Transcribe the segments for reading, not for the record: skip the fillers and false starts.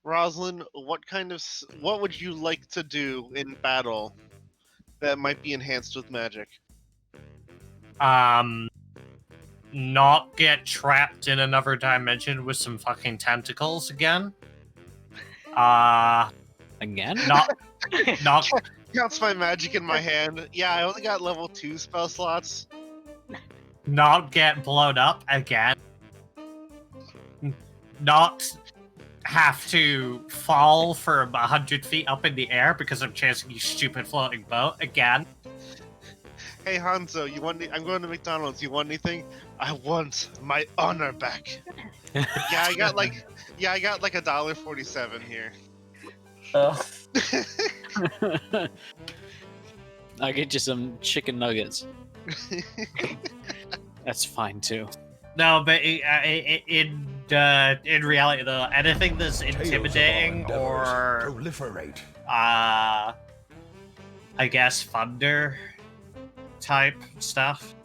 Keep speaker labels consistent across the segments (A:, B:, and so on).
A: Roslyn, what would you like to do in battle that might be enhanced with magic?
B: Not get trapped in another dimension with some fucking tentacles again.
C: Again?
B: Not
A: Counts my magic in my hand. Yeah, I only got level 2 spell slots.
B: not get blown up again. Not have to fall from 100 feet up in the air because I'm chasing you stupid floating boat again.
A: Hey Hanzo, I'm going to McDonald's. You want anything? I want my honor back. I got like $1.47 here.
C: I'll get you some chicken nuggets. That's fine too.
B: No, but in reality though, anything that's intimidating or
D: proliferate.
B: I guess thunder type stuff.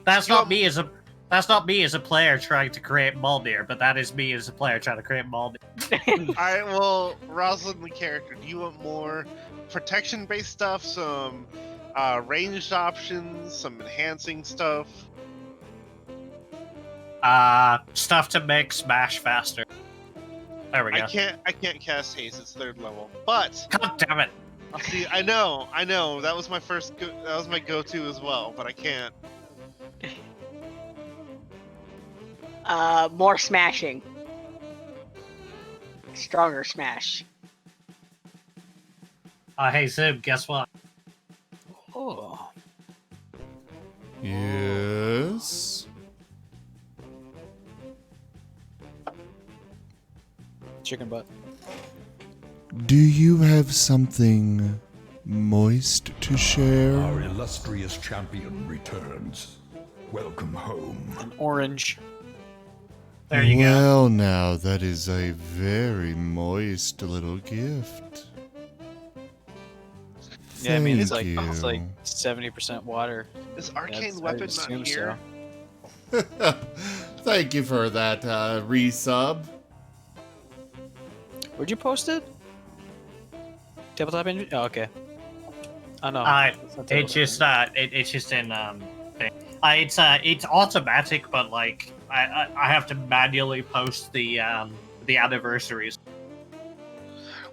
B: That's not me as a player trying to create Mulmir, but that is me as a player trying to create Mulmir.
A: Alright, well, Rosalind the character, do you want more protection-based stuff, some ranged options, some enhancing stuff?
B: Stuff to make Smash faster. There we go.
A: I can't cast haste, it's 3rd level. But
B: God damn it.
A: see, I know. That was my that was my go-to as well, but I can't.
E: More smashing. Stronger smash.
B: Hey Zib, guess what?
C: Oh.
F: Yes.
C: Chicken butt.
F: Do you have something moist to share?
D: Our illustrious champion returns. Welcome home.
C: An orange.
B: There you go.
F: Well, now that is a very moist little gift.
C: Yeah, I mean it's
F: Thank
C: like
F: you.
C: 70% water.
A: Is Arcane
C: That's- I
A: Weapon
C: assume
A: not here?
C: so.
F: Thank you for that resub.
C: Where'd you post it? Tabletop engine? Oh, okay. Oh no.
B: It's just in thing. It's automatic, but like I have to manually post the anniversaries.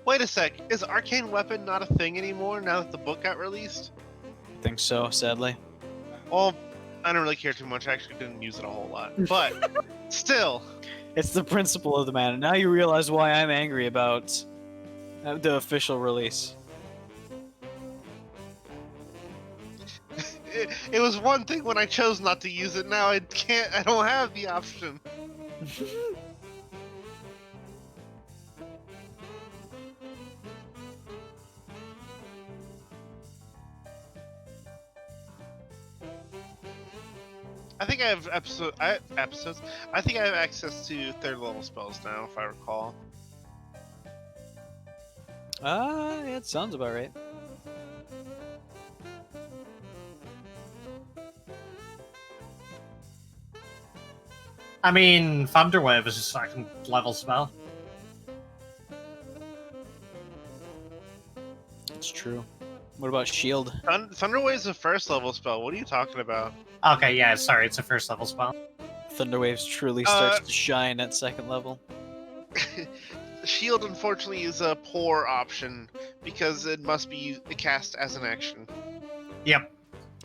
A: Wait a sec, is Arcane Weapon not a thing anymore now that the book got released?
C: I think so, sadly.
A: Well, I don't really care too much. I actually didn't use it a whole lot. But, still.
C: It's the principle of the man. And now you realize why I'm angry about the official release.
A: It was one thing when I chose not to use it. Now I don't have the option. I think I have episodes. I think I have access to 3rd level spells now, if I recall.
C: Yeah, it sounds about right.
B: I mean, Thunderwave is a 2nd level spell.
C: It's true. What about shield?
A: Thunderwave is a 1st level spell. What are you talking about?
B: Okay, yeah, sorry, it's a 1st level spell.
C: Thunderwaves truly starts to shine at 2nd level.
A: Shield, unfortunately, is a poor option because it must be cast as an action.
B: Yep.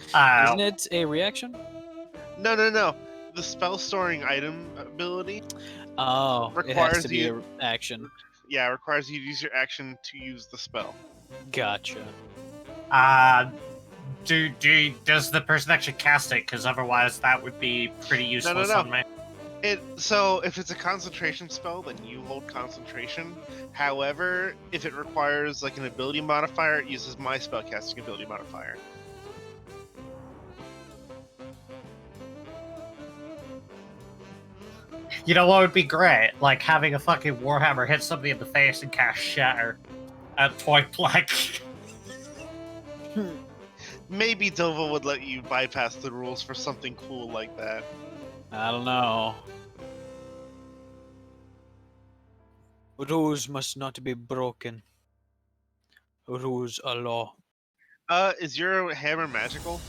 C: Isn't it a reaction?
A: No. The spell storing item ability.
C: Oh, it
A: Requires
C: has to be
A: you-
C: an action.
A: Yeah, it requires you to use your action to use the spell.
C: Gotcha.
B: Does the person actually cast it? Because otherwise that would be pretty useless
A: no.
B: on me.
A: So if it's a concentration spell, then you hold concentration. However, if it requires like an ability modifier, it uses my spellcasting ability modifier.
B: You know what would be great? Like having a fucking Warhammer hit somebody in the face and cast Shatter at point blank.
A: Maybe Dova would let you bypass the rules for something cool like that.
C: I don't know. Rules must not be broken. Rules are law.
A: Is your hammer magical?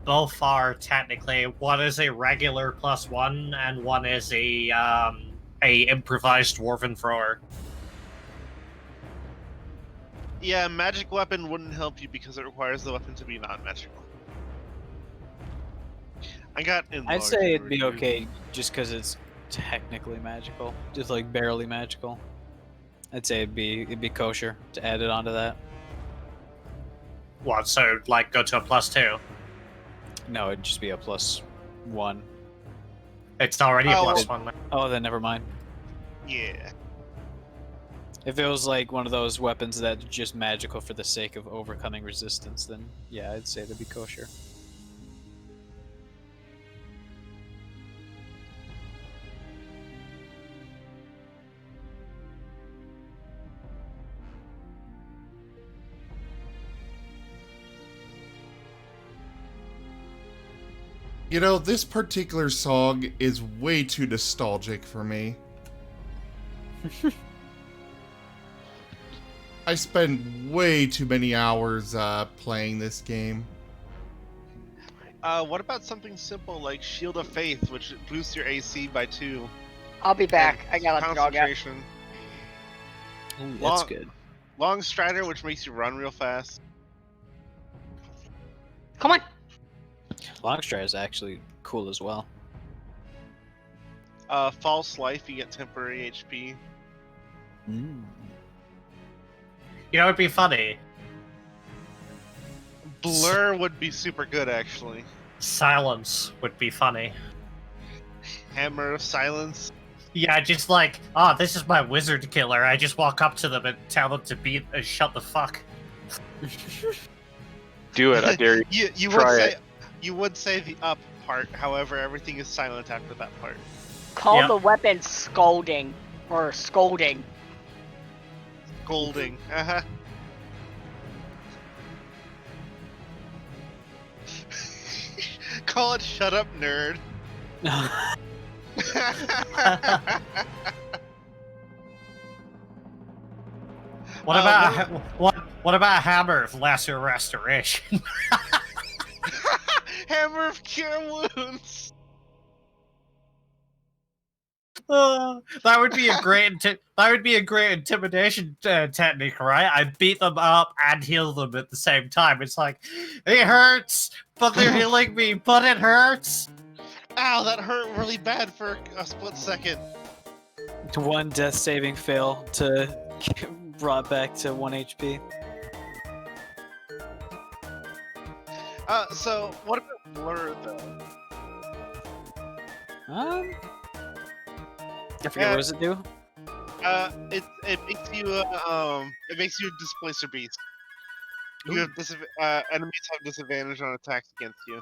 B: Both are technically. One is a regular +1, and one is a improvised dwarven thrower.
A: Yeah, magic weapon wouldn't help you because it requires the weapon to be non-magical. I got
C: I'd
A: enlarged
C: say it'd be
A: over here.
C: okay just because it's technically magical, just like barely magical. I'd say it'd be kosher to add it onto that.
B: What? So like go to a +2?
C: No, it'd just be a +1.
B: It's already a
A: Oh,
B: +1.
C: Oh, then never mind.
A: Yeah.
C: If it was like one of those weapons that's just magical for the sake of overcoming resistance, then yeah, I'd say that'd be kosher.
F: You know, this particular song is way too nostalgic for me. I spend way too many hours playing this game.
A: What about something simple like Shield of Faith, which boosts your AC by 2?
E: I'll be back.
A: and
E: I gotta let the dog out.
A: concentration.
C: Ooh, that's
A: Long-
C: good.
A: Long Strider, which makes you run real fast.
E: Come on.
C: Longstride is actually cool as well.
A: False Life, you get temporary HP.
C: Mm.
B: You know, it'd be funny.
A: Blur would be super good, actually.
B: Silence would be funny.
A: Hammer of Silence.
B: Yeah, just like, this is my wizard killer. I just walk up to them and tell them to shut the fuck.
G: Do it, I dare you.
A: You
G: Try
A: would say
G: it.
A: you would say the up part. However, everything is silent after that part.
E: Call
B: Yep.
E: the weapon scolding or scolding.
A: Golding. Uh-huh. Call it "Shut Up, Nerd."
B: What
A: Oh,
B: about what about Hammer of Lesser Restoration?
A: Hammer of Cure Wounds.
B: That would be a great intimidation technique, right? I beat them up and heal them at the same time. It's like, it hurts, but they're healing me, but it hurts.
A: Ow, that hurt really bad for a split second.
C: One death saving fail to get brought back to 1 HP.
A: So what about Blur though?
C: I forget, what does it do?
A: It makes you a displacer beast. You have enemies have disadvantage on attacks against you.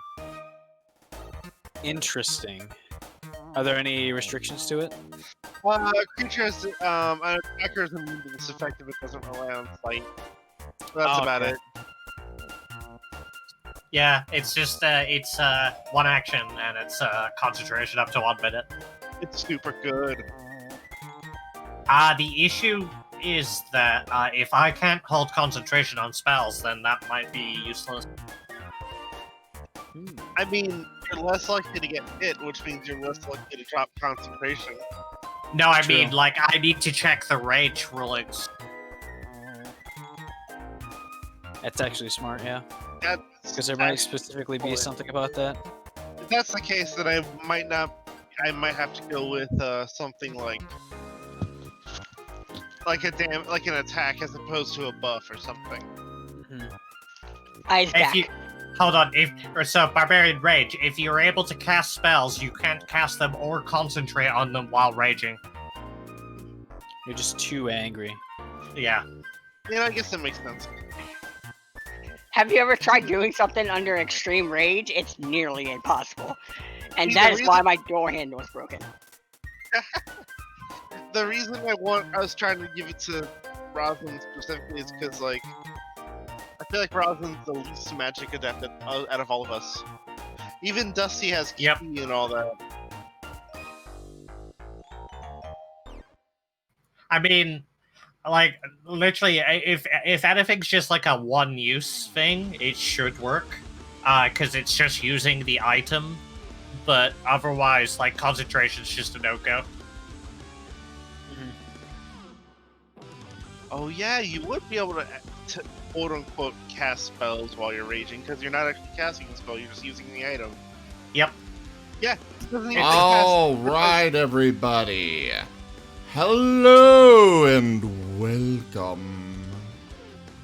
C: Interesting. Are there any restrictions to it?
A: Creatures, an attacker is immune to this effect if it doesn't rely on sight. So that's
C: Oh,
A: about
C: okay.
A: it.
B: Yeah, it's just it's one action and it's concentration up to 1 minute.
A: It's super good.
B: The issue is that if I can't hold concentration on spells, then that might be useless.
A: I mean, you're less likely to get hit, which means you're less likely to drop concentration.
B: No, I
C: True.
B: mean, like, I need to check the rage rulings.
C: That's actually smart, yeah.
A: That's
C: Because there might specifically be something about that.
A: If that's the case, then I might have to go with something like an attack as opposed to a buff or something.
C: Mhm.
E: Eyes
B: If
E: back.
B: you hold on, so Barbarian Rage, if you're able to cast spells, you can't cast them or concentrate on them while raging.
C: You're just too angry.
B: Yeah.
A: Yeah, I guess that makes sense.
E: Have you ever tried doing something under extreme rage? It's nearly impossible. And
A: See,
E: that
A: the
E: is why my door handle was broken.
A: The reason I was trying to give it to Roslin specifically is because, like, I feel like Roslin's the least magic adept out of all of us. Even Dusty has key
B: Yep.
A: and all that.
B: I mean, like literally, if anything's just like a one-use thing, it should work, because it's just using the item. But otherwise, like concentration's just a no-go.
A: Oh yeah, you would be able to quote unquote cast spells while you're raging because you're not actually casting a spell; you're just using the item.
B: Yep.
A: Yeah.
F: All right, everybody. Hello and welcome.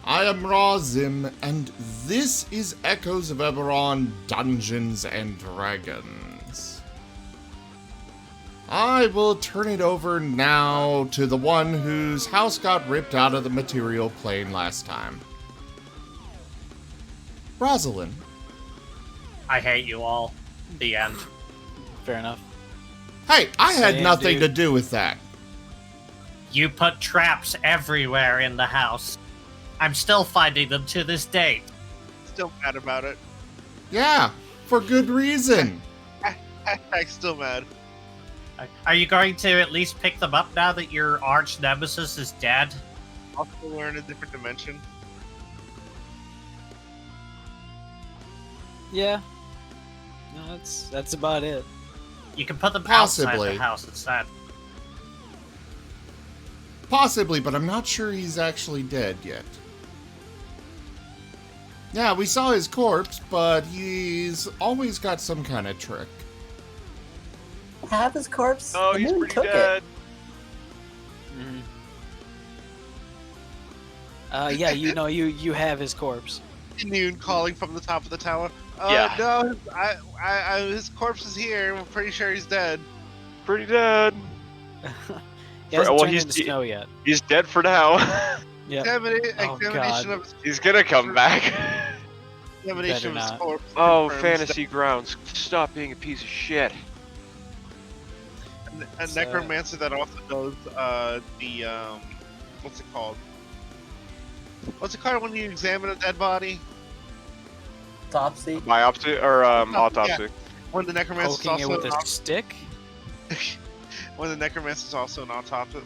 F: I am Razim, and this is Echoes of Eberron Dungeons and Dragons. I will turn it over now to the one whose house got ripped out of the material plane last time. Rosalin.
B: I hate you all. The end.
C: Fair enough.
F: Hey, I had
C: Same,
F: nothing
C: dude.
F: to do with that.
B: You put traps everywhere in the house. I'm still finding them to this date.
A: Still mad about it.
F: Yeah, for good reason.
A: I'm still mad.
B: Are you going to at least pick them up now that your arch nemesis is dead?
A: Also learn a different dimension.
C: Yeah. No, that's about it.
B: You can put them outside
F: Possibly.
B: the house instead.
F: Possibly, but I'm not sure he's actually dead yet. Yeah, we saw his corpse, but he's always got some kind of trick.
G: Have his corpse?
H: Oh,
G: The
H: he's
G: moon
H: pretty
G: took
H: dead.
C: Yeah, you know, you have his corpse.
A: Noon calling from the top of the tower.
H: Yeah.
A: No, his corpse is here. We're pretty sure he's dead.
H: Pretty dead.
C: He hasn't
H: well,
C: turned
H: he's-
C: into snow yet.
H: He's dead for now.
C: Yeah.
A: Examination
C: God.
A: of his
H: He's gonna come back.
A: examination of his
C: not.
A: corpse.
H: Oh,
A: confirms
H: fantasy grounds. Stop being a piece of shit.
A: that a
C: So-
A: necromancer that also knows the what's it called? What's it called when you examine a dead body?
G: Autopsy.
H: Biopsy or autopsy.
A: When the necromancer is
C: Poking it
A: also
C: with a stick.
A: when the necromancer is also an autopsist.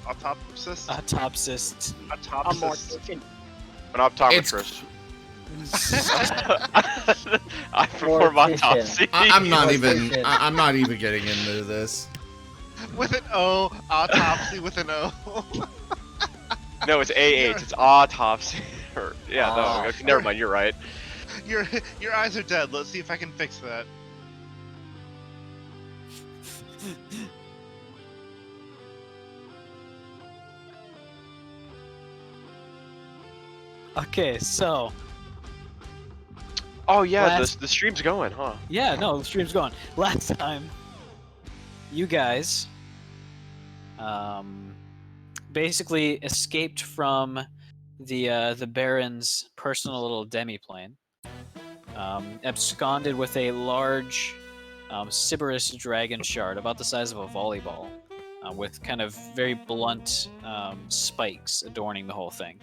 C: Autopsist.
E: A
A: Autopsist.
E: mortician.
H: An optometrist. I perform
G: Mortician.
H: autopsy.
F: I'm not
G: Let's
F: even.
G: face it.
F: I'm not even getting into this.
A: With an O, autopsy with an O.
H: No, it's AH. It's autopsy. Or, yeah,
G: Ah.
H: no. Okay, never mind. You're right.
A: Your eyes are dead. Let's see if I can fix that.
C: Okay, so
H: Oh yeah,
C: Last-
H: the stream's going, huh?
C: yeah, no, the stream's going. Last time, you guys, basically escaped from the Baron's personal little demiplane, absconded with a large Sybaris dragon shard about the size of a volleyball, with kind of very blunt spikes adorning the whole thing.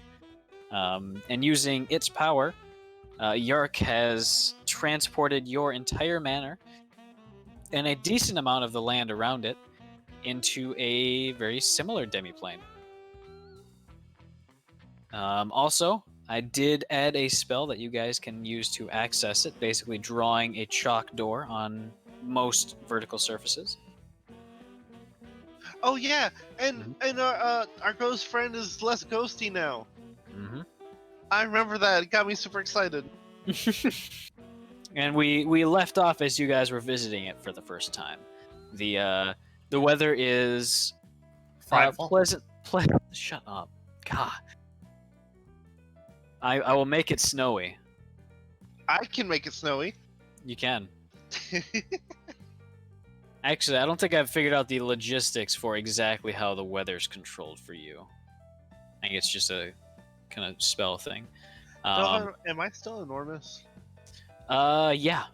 C: And using its power, Yark has transported your entire manor and a decent amount of the land around it into a very similar demiplane. Also, I did add a spell that you guys can use to access it, basically drawing a chalk door on most vertical surfaces.
A: Oh yeah, and our ghost friend is less ghosty now.
C: Mm-hmm.
A: I remember that. It got me super excited.
C: And we left off as you guys were visiting it for the first time. The weather is
B: Frightful.
C: pleasant. Shut up, God. I will make it snowy.
A: I can make it snowy.
C: You can. Actually, I don't think I've figured out the logistics for exactly how the weather's controlled for you. I think it's just a kind of spell thing.
A: No, am I still enormous?
C: Yeah.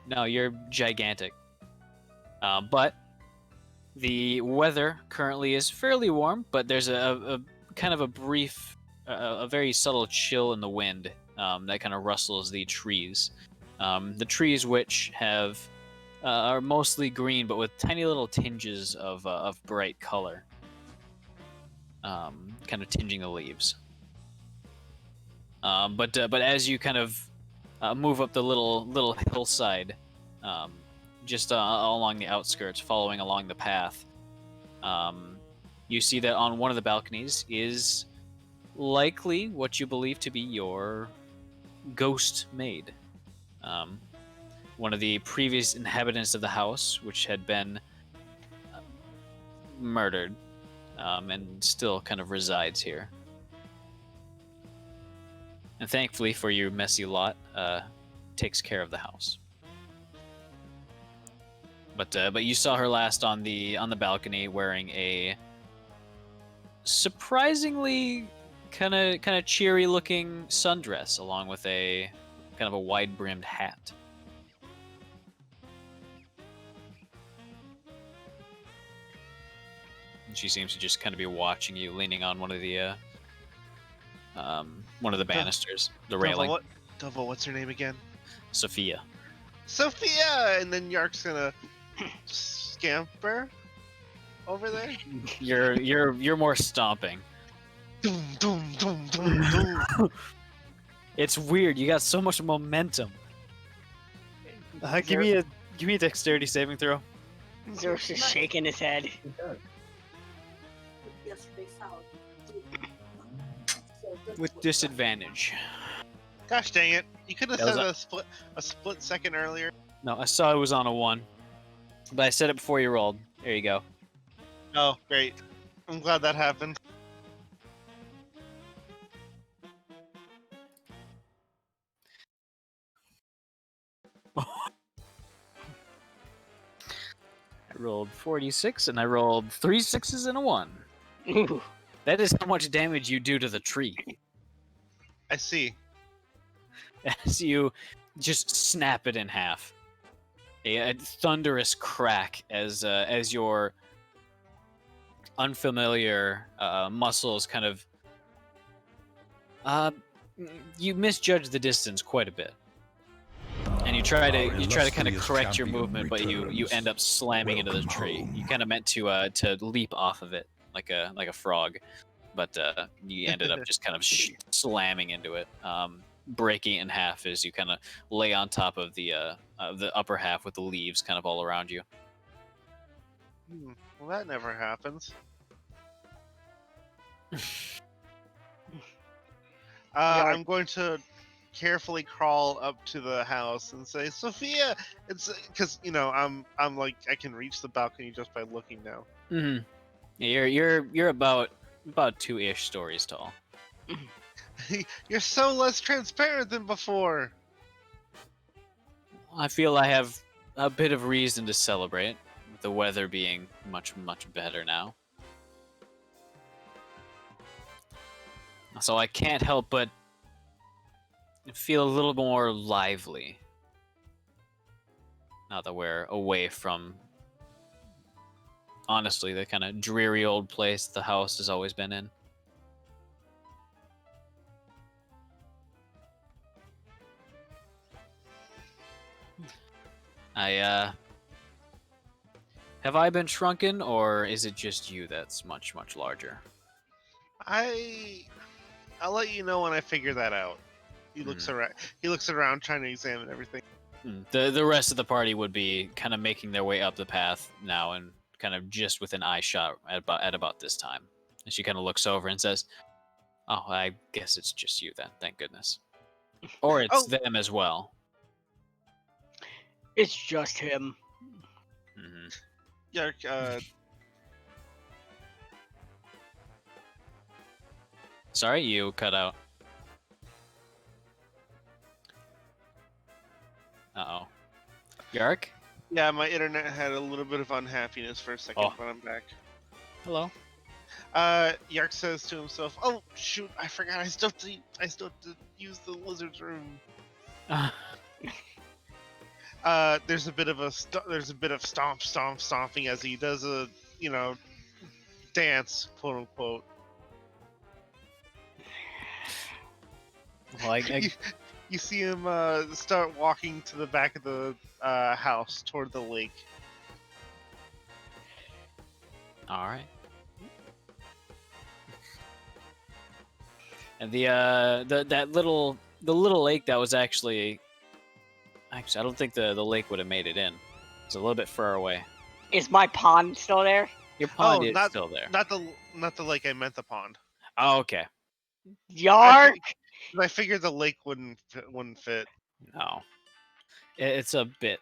C: No, you're gigantic. But the weather currently is fairly warm, but there's a kind of a brief, a very subtle chill in the wind that kind of rustles the trees. The trees which have are mostly green, but with tiny little tinges of bright color. kind of tinging the leaves. But as you kind of move up the little hillside, just along the outskirts, following along the path, you see that on one of the balconies is likely what you believe to be your ghost maid. One of the previous inhabitants of the house, which had been murdered, and still kind of resides here. And thankfully for your messy lot, takes care of the house. But you saw her last on the balcony wearing a surprisingly kind of cheery looking sundress, along with a kind of a wide brimmed hat. And she seems to just kind of be watching you, leaning on one of the banisters, the railing.
A: Dovo, what's her name again?
C: Sophia.
A: Sophia! And then Yark's gonna scamper over there.
C: You're more stomping.
A: Doom, doom, doom, doom, doom.
C: It's weird. You got so much momentum. Give me a dexterity saving throw.
E: Zerth's just shaking his head.
C: With disadvantage.
A: Gosh dang it! You could have
C: That was
A: said a split second earlier.
C: No, I saw it was on a 1. But I said it before you rolled. There you go.
A: Oh, great! I'm glad that happened.
C: I rolled 46 and I rolled 3 6s and a 1.
E: Ooh.
C: That is how much damage you do to the tree.
A: I see.
C: As you just snap it in half. A thunderous crack as your unfamiliar muscles kind of you misjudge the distance quite a bit, and you try to kind of correct your movement, but you end up slamming into the tree. You kind of meant to leap off of it like a frog, but you ended up just kind of slamming into it, breaking it in half as you kind of lay on top of the upper half with the leaves kind of all around you.
A: Well, that never happens. I'm going to carefully crawl up to the house and say, Sophia, it's because I'm like I can reach the balcony just by looking now.
C: Mm-hmm. Yeah, you're about 2-ish stories tall.
A: You're so less transparent than before.
C: I feel I have a bit of reason to celebrate, with the weather being much better now. So I can't help but feel a little more lively now that we're away from, honestly, the kind of dreary old place the house has always been in. Have I been shrunken, or is it just you that's much larger?
A: I'll let you know when I figure that out. He looks around. He looks around, trying to examine everything.
C: The rest of the party would be kind of making their way up the path now, and kind of just within eye shot at about this time. And she kind of looks over and says, "Oh, I guess it's just you then. Thank goodness." Or it's them as well.
E: It's just him.
C: Mm-hmm.
A: Yark,
C: Sorry, you cut out. Uh-oh. Yark?
A: Yeah, my internet had a little bit of unhappiness for a second, but I'm back.
C: Hello.
A: Yark says to himself, "Oh shoot, I forgot. I still have to use the lizard's room." There's a bit of stomping as he does a dance, quote unquote.
C: Well,
A: you see him start walking to the back of the house toward the lake.
C: All right. And the little lake that was actually I don't think the lake would have made it in. It's a little bit far away.
E: Is my pond still there?
C: Your pond is
A: not
C: still there.
A: Not the lake. I meant the pond.
C: Oh, okay.
E: Yark!
A: I figured the lake wouldn't fit.
C: No, it's a bit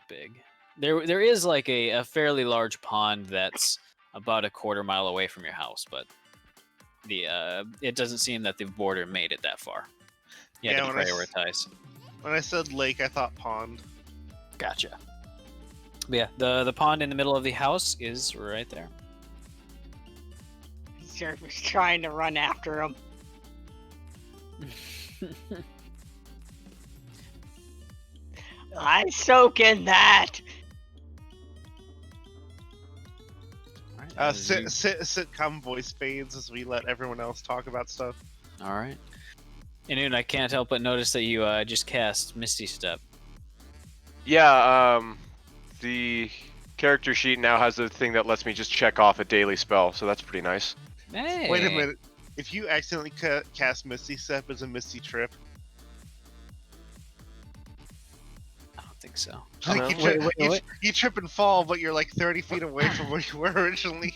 C: big. There is like a fairly large pond that's about a quarter mile away from your house, but it doesn't seem that the border made it that far. You had to prioritize.
A: When I said lake, I thought pond.
C: Gotcha. But yeah, the pond in the middle of the house is right there.
E: Zerth was trying to run after him. I soak in that.
C: All right,
A: Sitcom voice fades as we let everyone else talk about stuff.
C: all right. And I can't help but notice that you just cast Misty Step.
H: Yeah, the character sheet now has a thing that lets me just check off a daily spell, so that's pretty nice.
C: Hey.
A: Wait a minute. If you accidentally cast Misty Step as a Misty Trip,
C: I don't think so.
A: like you trip and fall, but you're like 30 feet away from where you were originally.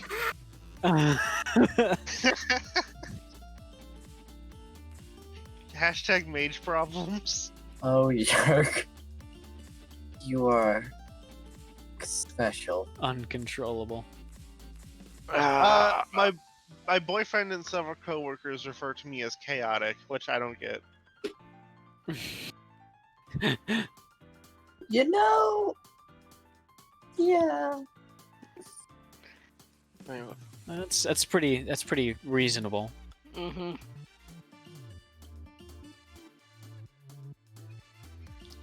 A: Hashtag mage problems.
G: Oh, Yark. You are special.
C: Uncontrollable.
A: My boyfriend and several coworkers refer to me as chaotic, which I don't get.
G: You know, yeah.
C: That's pretty reasonable.
E: Mm-hmm.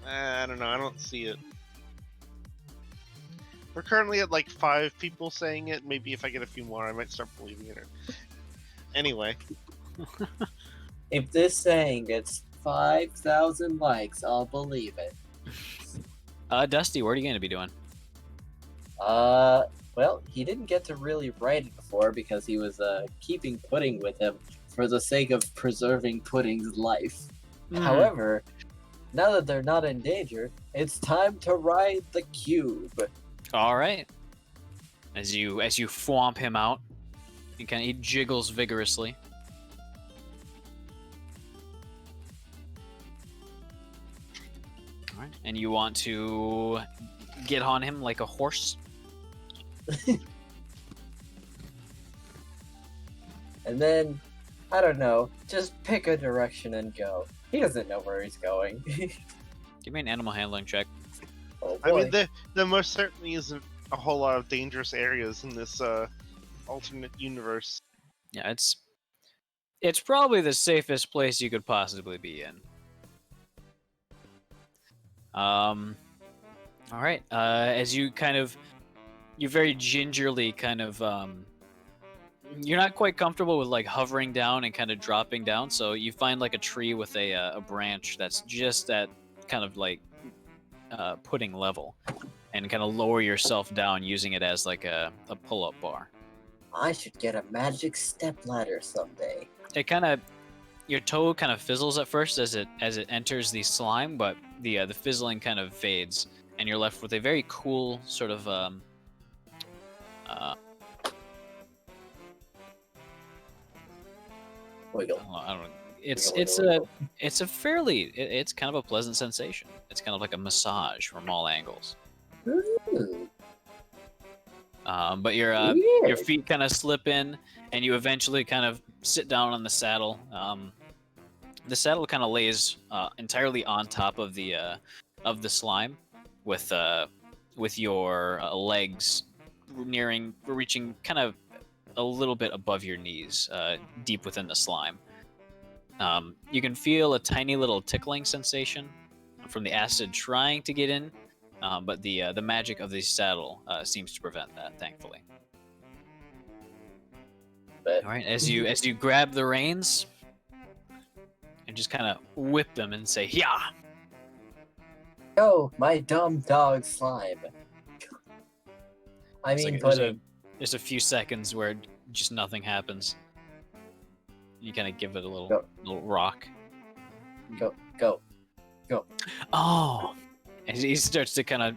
A: I don't know. I don't see it. We're currently at like 5 people saying it. Maybe if I get a few more, I might start believing it. Anyway.
G: If this saying gets 5,000 likes, I'll believe it.
C: Dusty, what are you going to be doing?
G: Well, he didn't get to really write it before because he was keeping Pudding with him for the sake of preserving Pudding's life. However, now that they're not in danger, it's time to ride the cube.
C: All right. As you thwomp him out, he jiggles vigorously. All right, and you want to get on him like a horse.
G: And then, I don't know, just pick a direction and go. He doesn't know where he's going.
C: Give me an animal handling check.
G: Oh boy.
A: I mean, there most certainly isn't a whole lot of dangerous areas in this alternate universe.
C: Yeah, it's probably the safest place you could possibly be in. All right. As you you very gingerly you're not quite comfortable with like hovering down and kind of dropping down, so you find like a tree with a branch that's just at kind of like pudding level, and kind of lower yourself down using it as like a pull-up bar.
G: I should get a magic step ladder someday.
C: Your toe kind of fizzles at first as it enters the slime, but the fizzling kind of fades, and you're left with a very cool sort of
G: Wiggle.
C: I don't know. It's
G: Wiggle.
C: it's kind of a pleasant sensation. It's kind of like a massage from all angles.
G: Ooh.
C: But your feet kind of slip in, and you eventually kind of sit down on the saddle. The saddle kind of lays entirely on top of the slime, with your legs reaching kind of a little bit above your knees, deep within the slime. You can feel a tiny little tickling sensation from the acid trying to get in, but the magic of the saddle seems to prevent that, thankfully.
G: But
C: All right, as you grab the reins and just kind of whip them and say, "Yeah."
G: oh, my dumb dog slime. I
C: It's
G: mean,
C: like
G: Pudding.
C: there's a few seconds where just nothing happens. You kind of give it a little
G: Go.
C: little rock.
G: Go.
C: Oh, and he starts to kind of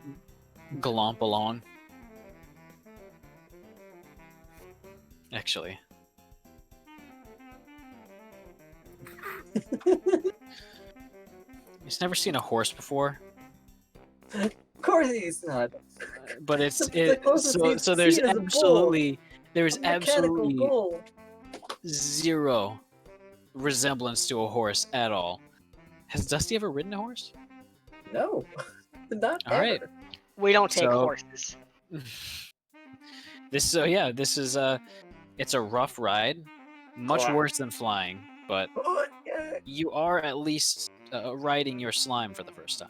C: glomp along. Actually, he's never seen a horse before,
G: Of course he's not.
C: but it's
G: The closest he's
C: so there's
G: seen is a bull.
C: absolutely there's
G: A mechanical
C: absolutely
G: bull.
C: zero resemblance to a horse at all. Has Dusty ever ridden a horse?
G: No, not
C: All right.
G: ever.
E: We don't take
C: So-
E: horses.
C: This is it's a rough ride, much
E: Cool.
C: worse than flying, but you are at least riding your slime for the first time.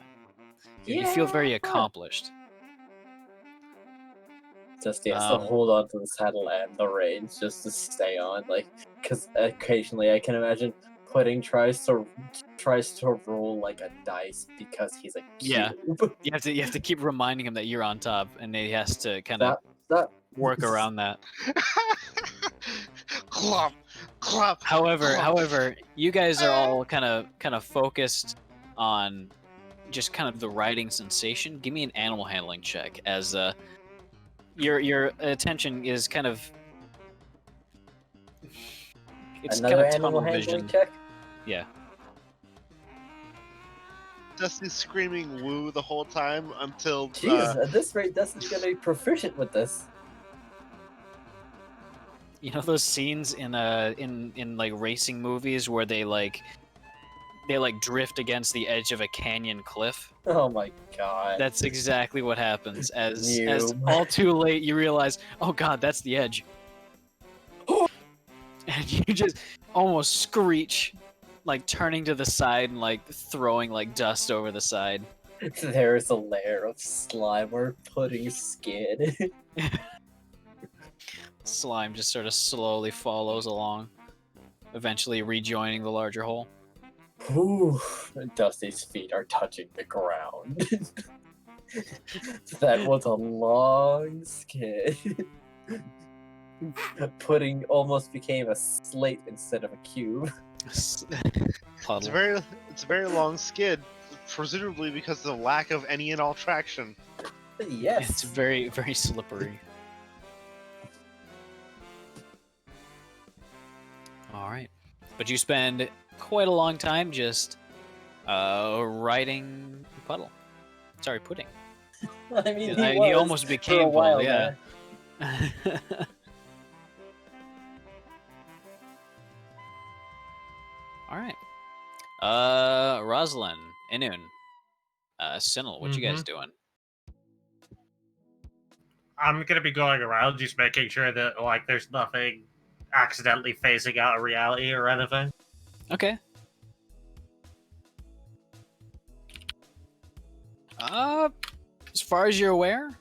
C: You feel very
G: Yeah.
C: accomplished.
G: Dusty has to
C: Um,
G: hold on to the saddle and the reins just to stay on, like, because occasionally I can imagine Pudding tries to roll like a dice because he's a
C: Yeah.
G: cube.
C: You have to keep reminding him that you're on top, and he has to kind of
G: That
C: work around that.
A: Clop, clop.
C: However, you guys are all kind of focused on just kind of the riding sensation. Give me an animal handling check as your attention is kind of it's
G: another
C: kind of
G: animal
C: tunnel
G: handling
C: vision.
G: check.
C: Yeah.
A: Dusty's screaming woo the whole time until
G: Jeez, at this rate, Dusty's gonna be proficient with this.
C: You know those scenes in like racing movies where they like drift against the edge of a canyon cliff?
G: Oh my god.
C: That's exactly what happens as
G: Noob.
C: all too late you realize, oh god, that's the edge. And you just almost screech, like turning to the side and like throwing like dust over the side.
G: There's a layer of slime where Pudding skid.
C: Slime just sort of slowly follows along, eventually rejoining the larger hole.
G: Ooh, Dusty's feet are touching the ground. That was a long skid. Pudding almost became a slate instead of a cube.
A: it's
C: Puddle.
A: a very long skid, presumably because of the lack of any and all traction.
G: Yes.
C: It's very, very slippery. All right, but you spend quite a long time just riding Puddle. Sorry, Pudding.
G: I mean,
C: He
G: was
C: almost
G: for a
C: became
G: while
C: Puddle, yeah.
G: there.
C: All right. Rosalin, Inun, Sinel, what you guys doing?
B: I'm gonna be going around just making sure that like there's nothing accidentally phasing out of reality or anything.
C: Okay. As far as you're aware,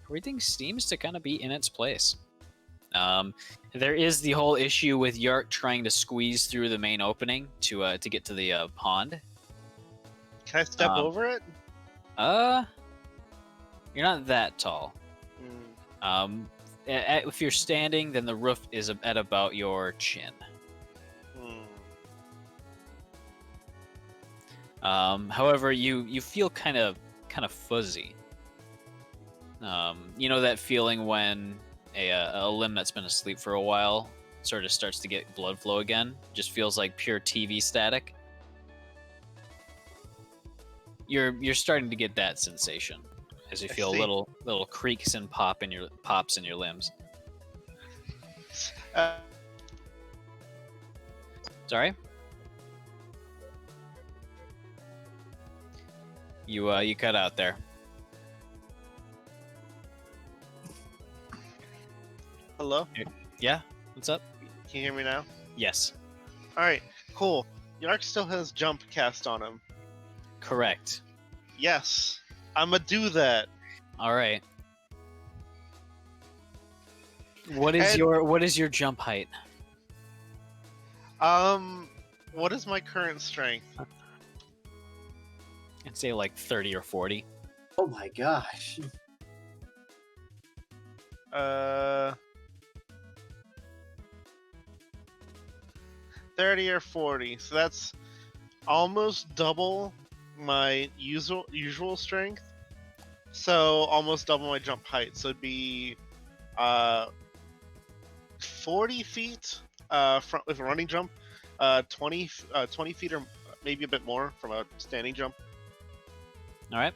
C: everything seems to kind of be in its place. There is the whole issue with Yark trying to squeeze through the main opening to get to the pond.
A: Can I step over it?
C: You're not that tall.
A: Mm,
C: If you're standing, then the roof is at about your chin.
A: mm.
C: However, you feel kind of fuzzy. You know that feeling when a limb that's been asleep for a while sort of starts to get blood flow again? Just feels like pure TV static. You're starting to get that sensation as you
A: I
C: feel
A: see.
C: little creaks and pops in your limbs. Sorry? You cut out there.
A: Hello?
C: Yeah? What's up?
A: Can you hear me now?
C: Yes.
A: Alright, cool. Yark still has jump cast on him.
C: Correct.
A: Yes. I'ma do that.
C: All right. What is
A: And-
C: your jump height?
A: What is my current strength?
C: I'd say like 30 or 40.
G: Oh my gosh.
A: 30 or 40. So that's almost double my usual strength. So almost double my jump height. So it'd be 40 feet from with a running jump, 20 feet or maybe a bit more from a standing jump.
C: All right.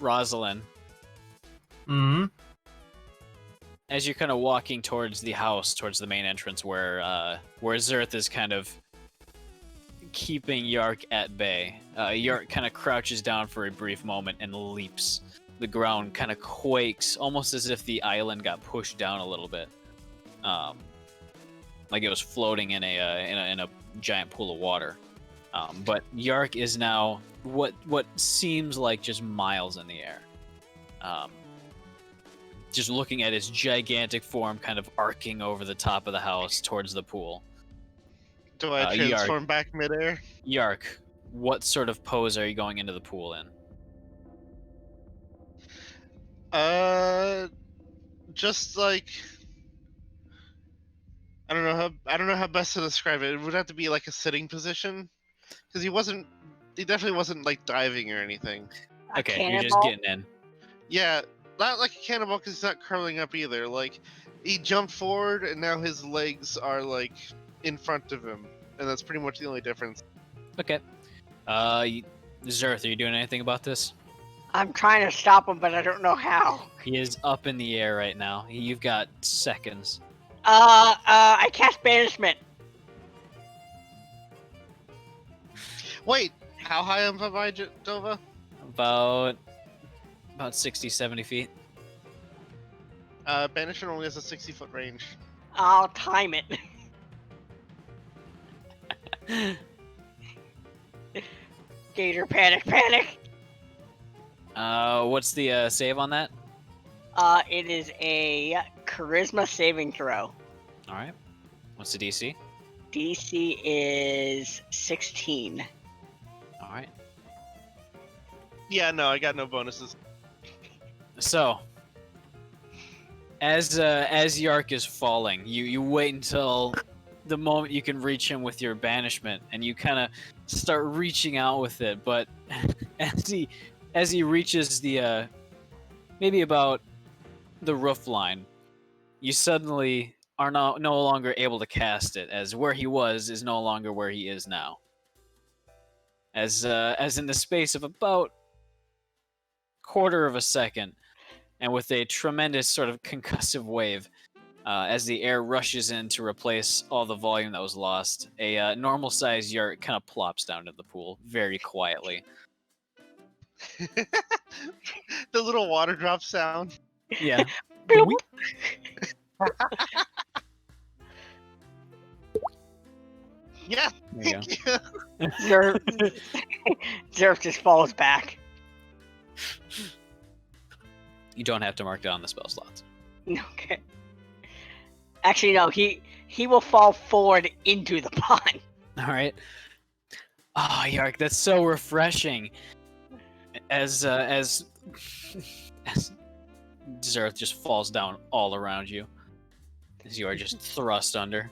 C: Rosalin,
B: Hmm.
C: as you're kind of walking towards the house, towards the main entrance where Zerth is kind of keeping Yark at bay, Yark kind of crouches down for a brief moment and leaps. The ground kind of quakes, almost as if the island got pushed down a little bit, like it was floating in a giant pool of water. But Yark is now what seems like just miles in the air. Just looking at his gigantic form kind of arcing over the top of the house towards the pool.
A: Do I transform back midair?
C: Yark, what sort of pose are you going into the pool in?
A: Just like I don't know how best to describe it. It would have to be like a sitting position, because he definitely wasn't like diving or anything.
C: Okay, you're just getting in.
A: Yeah, not like a cannonball because he's not curling up either. Like he jumped forward and now his legs are like in front of him, and that's pretty much the only difference.
C: Okay. Zerth, are you doing anything about this?
E: I'm trying to stop him, but I don't know how.
C: He is up in the air right now. You've got seconds.
E: I cast banishment.
A: Wait, how high am I, Dova?
C: About 60, 70 feet.
A: Banishment only has a 60-foot range.
E: I'll time it. Gator panic.
C: What's the save on that?
E: It is a charisma saving throw.
C: All right. What's the DC?
E: DC is 16.
C: All right.
A: Yeah, no, I got no bonuses.
C: So, as Yark is falling, you wait until the moment you can reach him with your banishment, and you kind of start reaching out with it. But as he reaches the maybe about the roof line, you suddenly are no longer able to cast it, as where he was is no longer where he is now. As in the space of about quarter of a second, and with a tremendous sort of concussive wave, as the air rushes in to replace all the volume that was lost, a normal-sized Yark kind of plops down into the pool very quietly.
A: The little water drop sound.
C: Yeah.
E: Bloop.
A: Yeah.
C: There you go.
E: Zerf just falls back.
C: You don't have to mark it on the spell slots.
E: Okay. Actually, no. He will fall forward into the pond.
C: All right. Oh, Yark, that's so refreshing. As Zerth just falls down all around you, as you are just thrust under.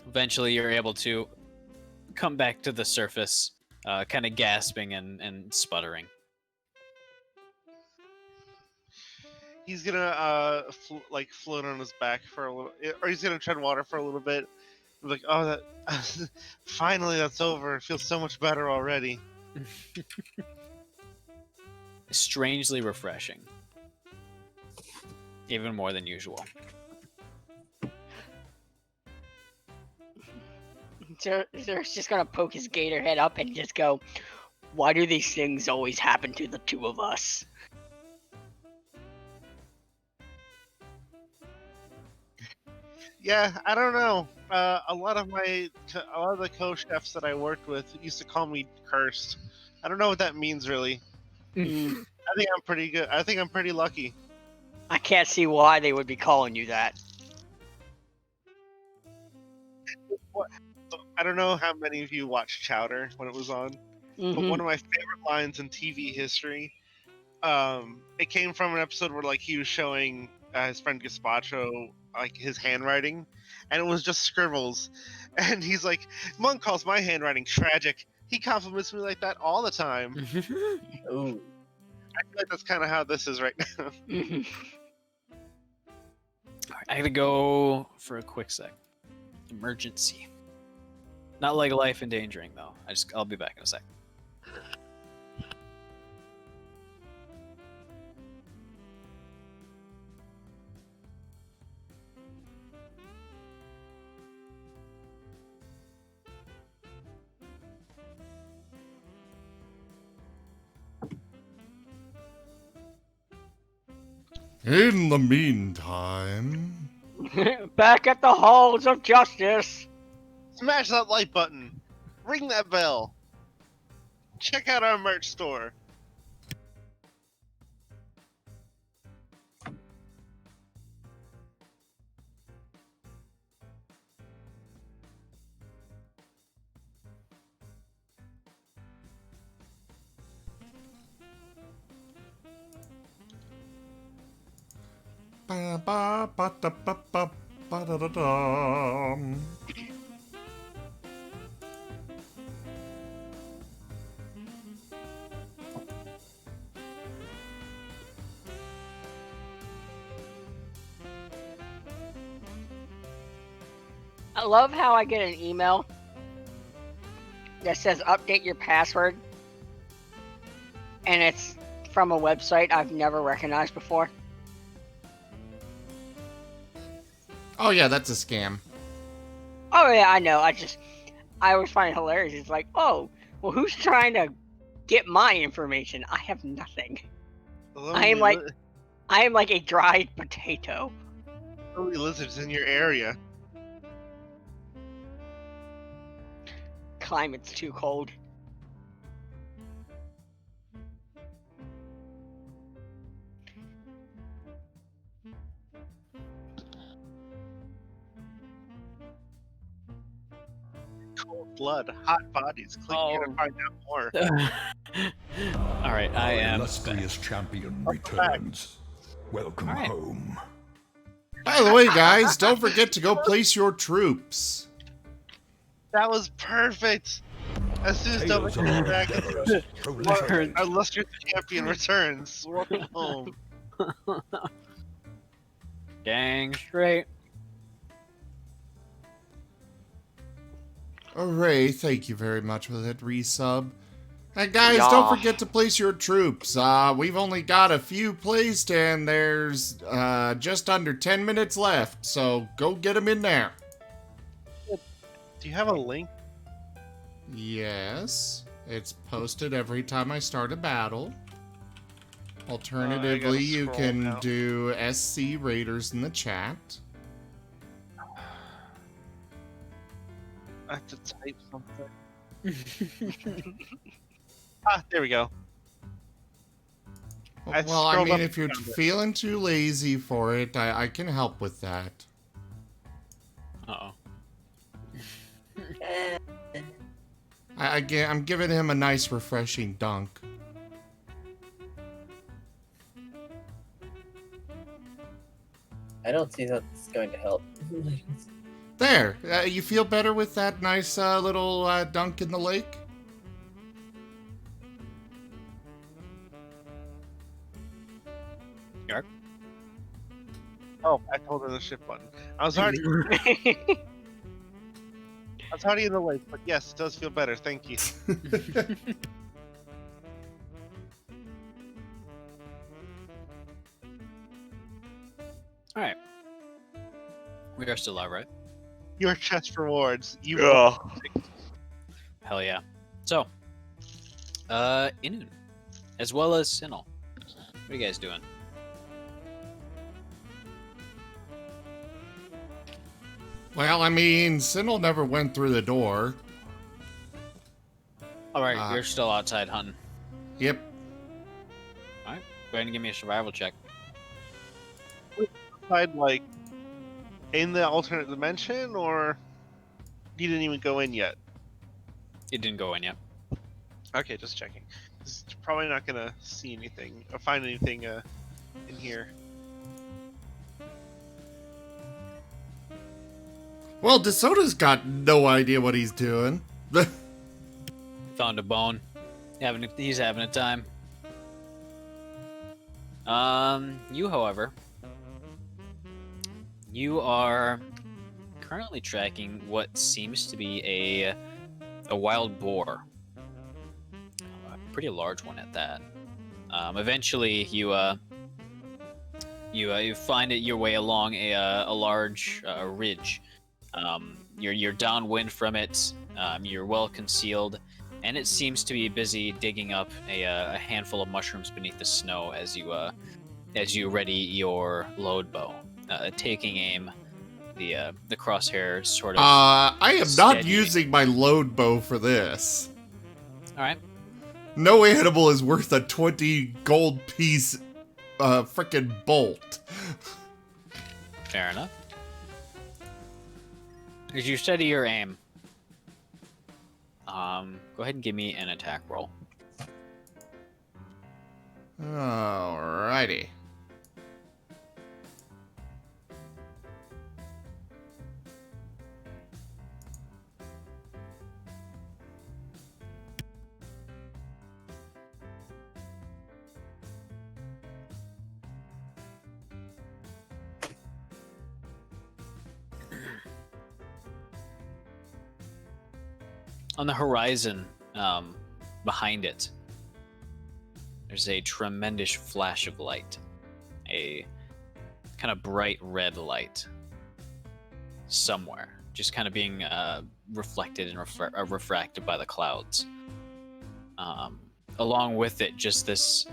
C: Eventually, you're able to come back to the surface, kind of gasping and sputtering.
A: He's gonna float on his back for a little, or he's gonna tread water for a little bit. Like, oh, that finally that's over. It feels so much better already.
C: Strangely refreshing, even more than usual.
E: Zerf's just gonna poke his gator head up and just go, "Why do these things always happen to the two of us?"
A: Yeah, I don't know. A lot of the co-chefs that I worked with used to call me cursed. I don't know what that means really. I think I'm pretty good. I think I'm pretty lucky.
E: I can't see why they would be calling you that.
A: I don't know how many of you watched Chowder when it was on, but one of my favorite lines in TV history it came from an episode where like he was showing his friend Gazpacho like his handwriting, and it was just scribbles, and he's like, Monk calls my handwriting tragic. He compliments me like that all the time.
G: Ooh.
A: I feel like that's kind of how this is right now.
C: Alright, I gotta go for a quick sec. Emergency. Not like life endangering though. I'll be back in a sec.
F: In the meantime,
E: Back at the halls of justice.
A: Smash that like button. Ring that bell. Check out our merch store.
F: ba ba ba da ba ba ba da da dum.
E: I love how I get an email that says update your password, and it's from a website I've never recognized before.
F: Oh yeah, that's a scam.
E: Oh yeah, I know. I always find it hilarious. It's like, oh, well, who's trying to get my information? I have nothing. I am like a dried potato.
A: Lonely lizards in your area.
E: Climate's too cold.
A: Cold blood, hot bodies. Click here to find out more.
C: Alright, I
D: Our
C: am
D: illustrious champion returns. Welcome
C: All right.
D: home.
F: By the way, guys, don't forget to go place your troops.
A: That was perfect. As soon as
D: Tales
A: Dover
D: of
A: comes back,
D: adventures. Prolific.
A: our illustrious champion returns. Welcome home.
C: gang straight.
F: Hooray, thank you very much for that resub. And guys, don't forget to place your troops. We've only got a few placed, and there's just under 10 minutes left, so go get them in there.
A: Do you have a link?
F: Yes, it's posted every time I start a battle.
A: I
F: Alternatively,
A: gotta
F: you
A: scroll
F: can
A: now.
F: do SC Raiders in the chat.
A: I have to type something. There we go. I
F: Well, I
A: scrolled
F: mean,
A: up
F: if you're
A: and found it.
F: feeling too lazy for it, I can help with that.
C: Uh-oh.
F: I'm giving him a nice, refreshing dunk.
G: I don't see that's going to help.
F: There, you feel better with that nice little dunk in the lake?
A: Oh, I told her the shift button. I was already in the lake, but yes, it does feel better. Thank you.
C: Alright. We are still live, right?
A: Your chest rewards. You
C: Hell yeah. So, Inun, as well as Sinel. What are you guys doing?
F: Well, I mean, Sinel never went through the door.
C: Alright, you're still outside hunting.
F: Yep.
C: Alright, go ahead and give me a survival check.
A: outside, like in the alternate dimension, or you didn't even go in yet?
C: It didn't go in yet.
A: Okay, just checking. He's probably not gonna see anything or find anything in here.
F: Well, DeSoto's got no idea what he's doing.
C: Found a bone. He's having a time. You, however, you are currently tracking what seems to be a wild boar. A pretty large one at that. Eventually, you find it your way along a large ridge. You're downwind from it. You're well concealed, and it seems to be busy digging up a handful of mushrooms beneath the snow as you ready your load bow, taking aim. The crosshairs sort of.
F: I am not
C: steady.
F: using my load bow for this.
C: All right.
F: No animal is worth a 20 gold piece frickin' bolt.
C: Fair enough. As you steady your aim, go ahead and give me an attack roll.
F: Alrighty.
C: On the horizon, behind it, there's a tremendous flash of light. A kind of bright red light. Somewhere. Just kind of being reflected and refracted by the clouds. Along with it, just this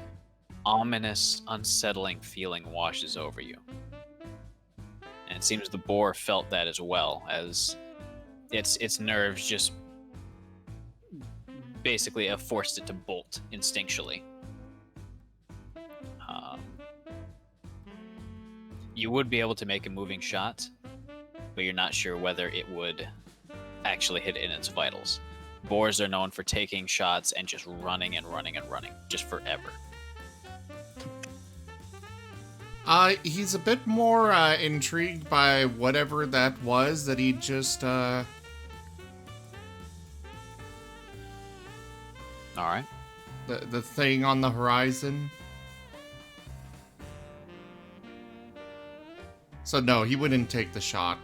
C: ominous, unsettling feeling washes over you. And it seems the boar felt that as well, as its nerves just basically have forced it to bolt instinctually. You would be able to make a moving shot, but you're not sure whether it would actually hit in its vitals. Boars are known for taking shots and just running and running and running, just forever.
F: He's a bit more intrigued by whatever that was that he just
C: All right.
F: the thing on the horizon. So no, he wouldn't take the shot.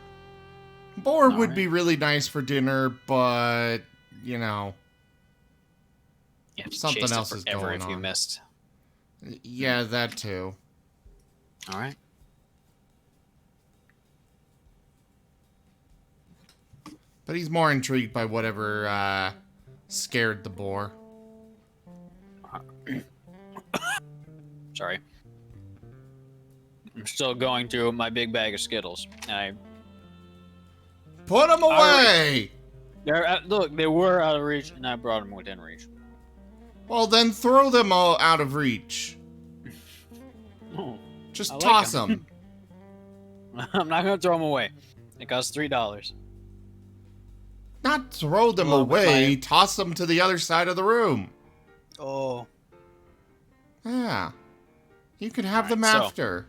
F: Boar would
C: Alright.
F: be really nice for dinner, but you know,
C: You have to
F: Something
C: chase it
F: else is
C: forever
F: going
C: if you
F: on.
C: missed.
F: yeah, that too.
C: All right.
F: But he's more intrigued by whatever scared the boar.
C: Sorry. I'm still going through my big bag of Skittles.
F: Put him away!
C: Look, they were out of reach, and I brought them within reach.
F: Well, then throw them all out of reach.
C: Oh,
F: Just
C: I like
F: toss
C: 'em.
F: them.
C: I'm not gonna throw them away. It costs $3.
F: Not throw them
C: Along with
F: away,
C: my-
F: toss them to the other side of the room.
C: Oh.
F: Yeah. You could have them
C: Alright, so-
F: after.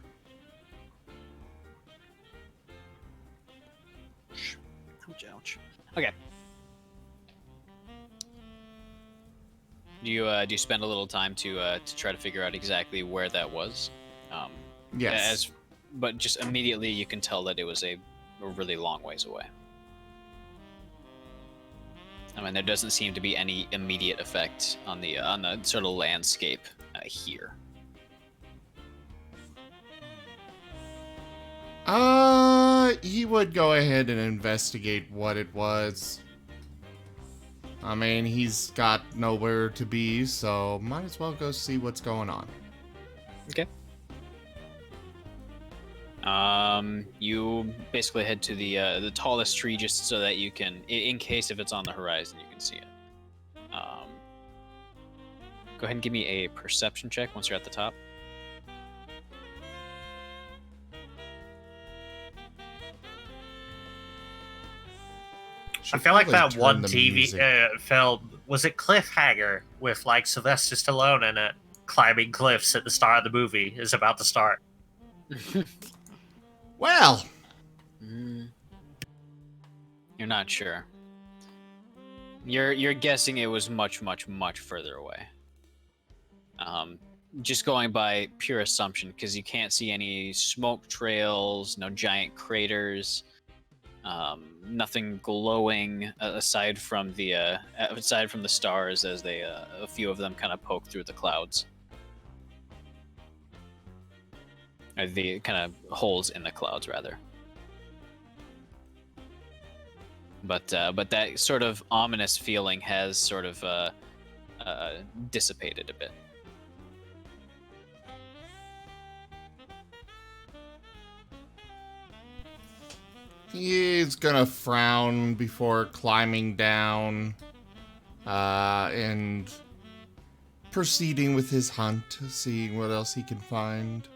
C: Ouch, ouch. Okay. Do you spend a little time to try to figure out exactly where that was?
F: Yes.
C: But just immediately you can tell that it was a really long ways away. I mean, there doesn't seem to be any immediate effect on the sort of landscape here.
F: He would go ahead and investigate what it was. I mean, he's got nowhere to be, so might as well go see what's going on.
C: Okay. You basically head to the tallest tree just so that you can, in case if it's on the horizon, you can see it. Go ahead and give me a perception check once you're at the top.
B: I feel like
F: probably
B: that one
F: turn the
B: TV
F: music.
B: film, was it Cliffhanger, with like Sylvester Stallone in it, climbing cliffs at the start of the movie, is about to start.
F: Well,
C: You're not sure. You're guessing it was much, much, much further away. Just going by pure assumption, because you can't see any smoke trails, no giant craters, nothing glowing aside from the stars, as they a few of them kind of poke through the clouds, or the kind of holes in the clouds rather. But that sort of ominous feeling has sort of dissipated a bit.
F: he's gonna frown before climbing down and proceeding with his hunt, seeing what else he can find.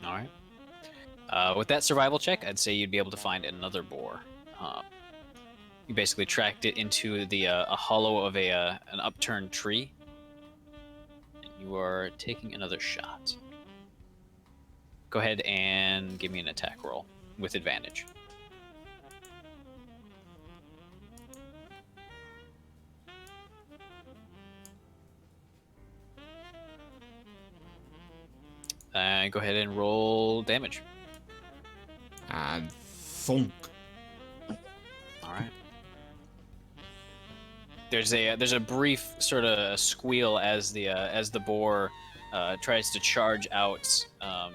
C: All right. With that survival check, I'd say you'd be able to find another boar. You basically tracked it into the a hollow of an upturned tree. And you are taking another shot. Go ahead and give me an attack roll with advantage. Go ahead and roll damage.
F: And thunk.
C: All right. There's a brief sort of squeal as the boar tries to charge out,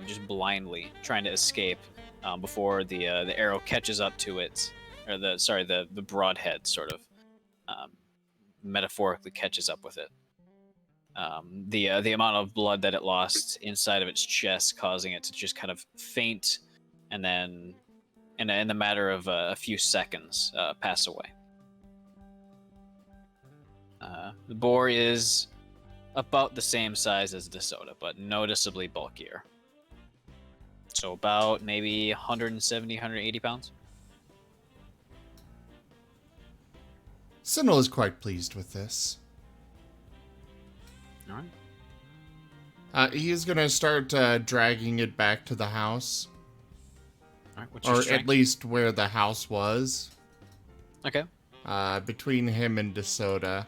C: just blindly trying to escape, before the arrow catches up to it, or the broadhead sort of metaphorically catches up with it. The amount of blood that it lost inside of its chest, causing it to just kind of faint, and then in the matter of a few seconds pass away. The boar is about the same size as DeSoto, but noticeably bulkier. So about maybe 170, 180 pounds.
F: Sinnoh is quite pleased with this.
C: All right.
F: He is gonna start dragging it back to the house.
C: All right. What's your
F: Or
C: strength?
F: at least where the house was.
C: Okay.
F: Between him and DeSoto.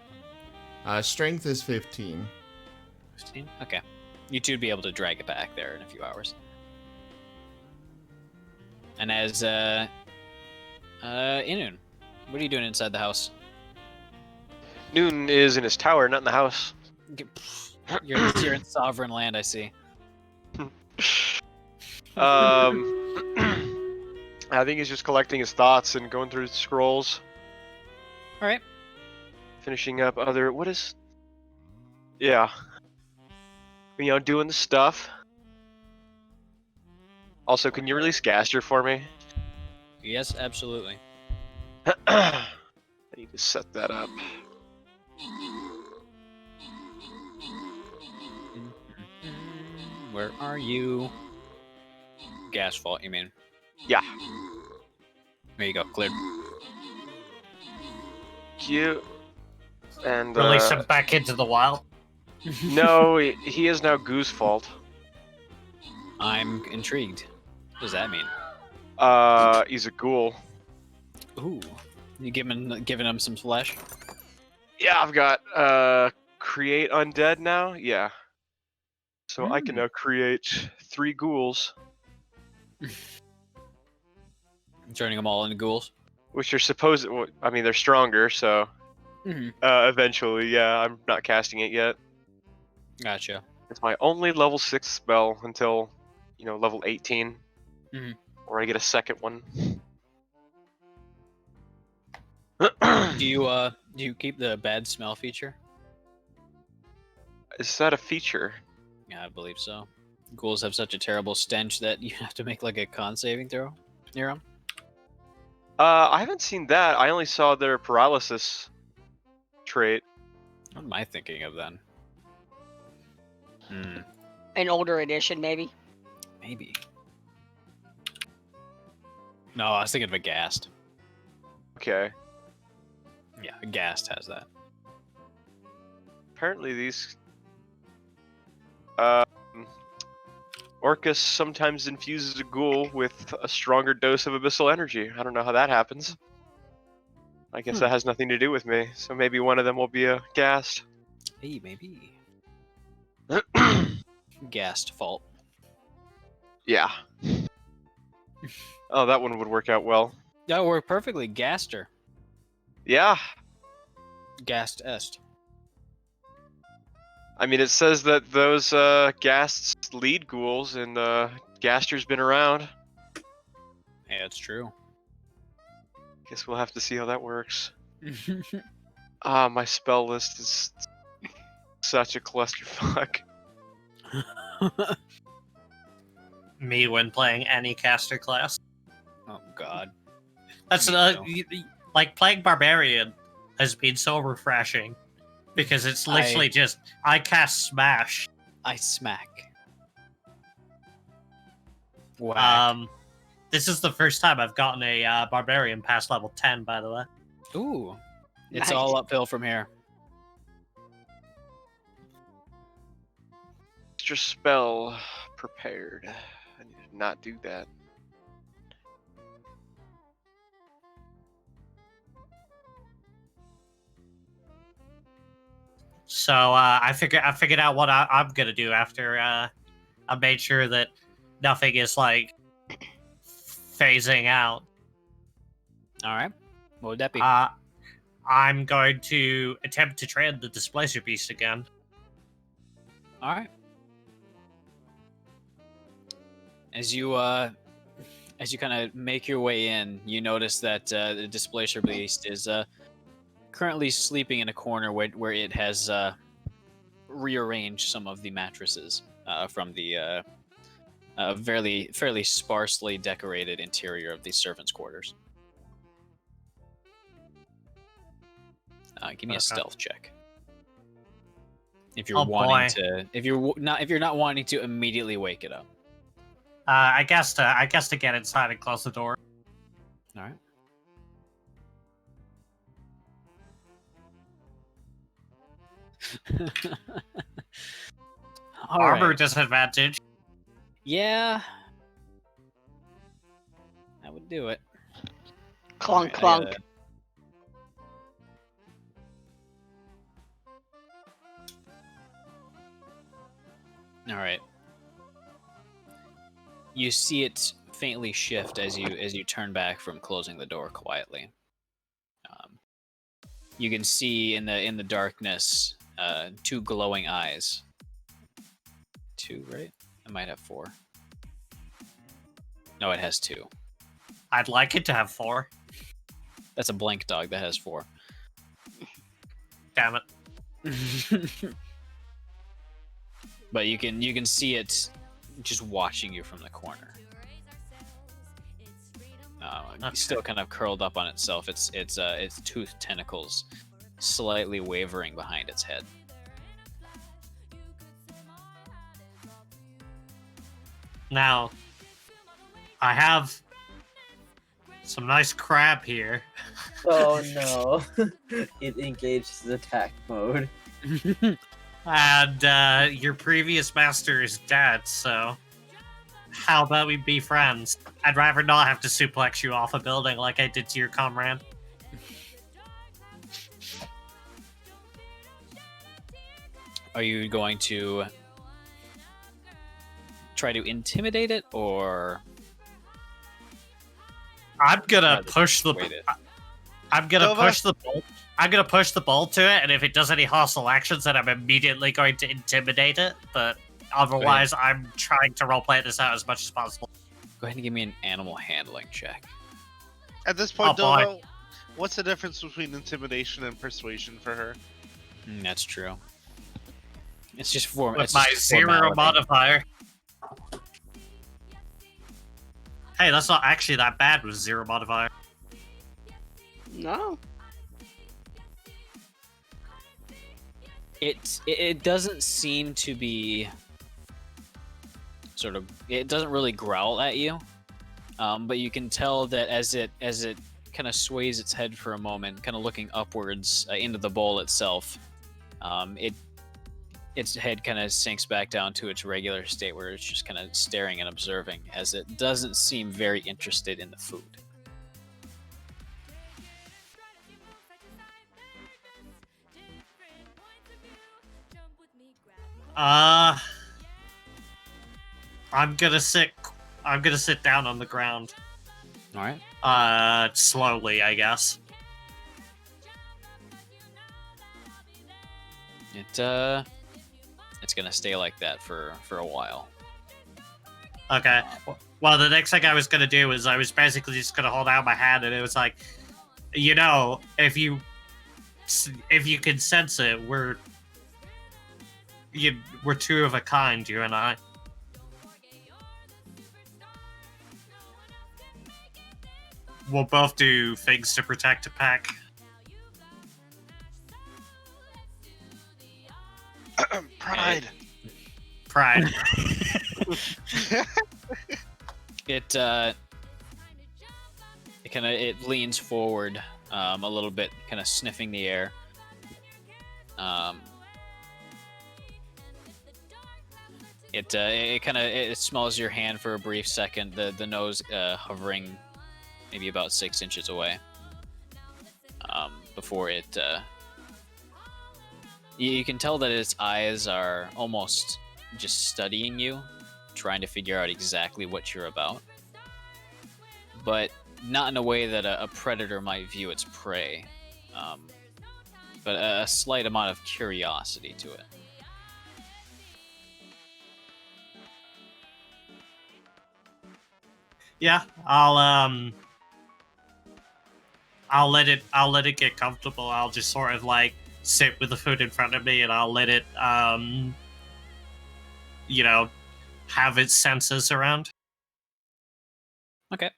F: Strength is 15.
C: 15. Okay. You two would be able to drag it back there in a few hours. And as Inun, what are you doing inside the house?
H: Noon is in his tower, not in the house.
C: You're in sovereign land, I see.
H: I think he's just collecting his thoughts and going through scrolls.
C: All right.
H: Finishing up other... What is... Yeah. You know, doing the stuff. Also, can you release Gaster for me?
C: Yes, absolutely.
H: I need to set that up.
C: Where are you? Gas fault, you mean?
H: Yeah.
C: There you go, cleared.
H: Cute. And,
B: Release him back into the wild.
H: no, he is now Goose Fault.
C: I'm intrigued. What does that mean?
H: He's a ghoul.
C: Ooh. You giving him some flesh?
H: Yeah, I've got, create undead now? Yeah. So I can now create 3 ghouls.
C: Turning them all into ghouls?
H: Which are supposed... I mean, they're stronger, so... eventually, yeah, I'm not casting it yet.
C: Gotcha.
H: It's my only level 6 spell until, you know, level 18. Or I get a second one.
C: Do you keep the bad smell feature?
H: Is that a feature?
C: Yeah, I believe so. Ghouls have such a terrible stench that you have to make like a con saving throw near them.
H: I haven't seen that. I only saw their paralysis trait.
C: What am I thinking of then?
E: An older edition, maybe.
C: Maybe. No, I was thinking of a ghast.
H: Okay.
C: Yeah, Ghast has that.
H: Apparently these Orcus sometimes infuses a ghoul with a stronger dose of abyssal energy. I don't know how that happens. I guess that has nothing to do with me. So maybe one of them will be a Ghast.
C: Hey, maybe. Ghast fault.
H: Yeah. Oh, that one would work out well.
C: That would work perfectly. Gaster.
H: Yeah.
C: Ghast est.
H: I mean, it says that those Ghasts lead ghouls, and Gaster's been around.
C: Yeah, it's true.
H: Guess we'll have to see how that works. Ah, my spell list is such a clusterfuck.
B: Me when playing any caster class.
C: Oh god.
B: That's
C: Me too.
B: like playing barbarian has been so refreshing because it's literally just I cast smash.
C: I smack. Whack.
B: This is the first time I've gotten a barbarian past level 10, by the way.
C: Ooh. It's
E: Nice.
C: all uphill from here.
H: Extra spell prepared. I need to not do that.
B: So I figured out what I'm gonna do after I made sure that nothing is like phasing out.
C: All right. What would that be?
B: I'm going to attempt to train the Displacer Beast again.
C: All right. As you kind of make your way in, you notice that the Displacer Beast is currently sleeping in a corner where it has rearranged some of the mattresses from the fairly sparsely decorated interior of the servants' quarters. Give me a stealth check. If you're if you're not wanting to immediately wake it up.
B: I guess to get inside and close the door.
C: All right. All
B: Armor
C: right.
B: disadvantage.
C: Yeah. That would do it.
E: Clunk,
C: Alright,
E: clunk.
C: All right. You see it faintly shift as you turn back from closing the door quietly. You can see in the darkness two glowing eyes. Two, right? I might have four. No, it has two.
B: I'd like it to have 4.
C: That's a blank dog that has 4.
B: Damn it.
C: But you can see it just watching you from the corner. Still kind of curled up on itself. Its toothed tentacles slightly wavering behind its head.
B: Now, I have some nice crab here.
G: Oh no. It engages attack mode.
B: And your previous master is dead, so how about we be friends? I'd rather not have to suplex you off a building like I did to your comrade.
C: Are you going to try to intimidate it, or
B: I'm gonna
C: rather
B: push the.
C: persuade it?
B: I'm gonna
A: Nova?
B: push the ball. I'm gonna push the ball to it, and if it does any hostile actions, then I'm immediately going to intimidate it. But otherwise, I'm trying to roleplay this out as much as possible.
C: Go ahead and give me an animal handling check.
A: At this point,
B: Oh, boy.
A: Dova, what's the difference between intimidation and persuasion for her?
C: That's true. It's just for
B: With
C: it's
B: my
C: just
B: 0
C: formality.
B: modifier. Hey, that's not actually that bad with 0 modifier.
E: No.
C: It doesn't seem to be sort of. It doesn't really growl at you, but you can tell that as it kind of sways its head for a moment, kind of looking upwards into the bowl itself. Its head kind of sinks back down to its regular state, where it's just kind of staring and observing, as it doesn't seem very interested in the food.
B: I'm gonna sit down on the ground.
C: All right.
B: Slowly, I guess.
C: It's gonna stay like that for a while.
B: Okay. Well, the next thing I was gonna do is I was basically just gonna hold out my hand, and it was like, you know, if you can sense it, we're two of a kind, you and I. We'll both do things to protect a pack.
A: Pride.
B: Pride.
C: It leans forward a little bit, kind of sniffing the air. It smells your hand for a brief second. The nose hovering maybe about 6 inches away. Before it, you can tell that its eyes are almost just studying you, trying to figure out exactly what you're about, but not in a way that a predator might view its prey, but a slight amount of curiosity to it.
B: Yeah, I'll let it get comfortable. I'll just sort of like sit with the food in front of me, and I'll let it have its senses around.
C: Okay.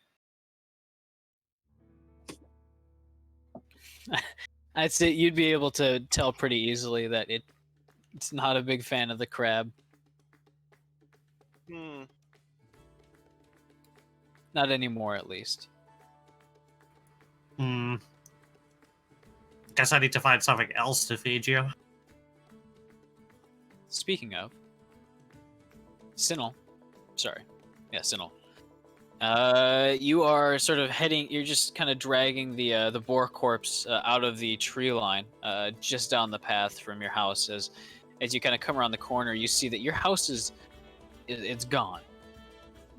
C: I'd say you'd be able to tell pretty easily that it's not a big fan of the crab. Not anymore, at least.
B: Guess I need to find something else to feed you.
C: Speaking of, Sinel. Sorry. Yeah, Sinel. You are sort of heading. You're just kind of dragging the boar corpse out of the tree line, just down the path from your house. As you kind of come around the corner, you see that your house it's gone.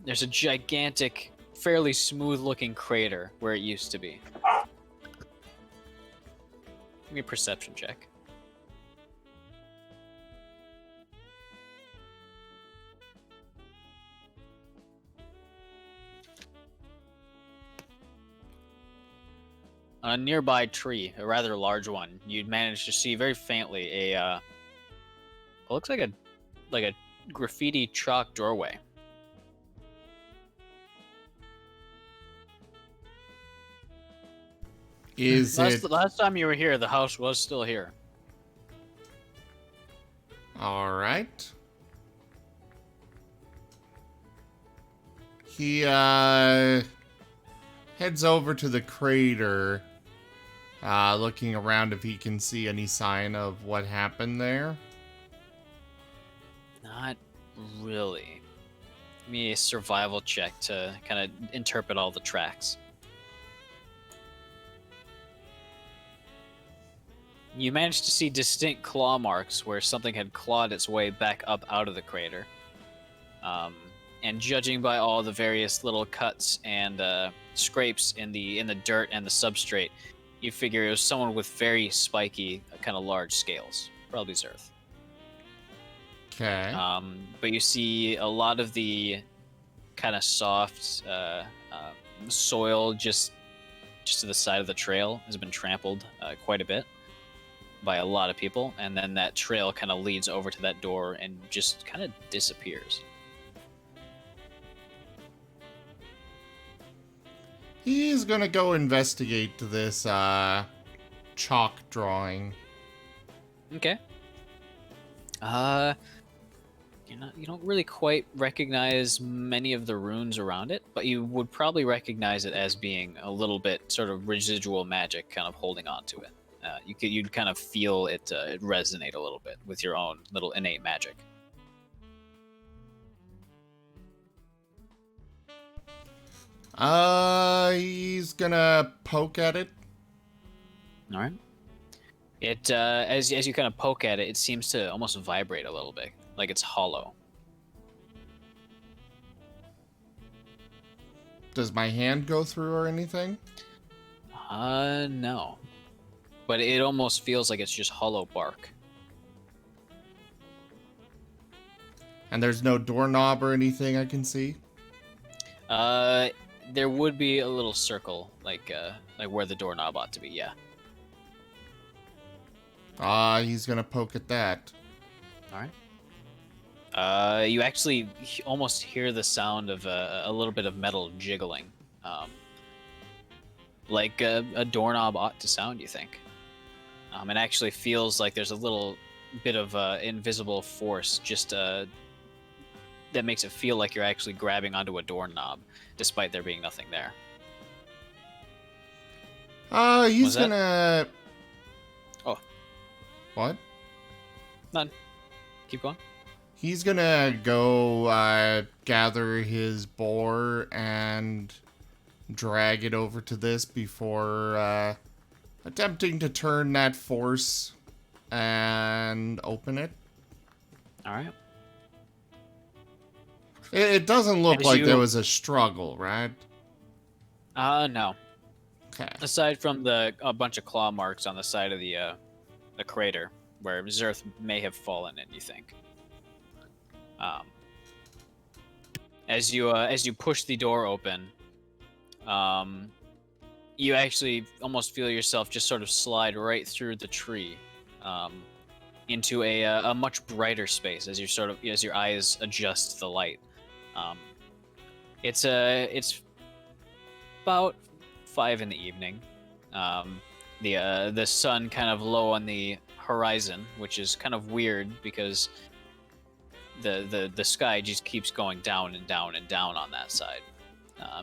C: There's a gigantic, fairly smooth-looking crater where it used to be. Give me a perception check. On a nearby tree, a rather large one, you'd manage to see very faintly it looks like a graffiti chalk doorway. Last time you were here, the house was still here.
F: All right. He heads over to the crater, looking around if he can see any sign of what happened there.
C: Not really. Give me a survival check to kind of interpret all the tracks. You managed to see distinct claw marks where something had clawed its way back up out of the crater. And judging by all the various little cuts and scrapes in the dirt and the substrate, you figure it was someone with very spiky, kind of large scales. Probably Zerth.
F: Okay.
C: But you see a lot of the kind of soft soil just to the side of the trail has been trampled quite a bit by a lot of people, and then that trail kind of leads over to that door and just kind of disappears.
F: He's gonna go investigate this chalk drawing.
C: Okay. You're You don't really quite recognize many of the runes around it, but you would probably recognize it as being a little bit sort of residual magic, kind of holding on to it. You'd kind of feel it, it resonate a little bit with your own little innate magic.
F: He's gonna poke at it.
C: All right. It as you kind of poke at it, it seems to almost vibrate a little bit, like it's hollow.
F: Does my hand go through or anything?
C: No. But it almost feels like it's just hollow bark.
F: And there's no doorknob or anything I can see?
C: There would be a little circle, like where the doorknob ought to be, yeah.
F: He's gonna poke at that.
C: Alright. You actually almost hear the sound of a little bit of metal jiggling. Like a doorknob ought to sound, you think. It actually feels like there's a little bit of invisible force just that makes it feel like you're actually grabbing onto a doorknob, despite there being nothing there.
F: He's gonna...
C: Oh.
F: What?
C: None. Keep going.
F: He's gonna go gather his boar and drag it over to this before attempting to turn that force and open it.
C: Alright.
F: It doesn't look
C: As
F: like
C: you-
F: there was a struggle, right?
C: No.
F: Okay.
C: Aside from a bunch of claw marks on the side of the crater where Zerth may have fallen in, you think. As you push the door open, you actually almost feel yourself just sort of slide right through the tree, into a much brighter space as your eyes adjust to the light. It's about 5 in the evening. The sun kind of low on the horizon, which is kind of weird because the sky just keeps going down and down and down on that side.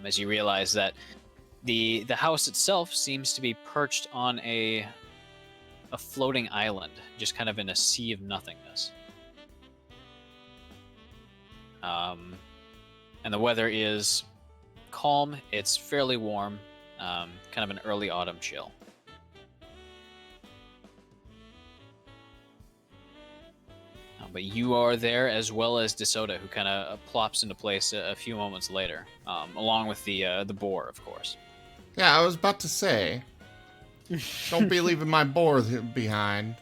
C: As you realize that the house itself seems to be perched on a floating island, just kind of in a sea of nothingness. And the weather is calm. It's fairly warm, kind of an early autumn chill. But you are there, as well as DeSoto, who kind of plops into place a few moments later, along with the boar, of course.
F: Yeah, I was about to say. Don't be leaving my boar behind.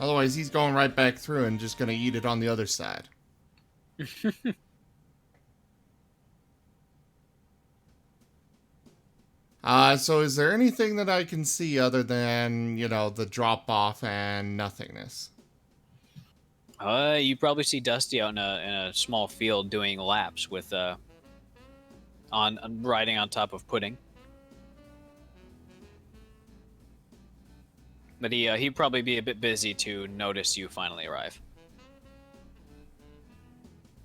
F: Otherwise, he's going right back through and just gonna eat it on the other side. So is there anything that I can see other than, the drop-off and nothingness?
C: You probably see Dusty out in a small field doing laps with riding on top of Pudding. But he'd probably be a bit busy to notice you finally arrive.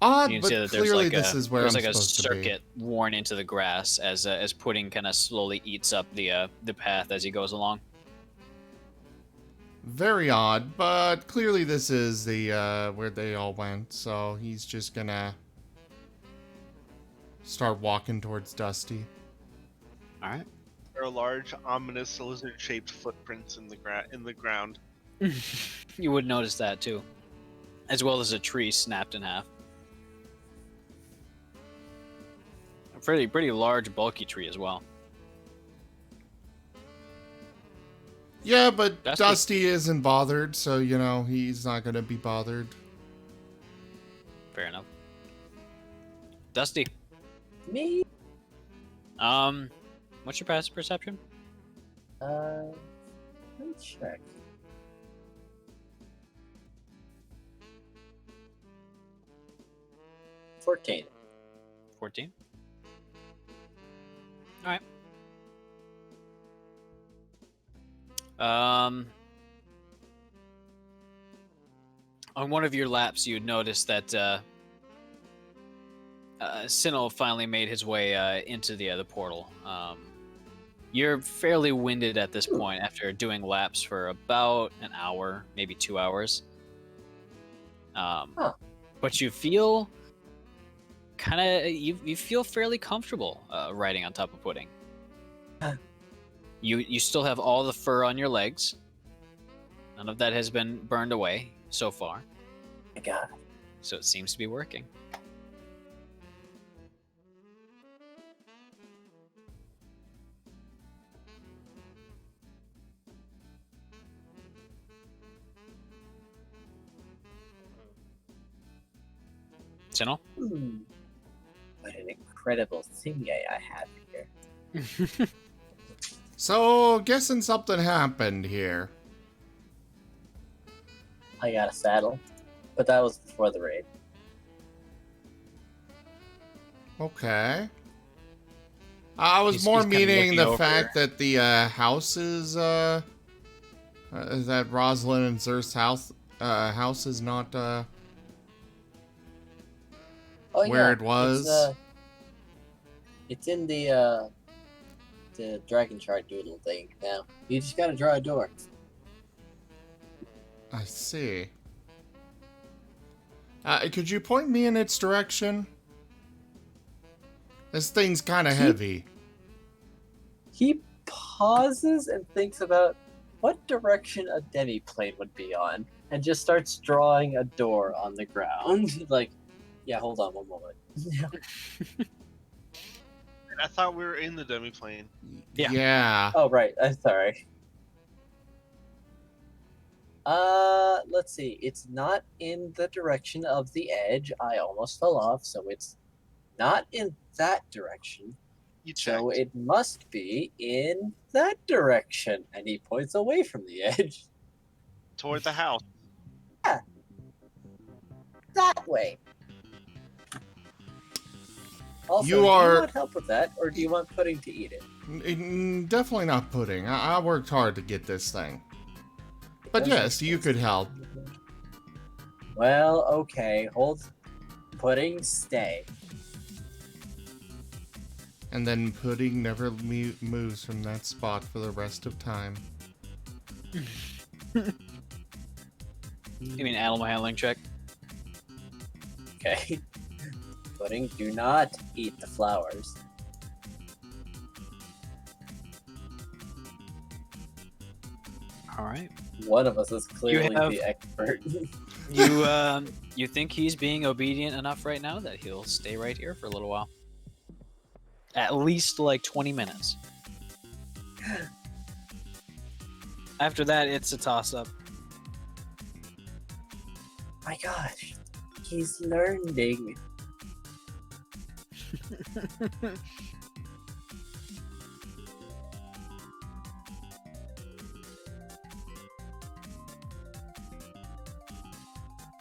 F: Odd,
C: You can
F: but
C: see that there's
F: clearly
C: like
F: this is where I'm
C: there's like a
F: supposed to be.
C: circuit worn into the grass as Pudding kind of slowly eats up the path as he goes along.
F: Very odd, but clearly this is the where they all went, so he's just gonna start walking towards Dusty.
C: All right.
A: There are large, ominous, lizard-shaped footprints in the ground.
C: You would notice that too, as well as a tree snapped in half. A pretty large, bulky tree as well.
F: Yeah, but
C: Dusty.
F: Dusty isn't bothered, so, he's not gonna be bothered.
C: Fair enough. Dusty,
G: Me?
C: what's your passive perception?
G: Let me check. $14.
C: 14. All right. On one of your laps, you noticed that Sinnoh finally made his way into the portal. You're fairly winded at this point after doing laps for about an hour, maybe 2 hours. But you feel you feel fairly comfortable riding on top of Pudding. You still have all the fur on your legs. None of that has been burned away so far.
G: My God.
C: So it seems to be working. Sinnoh?
G: What an incredible thingy I have here.
F: So, guessing something happened here.
G: I got a saddle, but that was before the raid.
F: Okay. I was
C: He's
F: more
C: kinda
F: meaning
C: looking
F: the
C: over.
F: fact that the house is that Rosalin and Zerth's house is not
G: Oh,
F: where
G: yeah,
F: it was.
G: It's in the dragon chart doodle thing now. You just gotta draw a door.
F: I see. Could you point me in its direction? This thing's kind of heavy.
G: He pauses and thinks about what direction a demi-plane would be on, and just starts drawing a door on the ground. Like, yeah, hold on one moment.
A: I thought we were in the demi-plane.
F: Yeah.
G: Oh, right. I'm sorry. Let's see. It's not in the direction of the edge. I almost fell off, so it's not in that direction.
A: You checked.
G: So it must be in that direction. And he points away from the edge.
A: Toward the house.
G: That way. Also,
F: You
G: do
F: are-
G: you want help with that, or do you want Pudding to eat it?
F: Definitely not Pudding. I worked hard to get this thing. But yes, you could help.
G: Well, okay. Hold. Pudding, stay.
F: And then Pudding never moves from that spot for the rest of time.
C: You mean animal handling check?
G: Okay. Pudding, do not eat the flowers.
C: All right.
G: One of us is clearly
C: have-
G: the expert.
C: You think he's being obedient enough right now that he'll stay right here for a little while? At least like 20 minutes. After that, it's a toss-up.
G: My gosh, he's learning.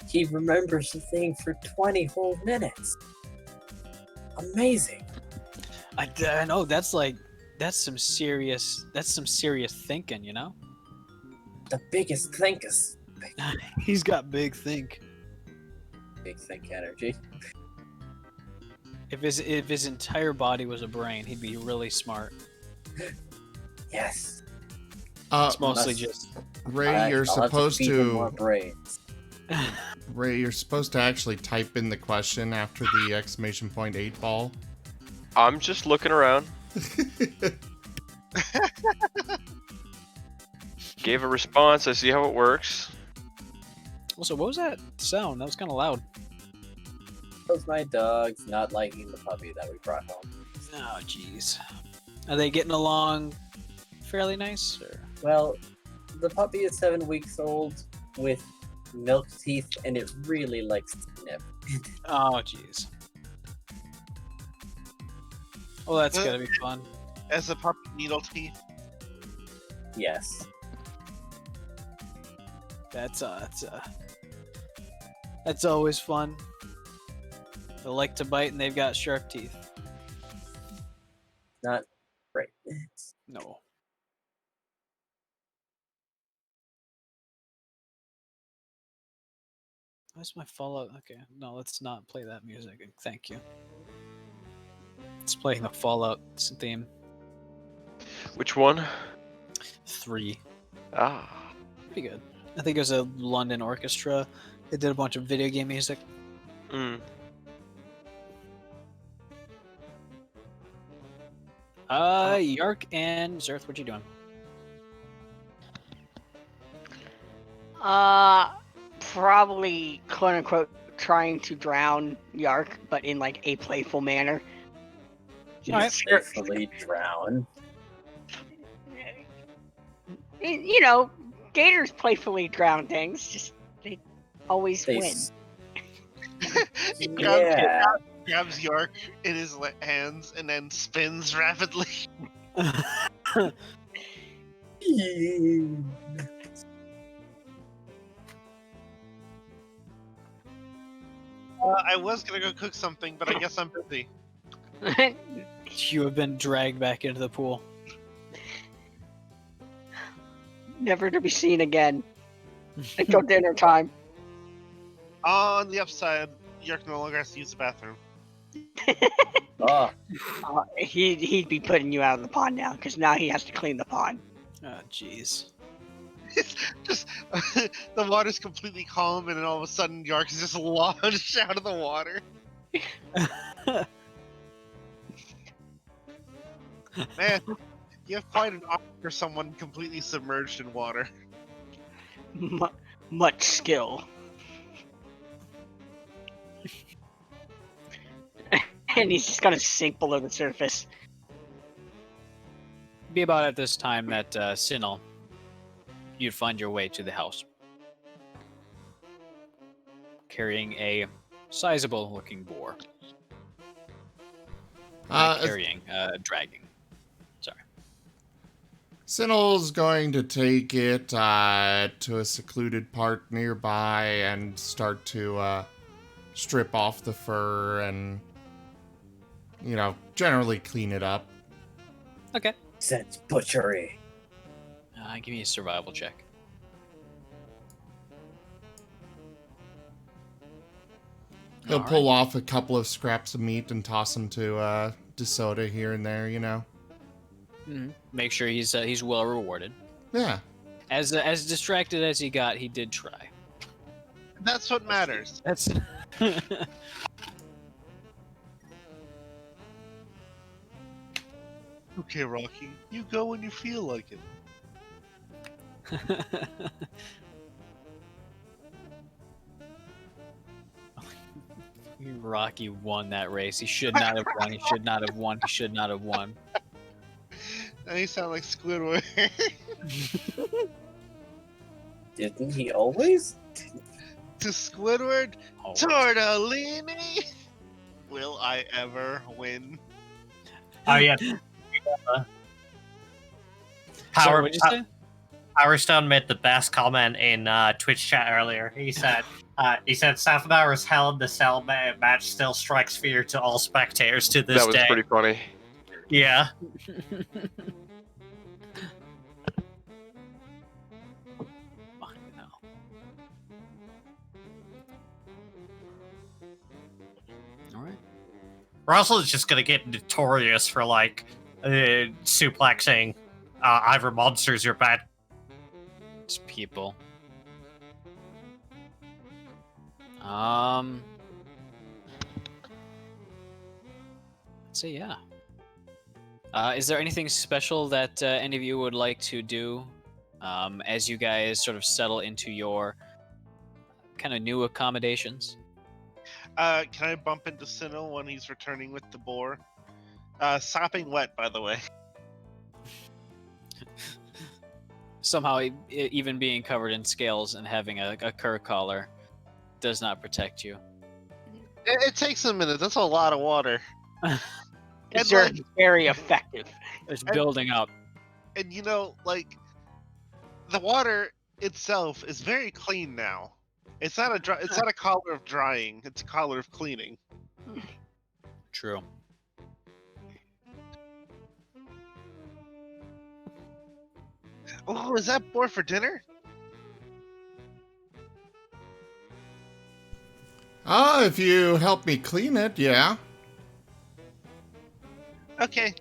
G: He remembers the thing for 20 whole minutes. Amazing.
C: I know that's some serious thinking, you know.
G: The biggest thinkers.
C: He's got big think.
G: Big think energy.
C: If his entire body was a brain, he'd be really smart.
G: Yes.
C: It's mostly
G: must-
C: just
F: Ray, you're
G: I'll have
F: supposed
G: feed him
F: to.
G: more brains.
F: Ray, you're supposed to actually type in the question after the exclamation point 8 ball.
H: I'm just looking around. Gave a response. I see how it works.
C: Also, what was that sound? That was kind of loud.
G: Those my dogs not liking the puppy that we brought home.
C: Oh, jeez. Are they getting along fairly nice? Or?
G: Well, the puppy is 7 weeks old with milk teeth, and it really likes to nip.
C: Oh, jeez. Well, that's gotta be fun.
A: As a puppy needle teeth.
G: Yes.
C: That's always fun. They like to bite, and they've got sharp teeth.
G: Not great.
C: No. Where's my Fallout? Okay, no, let's not play that music. Thank you. It's playing the Fallout theme.
H: Which one?
C: 3.
H: Ah.
C: Pretty good. I think it was a London orchestra. They did a bunch of video game music.
H: Mm.
C: Yark and Zerth, what you doing?
E: Probably quote unquote trying to drown Yark, but in like a playful manner.
C: Alright.
G: Carefully drown.
E: You know, gators playfully drown things. Just they always
G: They
E: win.
G: s-
A: He
G: Yeah.
A: grabs York in his hands and then spins rapidly. I was gonna go cook something, but I guess I'm busy.
C: You have been dragged back into the pool.
E: Never to be seen again until dinner time.
A: On the upside, York no longer has to use the bathroom.
G: Oh,
E: He'd be putting you out of the pond now because now he has to clean the pond.
C: Oh, jeez.
A: Just the water's completely calm, and then all of a sudden, York is just launched out of the water. Man, you have quite an eye for someone completely submerged in water.
E: Much skill. And he's just gonna sink below the surface.
C: Be about at this time that Sinel, you'd find your way to the house, carrying a sizable-looking boar. Not carrying, dragging. Sorry.
F: Sinel's going to take it to a secluded part nearby and start to strip off the fur and, you know, generally clean it up.
C: Okay.
G: sense butchery.
C: Give me a survival check.
F: He'll
C: All
F: pull off a couple of scraps of meat and toss them to DeSoto here and there, you know.
C: Mhm. Make sure he's well rewarded.
F: Yeah.
C: As distracted as he got, he did try.
A: That's what matters.
C: That's.
A: Okay, Rocky, you go when you feel like it.
C: Rocky won that race. He should not have won. He should not have won. He should not have won.
A: And you sound like Squidward.
G: Didn't he always?
A: To Squidward,
C: Oh,
A: Tortellini. Will I ever win?
B: Oh yeah.
C: Sorry,
B: Power,
C: what'd you say?
B: Power Stone made the best comment in Twitch chat earlier. He said, Safinar's Hell in the Cell match still strikes fear to all spectators to this
H: That was
B: day.
H: pretty funny.
B: Yeah.
C: Fucking hell. All right.
B: Russell is just gonna get notorious for like suplexing either monsters or bad.
C: It's people. So yeah. Is there anything special that any of you would like to do as you guys sort of settle into your kind of new accommodations?
A: Can I bump into Sinnoh when he's returning with the boar? Sopping wet, by the way.
C: Somehow, even being covered in scales and having a cur collar does not protect you.
A: It takes a minute. That's a lot of water.
E: It's
A: like-
E: very effective.
C: It's building up.
A: And you know, like, the water itself is very clean now. It's not it's not a collar of drying. It's a collar of cleaning.
C: True.
A: Oh, is that boar for dinner?
F: If you help me clean it, yeah.
A: Okay.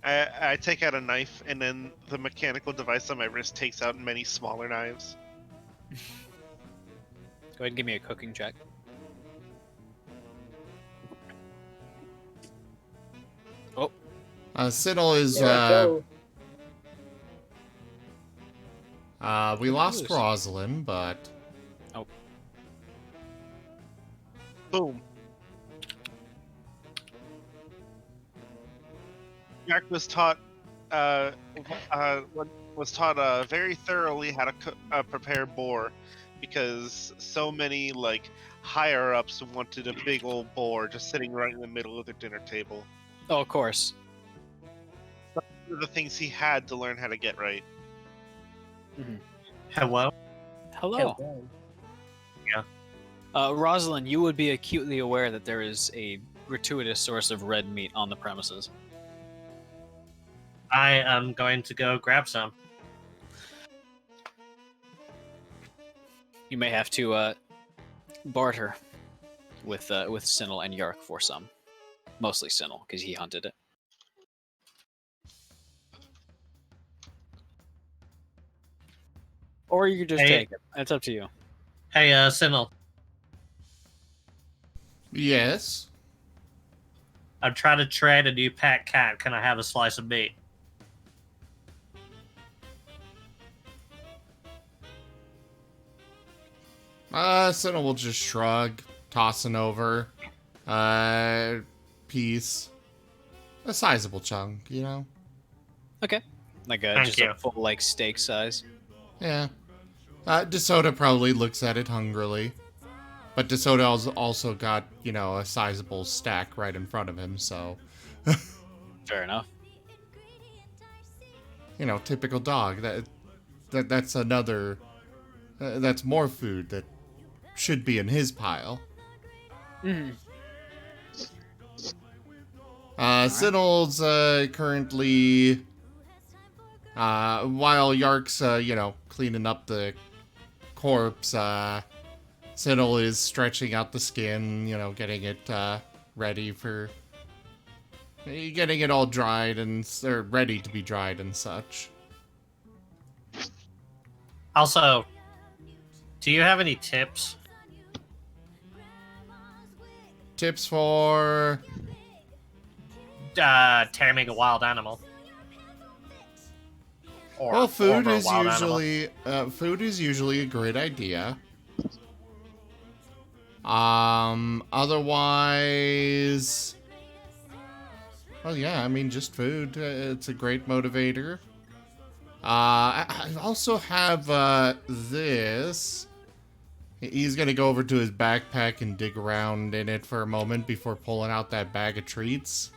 A: I take out a knife, and then the mechanical device on my wrist takes out many smaller knives.
C: Go ahead and give me a cooking check.
F: Siddle is,
G: Here I go.
F: we lost
C: Lose.
F: Rosalin, but...
A: Boom. Jack was taught very thoroughly how to prepare boar, because so many like higher ups wanted a big old boar just sitting right in the middle of their dinner table.
C: Oh, of course.
A: One of the things he had to learn how to get right.
B: Hello?
C: Hello. Rosalind, you would be acutely aware that there is a gratuitous source of red meat on the premises.
B: I am going to go grab some.
C: You may have to barter with Sinnel and Yark for some. Mostly Sinnel, because he hunted it. Or you could just take it. It's up to you.
B: Hey, Sinnel.
F: Yes?
B: I'm trying to trade a new pet cat. Can I have a slice of meat?
F: Siddle will just shrug, tossing over. Piece. A sizable chunk, you know?
C: Okay. Like
B: Thank
C: just
B: you.
C: a full like steak size.
F: Yeah. DeSoto probably looks at it hungrily. But DeSoto's also got, you know, a sizable stack right in front of him, so...
C: Fair enough.
F: You know, typical dog. That's another... that's more food that should be in his pile. Siddle's currently... while Yark's, you know, cleaning up the corpse, Siddle is stretching out the skin, you know, getting it ready for... getting it all dried and... or ready to be dried and such.
B: Also, do you have any tips?
F: Tips for...
B: taming a wild animal. Or,
F: Well, food
B: or a
F: is
B: wild
F: usually a great idea. Otherwise, well, yeah, I mean, just food. It's a great motivator. I also have this. He's gonna go over to his backpack and dig around in it for a moment before pulling out that bag of treats.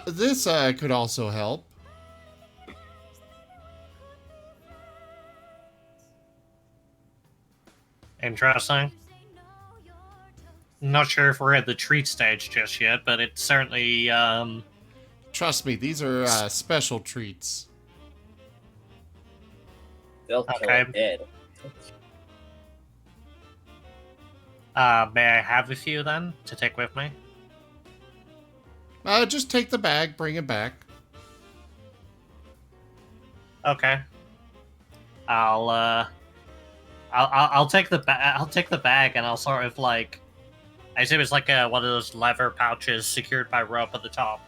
F: This could also help.
B: Interesting. Not sure if we're at the treat stage just yet, but it's certainly,
F: Trust me, these are special treats.
G: They'll kill
B: Okay.
G: it dead.
B: May I have a few then to take with me?
F: Just take the bag, bring it back.
B: Okay. I'll take the I'll take the bag and I'll sort of like, I assume it's like one of those leather pouches secured by rope at the top.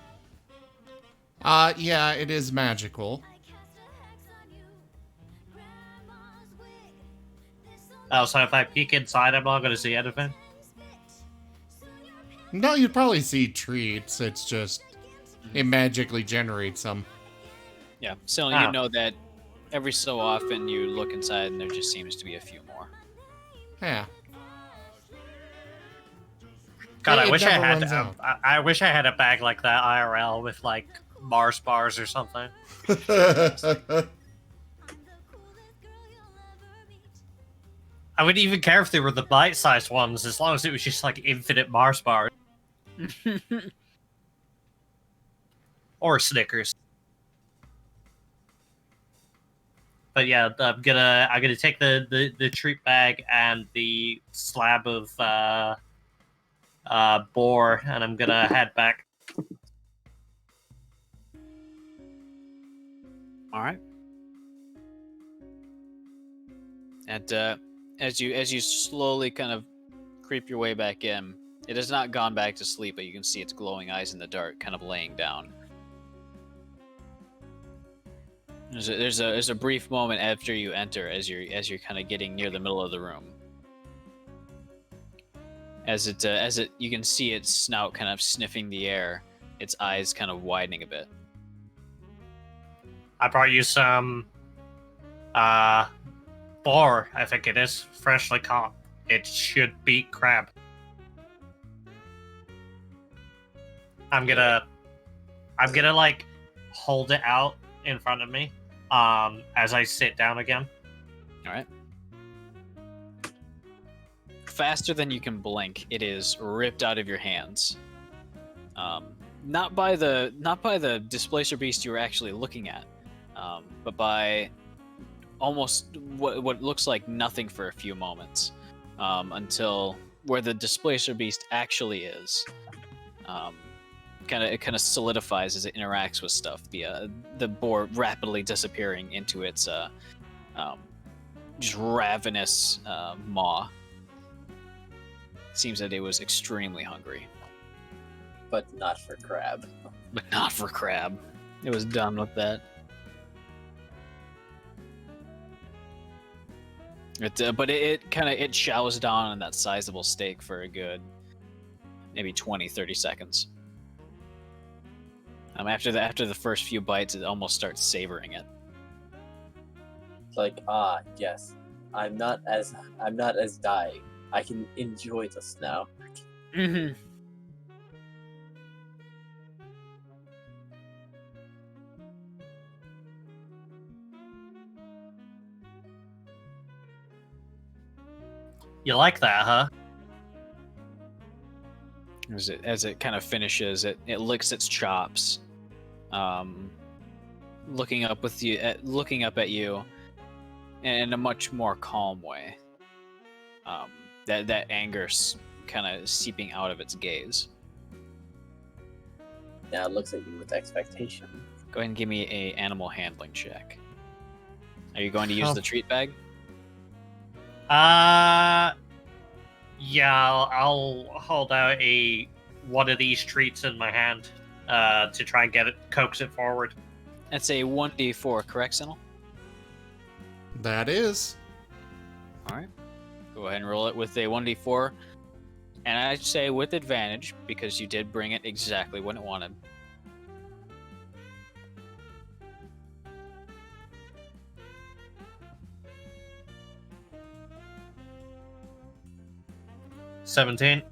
F: Yeah, it is magical.
B: Oh, so if I peek inside, I'm not going to see anything?
F: No, you'd probably see treats. It's just it magically generates them.
C: Yeah. So
B: Ah.
C: you know that every so often you look inside and there just seems to be a few more.
F: Yeah.
B: God,
F: It
B: I wish I
F: never
B: had.
F: runs out.
B: I wish I had a bag like that IRL with like Mars bars or something. I wouldn't even care if they were the bite-sized ones, as long as it was just like infinite Mars bars or Snickers. But yeah, I'm gonna take the treat bag and the slab of boar, and I'm gonna head back.
C: All right. And as you slowly kind of creep your way back in, it has not gone back to sleep, but you can see its glowing eyes in the dark, kind of laying down. There's a brief moment after you enter, as you're kind of getting near the middle of the room. As it you can see its snout kind of sniffing the air, its eyes kind of widening a bit.
B: I brought you some boar, I think it is, freshly caught. It should beat crab. I'm gonna like hold it out in front of me as I sit down again.
C: All right. Faster than you can blink, it is ripped out of your hands. Not by the displacer beast you were actually looking at, but by almost what looks like nothing for a few moments, until where the displacer beast actually is. It kind of solidifies as it interacts with stuff. The boar rapidly disappearing into its just ravenous maw. Seems that it was extremely hungry.
G: But not for crab.
C: But not for crab. It was done with that. But it chows down on that sizable steak for a good maybe 20-30 seconds. After the first few bites, it almost starts savoring it.
G: It's like, yes, I'm not as dying. I can enjoy this now.
C: Mm-hmm.
B: You like that, huh?
C: As it kind of finishes, it licks its chops, looking up at you in a much more calm way. That anger kind of seeping out of its gaze.
G: Now it looks at you with expectation.
C: Go ahead and give me a animal handling check. Are you going to use the treat bag?
B: Yeah, I'll hold out one of these treats in my hand to try and coax it forward.
C: That's a 1d4, correct, Sinnel?
F: That is.
C: All right. Go ahead and roll it with a 1d4. And I'd say with advantage, because you did bring it exactly when it wanted.
B: $17.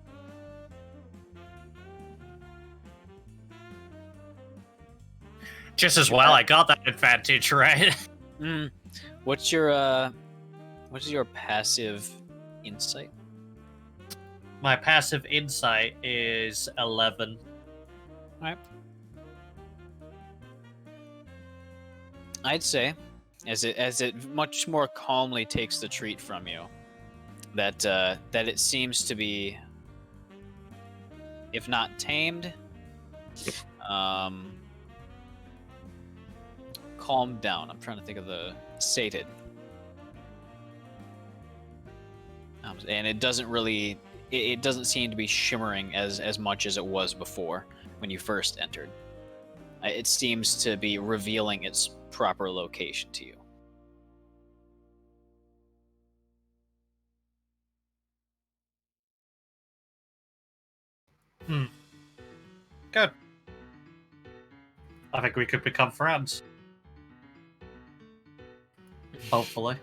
B: Just as well, I got that advantage, right?
C: What's your passive insight?
B: My passive insight is 11.
C: All right. I'd say, as it much more calmly takes the treat from you, that it seems to be, if not tamed, calmed down. I'm trying to think of the sated. And it doesn't really, it doesn't seem to be shimmering as much as it was before when you first entered. It seems to be revealing its proper location to you.
B: Good. I think we could become friends. Hopefully.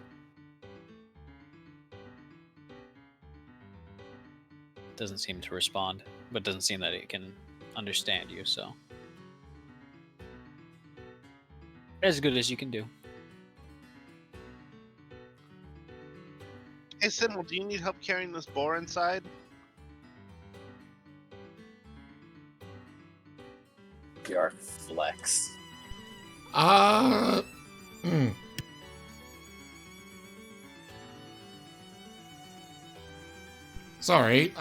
C: Doesn't seem to respond, but doesn't seem that it can understand you, so. As good as you can do.
A: Hey, Sinnel, do you need help carrying this boar inside?
G: Your flex.
F: Sorry,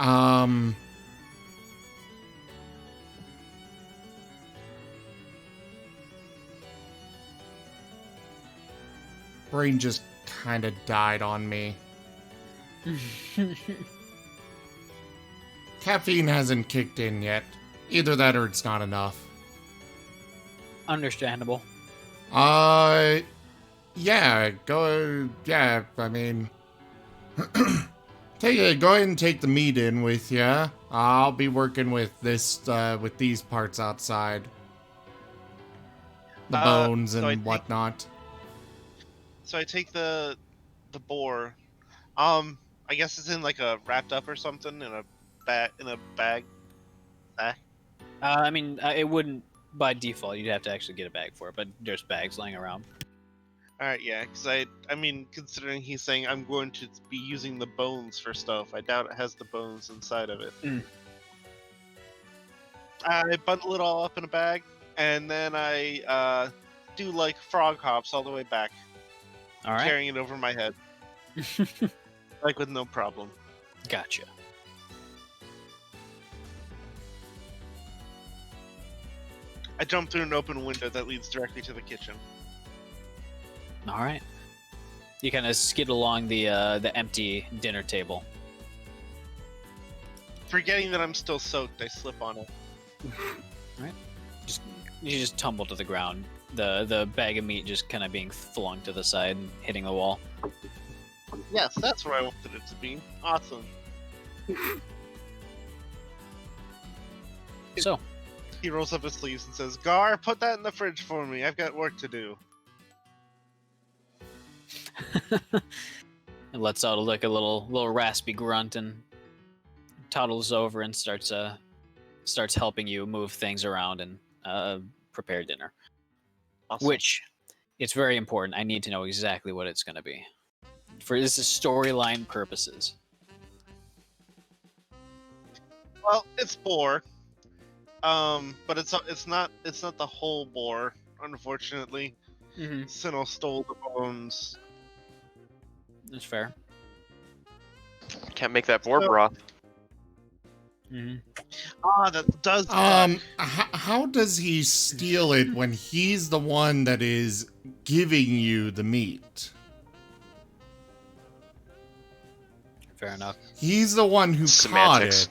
F: brain just kind of died on me. Caffeine hasn't kicked in yet. Either that or it's not enough.
C: Understandable.
F: Yeah, I mean... go ahead and take the meat in with ya. I'll be working with with these parts outside. The bones and whatnot.
A: So I take the boar. I guess it's in like a wrapped up or something in a bag.
C: I mean, it wouldn't by default. You'd have to actually get a bag for it, but there's bags laying around.
A: All right, yeah, because I mean, considering he's saying I'm going to be using the bones for stuff, I doubt it has the bones inside of it. I bundle it all up in a bag, and then I do like frog hops all the way back,
C: All right.
A: carrying it over my head, like with no problem.
C: Gotcha.
A: I jump through an open window that leads directly to the kitchen.
C: All right. You kind of skid along the empty dinner table.
A: Forgetting that I'm still soaked, I slip on it.
C: You just tumble to the ground. The bag of meat just kind of being flung to the side and hitting the wall.
A: Yes, that's where I wanted it to be. Awesome.
C: So,
A: He rolls up his sleeves and says, "Gar, put that in the fridge for me. I've got work to do."
C: it lets out a little raspy grunt and toddles over and starts helping you move things around and prepare dinner.
A: Awesome.
C: Which, it's very important. I need to know exactly what it's going to be. For this is storyline purposes.
A: Well, it's boar. But it's not the whole boar, unfortunately.
C: Mm-hmm.
A: Sinnoh stole the bones.
C: That's fair.
H: Can't make that boar broth.
C: Mm-hmm.
A: Ah, that does.
F: How does he steal it when he's the one that is giving you the meat?
C: Fair enough.
F: He's the one who
H: Semantics.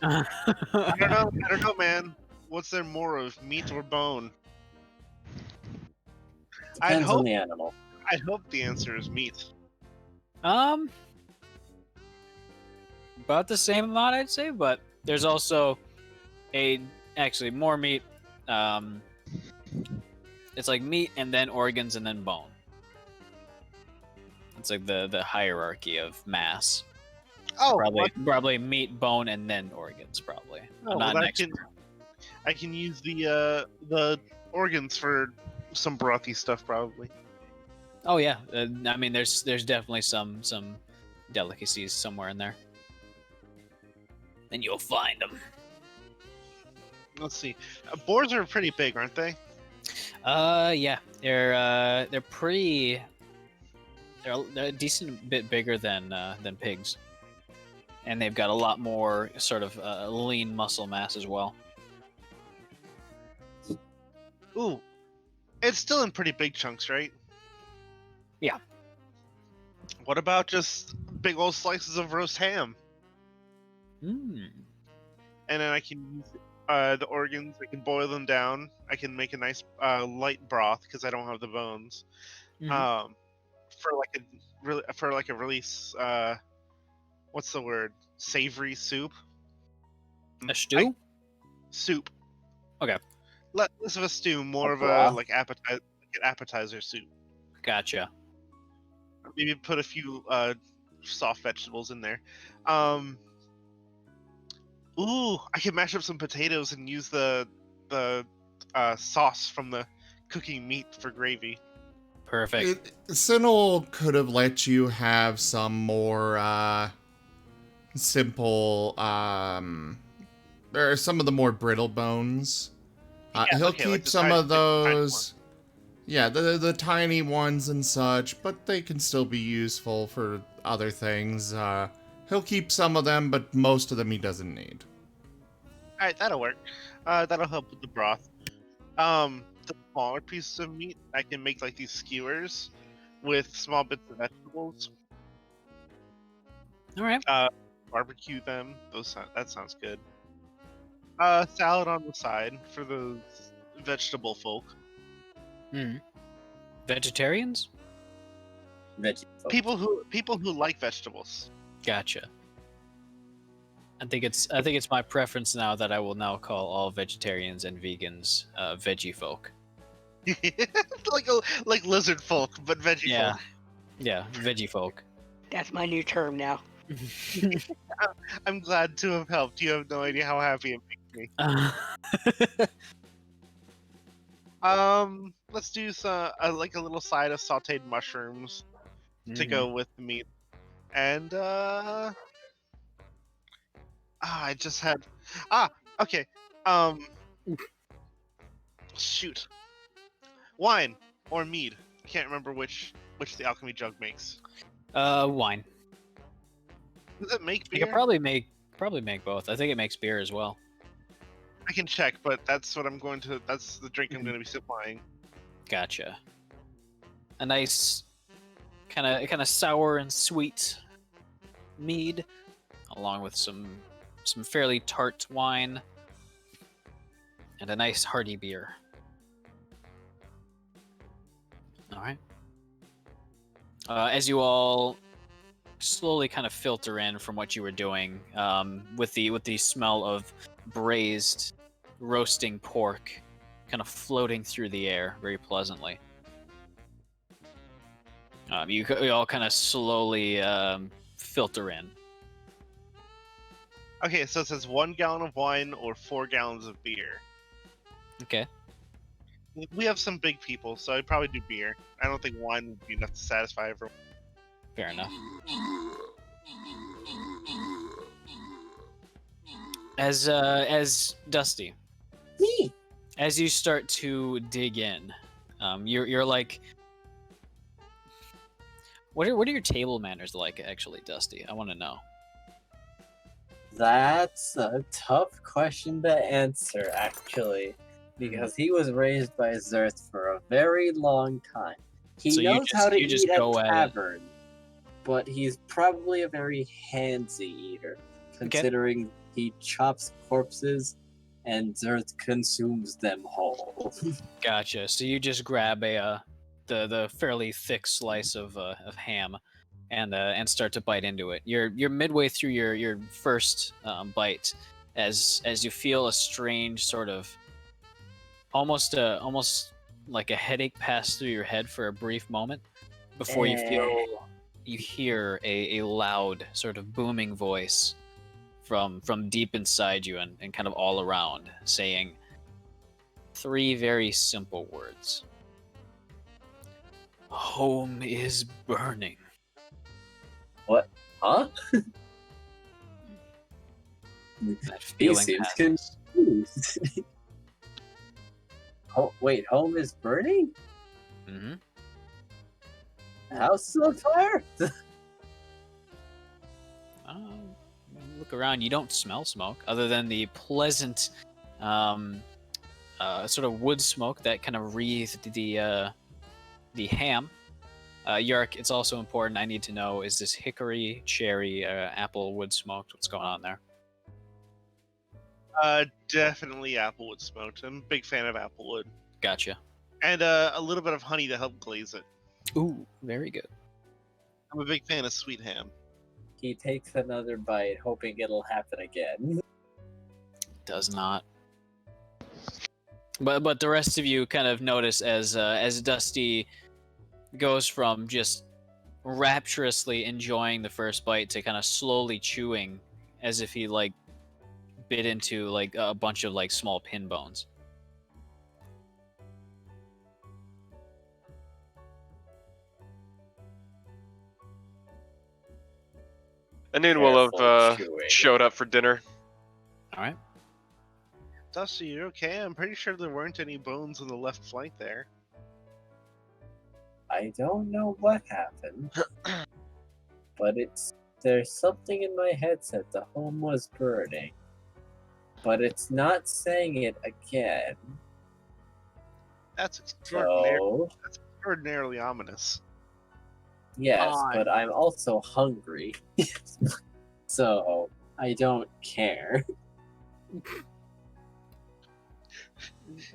F: caught it.
A: I don't know, man. What's there more of, meat or bone?
G: Depends on the animal.
A: I hope the answer is meat.
C: About the same amount, I'd say, but there's also actually more meat. It's like meat and then organs and then bone. It's like the hierarchy of mass.
A: Oh,
C: Probably meat, bone, and then organs. Probably.
A: Oh,
C: I'm not
A: well,
C: an expert.
A: I can use the organs for some brothy stuff, probably.
C: Oh yeah, I mean, there's definitely some delicacies somewhere in there, and you'll find them.
A: Let's see. Boars are pretty big, aren't they?
C: Yeah, they're pretty. They're a decent bit bigger than pigs, and they've got a lot more sort of lean muscle mass as well.
A: Ooh, it's still in pretty big chunks, right?
C: Yeah.
A: What about just big old slices of roast ham?
C: Mm.
A: And then I can use the organs. I can boil them down. I can make a nice light broth because I don't have the bones.
C: Mhm.
A: For like a really what's the word? Savory soup.
C: A stew?
A: Soup.
C: Okay.
A: Less of a stew, more of a
G: broth?
A: like appetizer soup.
C: Gotcha.
A: Maybe put a few soft vegetables in there. Ooh, I can mash up some potatoes and use the sauce from the cooking meat for gravy.
C: Perfect.
F: Sinnoh could have let you have some more simple there are some of the more brittle bones.
A: Yeah,
F: He'll
A: okay,
F: keep
A: like the
F: some
A: tiny-
F: of
A: the tiny
F: those. Yeah, the tiny ones and such, but they can still be useful for other things. He'll keep some of them, but most of them he doesn't need.
A: All right, that'll work. That'll help with the broth. The smaller pieces of meat, I can make like these skewers with small bits of vegetables.
C: All right.
A: Barbecue them. That sounds good. Salad on the side for those vegetable folk.
C: Vegetarians?
G: Veggie folk.
A: People who like vegetables.
C: Gotcha. I think it's my preference now that I will now call all vegetarians and vegans veggie folk.
A: like lizard folk, but veggie
C: Yeah.
A: folk.
C: Yeah, veggie folk.
E: That's my new term now.
A: I'm glad to have helped. You have no idea how happy it makes me. Let's do some like a little side of sautéed mushrooms to go with the meat, and I just had okay. Shoot, wine or mead. I can't remember which the alchemy jug makes.
C: Wine.
A: Does it make
C: You
A: beer?
C: could probably make both. I think it makes beer as well.
A: I can check, but that's what I'm going to. That's the drink I'm going to be supplying.
C: Gotcha. A nice kind of sour and sweet mead, along with some fairly tart wine, and a nice hearty beer. All right. As you all slowly kind of filter in from what you were doing, with the smell of braised, roasting pork kind of floating through the air very pleasantly. You all kind of slowly filter in.
A: Okay, so it says 1 gallon of wine or 4 gallons of beer.
C: Okay.
A: We have some big people, so I'd probably do beer. I don't think wine would be enough to satisfy everyone.
C: Fair enough. As Dusty,
G: Me.
C: as you start to dig in, you're like, what are your table manners like, actually, Dusty? I want to know.
G: That's a tough question to answer, actually, because he was raised by Zerth for a very long time. He
C: So you
G: knows how to
C: you just
G: eat at
C: go at it.
G: tavern, but he's probably a very handsy eater, considering he chops corpses and Zerth consumes them whole.
C: Gotcha. So you just grab the fairly thick slice of ham, and start to bite into it. You're midway through your first bite, as you feel a strange sort of almost like a headache pass through your head for a brief moment before you hear a loud sort of booming voice from deep inside you and kind of all around, saying 3 very simple words. Home is burning.
G: What? Huh?
C: That
G: He
C: feeling
G: seems
C: passes.
G: confused. Oh, wait, home is burning?
C: Mm-hmm.
G: House is on fire?
C: Look around. You don't smell smoke, other than the pleasant sort of wood smoke that kind of wreathed the ham. Yark, it's also important. I need to know: is this hickory, cherry, apple wood smoked? What's going on there?
A: Definitely applewood smoked. I'm a big fan of applewood.
C: Gotcha.
A: And a little bit of honey to help glaze it.
C: Ooh, very good.
A: I'm a big fan of sweet ham.
G: He takes another bite, hoping it'll happen again.
C: Does not. But the rest of you kind of notice as Dusty goes from just rapturously enjoying the first bite to kind of slowly chewing as if he like bit into like a bunch of like small pin bones.
H: Anun will
G: Careful
H: have
G: chewing.
H: showed up for dinner.
C: All right.
A: Dusty, you're okay? I'm pretty sure there weren't any bones in the left flank there.
G: I don't know what happened, but it There's something in my headset. The home was burning. But it's not saying it again.
A: That's extraordinary.
G: So,
A: That's extraordinarily ominous.
G: yes,
E: Fine.
G: but I'm also hungry. So, I don't care.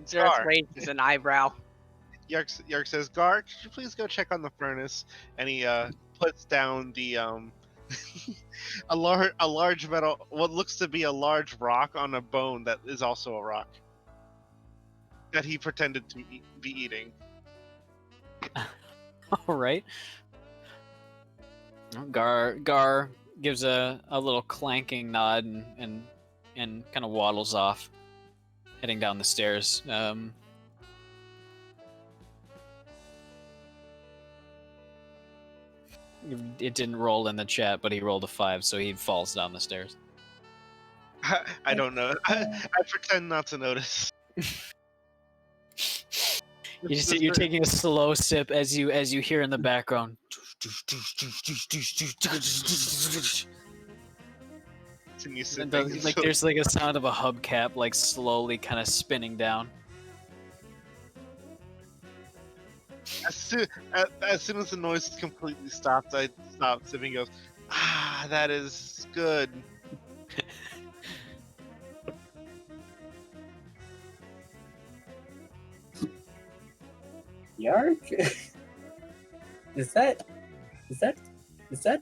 E: Zerth
A: Gar.
E: raises an eyebrow.
A: Yark says, "Gar, could you please go check on the furnace?" And he puts down the a large metal, what looks to be a large rock on a bone that is also a rock that he pretended to be eating.
C: All right. Gar gives a little clanking nod and kind of waddles off, heading down the stairs. It didn't roll in the chat, but he rolled a 5, so he falls down the stairs.
A: I don't know. I pretend not to notice.
C: You're taking a slow sip as you hear in the background.
A: Continue
C: And
A: sipping.
C: like there's like a sound of a hubcap like slowly kind of spinning down.
A: As soon as the noise completely stops, I stop sipping. Goes, that is good.
G: Yark? Is that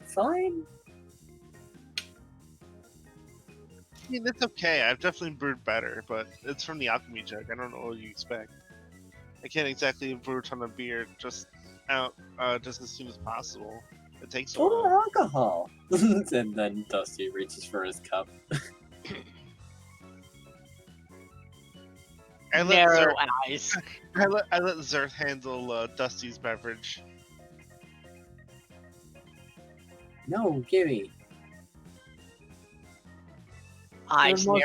G: fine?
A: I mean, it's okay. I've definitely brewed better, but it's from the alchemy jug. I don't know what you expect. I can't exactly brew a ton of beer just as soon as possible. It takes a
G: Total
A: while.
G: alcohol. And then Dusty reaches for his cup.
A: I let
E: Narrow
A: Zerth,
E: eyes.
A: I let Zerth handle Dusty's beverage.
G: No, gimme.
E: Eyes
C: It would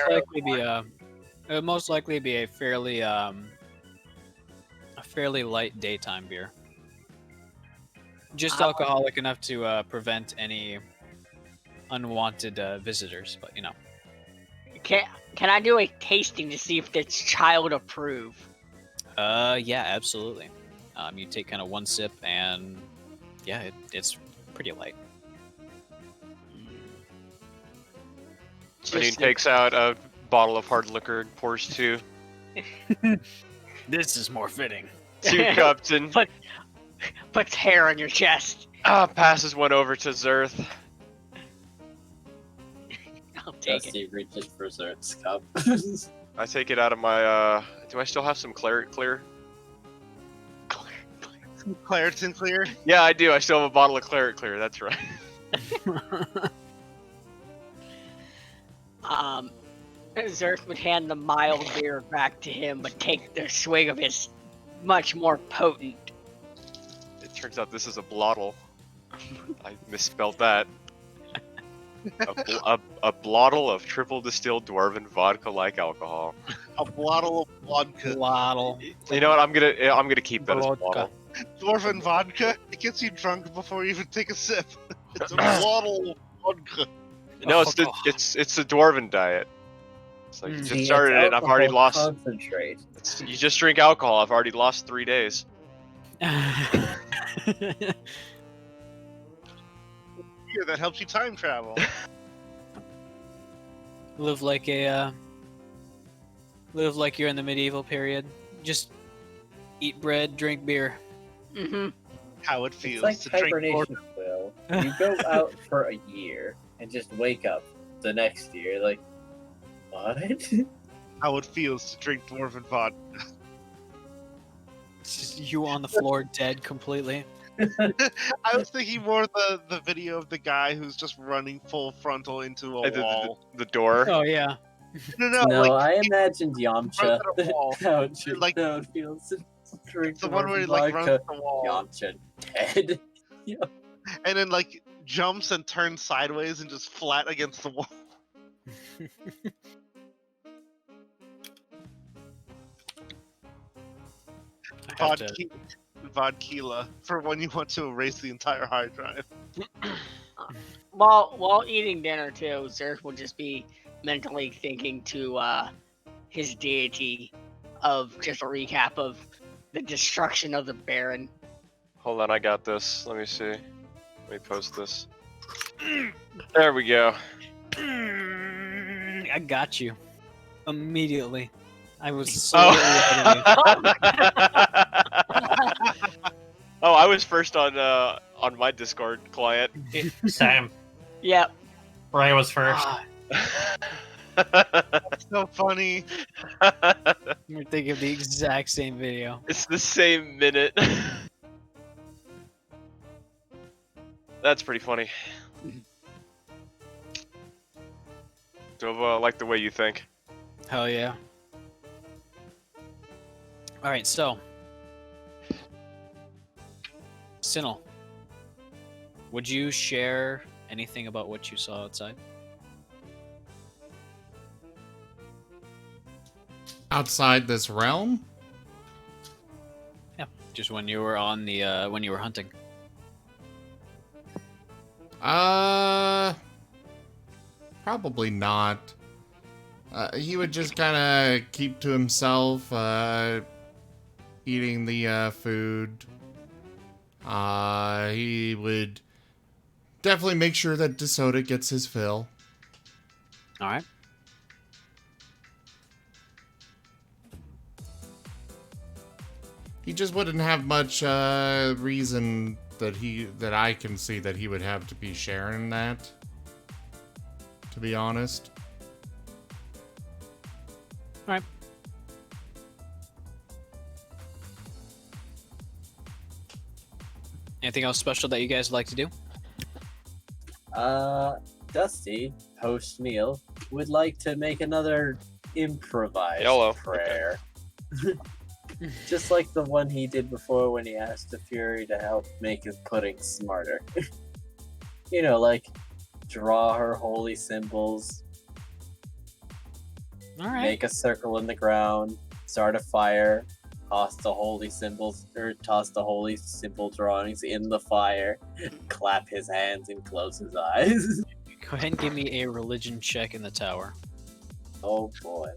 E: narrow.
C: most likely be a fairly light daytime beer. Just alcoholic enough to prevent any unwanted visitors, but you know.
E: Can I do a tasting to see if it's child approved?
C: Yeah, absolutely. You take kind of one sip, and yeah, it's pretty light.
H: Janine takes out a bottle of hard liquor and pours two
C: This is more fitting.
H: cups and
E: Puts hair on your chest.
H: passes one over to Zerth.
E: I'll take it.
G: Dusty reaches for Zerth's cup.
H: I take it out of my. Do I still have some claret clear?
A: Claritin clear.
H: Yeah, I do. I still have a bottle of claret clear. That's right.
E: Zerth would hand the mild beer back to him, but take the swig of his much more potent.
H: It turns out this is a blottle. I misspelled that. A blottle of triple distilled dwarven vodka like alcohol.
A: A bottle of vodka.
C: Waddle.
H: You know what? I'm gonna keep that as a
C: Vodka.
H: bottle.
A: Dwarven vodka. It gets you drunk before you even take a sip. It's a bottle of vodka.
H: No, it's the dwarven diet. It's like you just
G: See,
H: started
G: it's
H: it and I've already
G: alcohol
H: lost.
G: Concentrate.
H: You just drink alcohol. I've already lost 3 days.
A: Beer that helps you time travel.
C: Live like you're in the medieval period. Just eat bread, drink beer.
E: Mm-hmm.
A: How it
G: It's
A: feels
G: like
A: to drink
G: hibernation, Will. You go out for a year and just wake up the next year like, what?
A: how it feels to drink dwarven vodka.
C: It's just you on the floor, dead completely.
A: I was thinking more of the video of the guy who's just running full frontal into a wall.
H: The door.
C: Oh yeah.
A: No,
G: No,
A: like,
G: I imagined Yamcha.
A: runs at a wall.
G: How it should,
A: Like-
G: how it feels to drink
A: the one where he like runs
G: vodka.
A: the wall
G: Yamcha dead.
A: and then like jumps and turns sideways and just flat against the wall.
C: I have to-
A: Vodkila for when you want to erase the entire hard drive.
E: while eating dinner too, Zerth will just be mentally thinking to his deity of just a recap of the destruction of the Baron.
H: Hold on, I got this. Let me see. Let me post this. There we go.
C: I got you. Immediately. I was so
H: Oh.
C: ahead of
H: Oh, I was first on my Discord client.
B: Same.
E: Yep.
B: Ray was first.
A: So funny.
C: You're thinking of the exact same video.
H: It's the same minute. That's pretty funny. Dova, I like the way you think.
C: Hell yeah. Alright, so. Sinel, would you share anything about what you saw outside?
F: Outside this realm?
C: Yeah, just when you were on the when you were hunting.
F: Probably not. He would just kind of keep to himself, eating the food. He would definitely make sure that DeSoto gets his fill.
C: Alright.
F: He just wouldn't have much reason that I can see that he would have to be sharing that. To be honest.
C: Alright. Anything else special that you guys would like to do?
G: Dusty, post meal, would like to make another improvised
H: YOLO.
G: prayer. Just like the one he did before when he asked the Fury to help make his pudding smarter. You know, like draw her holy symbols,
C: Alright.
G: make a circle in the ground, start a fire, toss the holy symbols, or toss the holy symbol drawings in the fire, clap his hands and close his eyes.
C: Go ahead and give me a religion check in the tower.
G: Oh boy.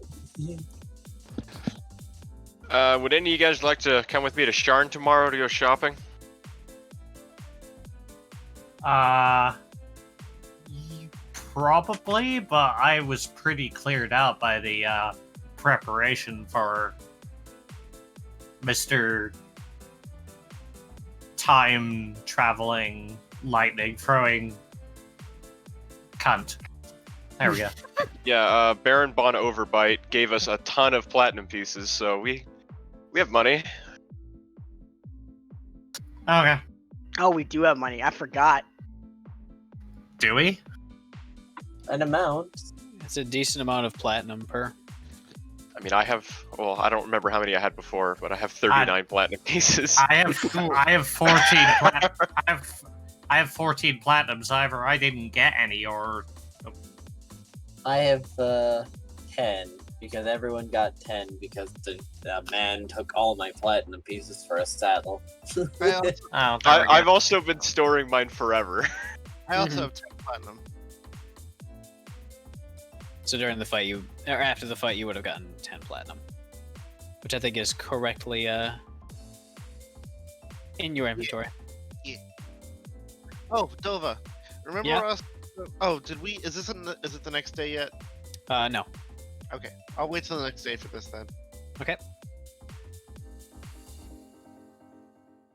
H: Would any of you guys like to come with me to Sharn tomorrow to go shopping?
B: Probably, but I was pretty cleared out by the preparation for Mr. Time traveling, lightning throwing cunt. There we go.
H: Yeah, Baron Bon Overbite gave us a ton of platinum pieces, so we have money.
B: Okay.
E: Oh, we do have money. I forgot.
B: Do we?
G: An amount.
C: It's a decent amount of platinum per.
H: I mean, I don't remember how many I had before, but I have 39 platinum pieces.
B: I have 14 I have 14 platinums. However, I didn't get any, or
G: I have 10 because everyone got 10 because the man took all my platinum pieces for a saddle.
A: I also,
B: oh, there we go.
H: I've also been storing mine forever.
A: I also have 10 platinum.
C: So during the fight, or after the fight, you would have gotten 10 platinum, which I think is correctly in your inventory.
A: Oh, Dova, remember
C: Yeah.
A: us? Oh, did we? Is it the next day yet?
C: No.
A: Okay, I'll wait till the next day for this then.
C: Okay.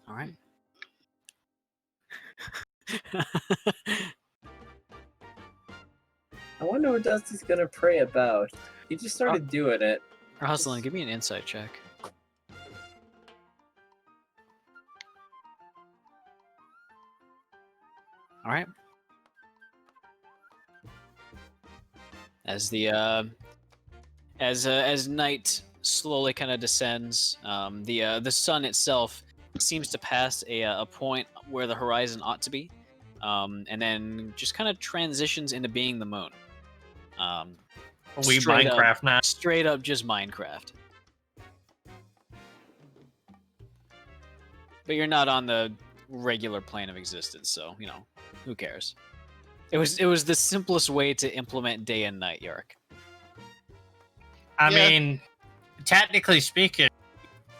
C: All right.
G: I wonder what Dusty's gonna pray about. He just started doing it.
C: Rosalin, give me an insight check. All right. As the as night slowly kind of descends, the sun itself seems to pass a point where the horizon ought to be, and then just kind of transitions into being the moon.
B: We
C: straight
B: Minecraft
C: up,
B: now.
C: Straight up, just Minecraft. But you're not on the regular plane of existence, so who cares? It was the simplest way to implement day and night, Yark.
B: I
A: Yeah.
B: mean, technically speaking,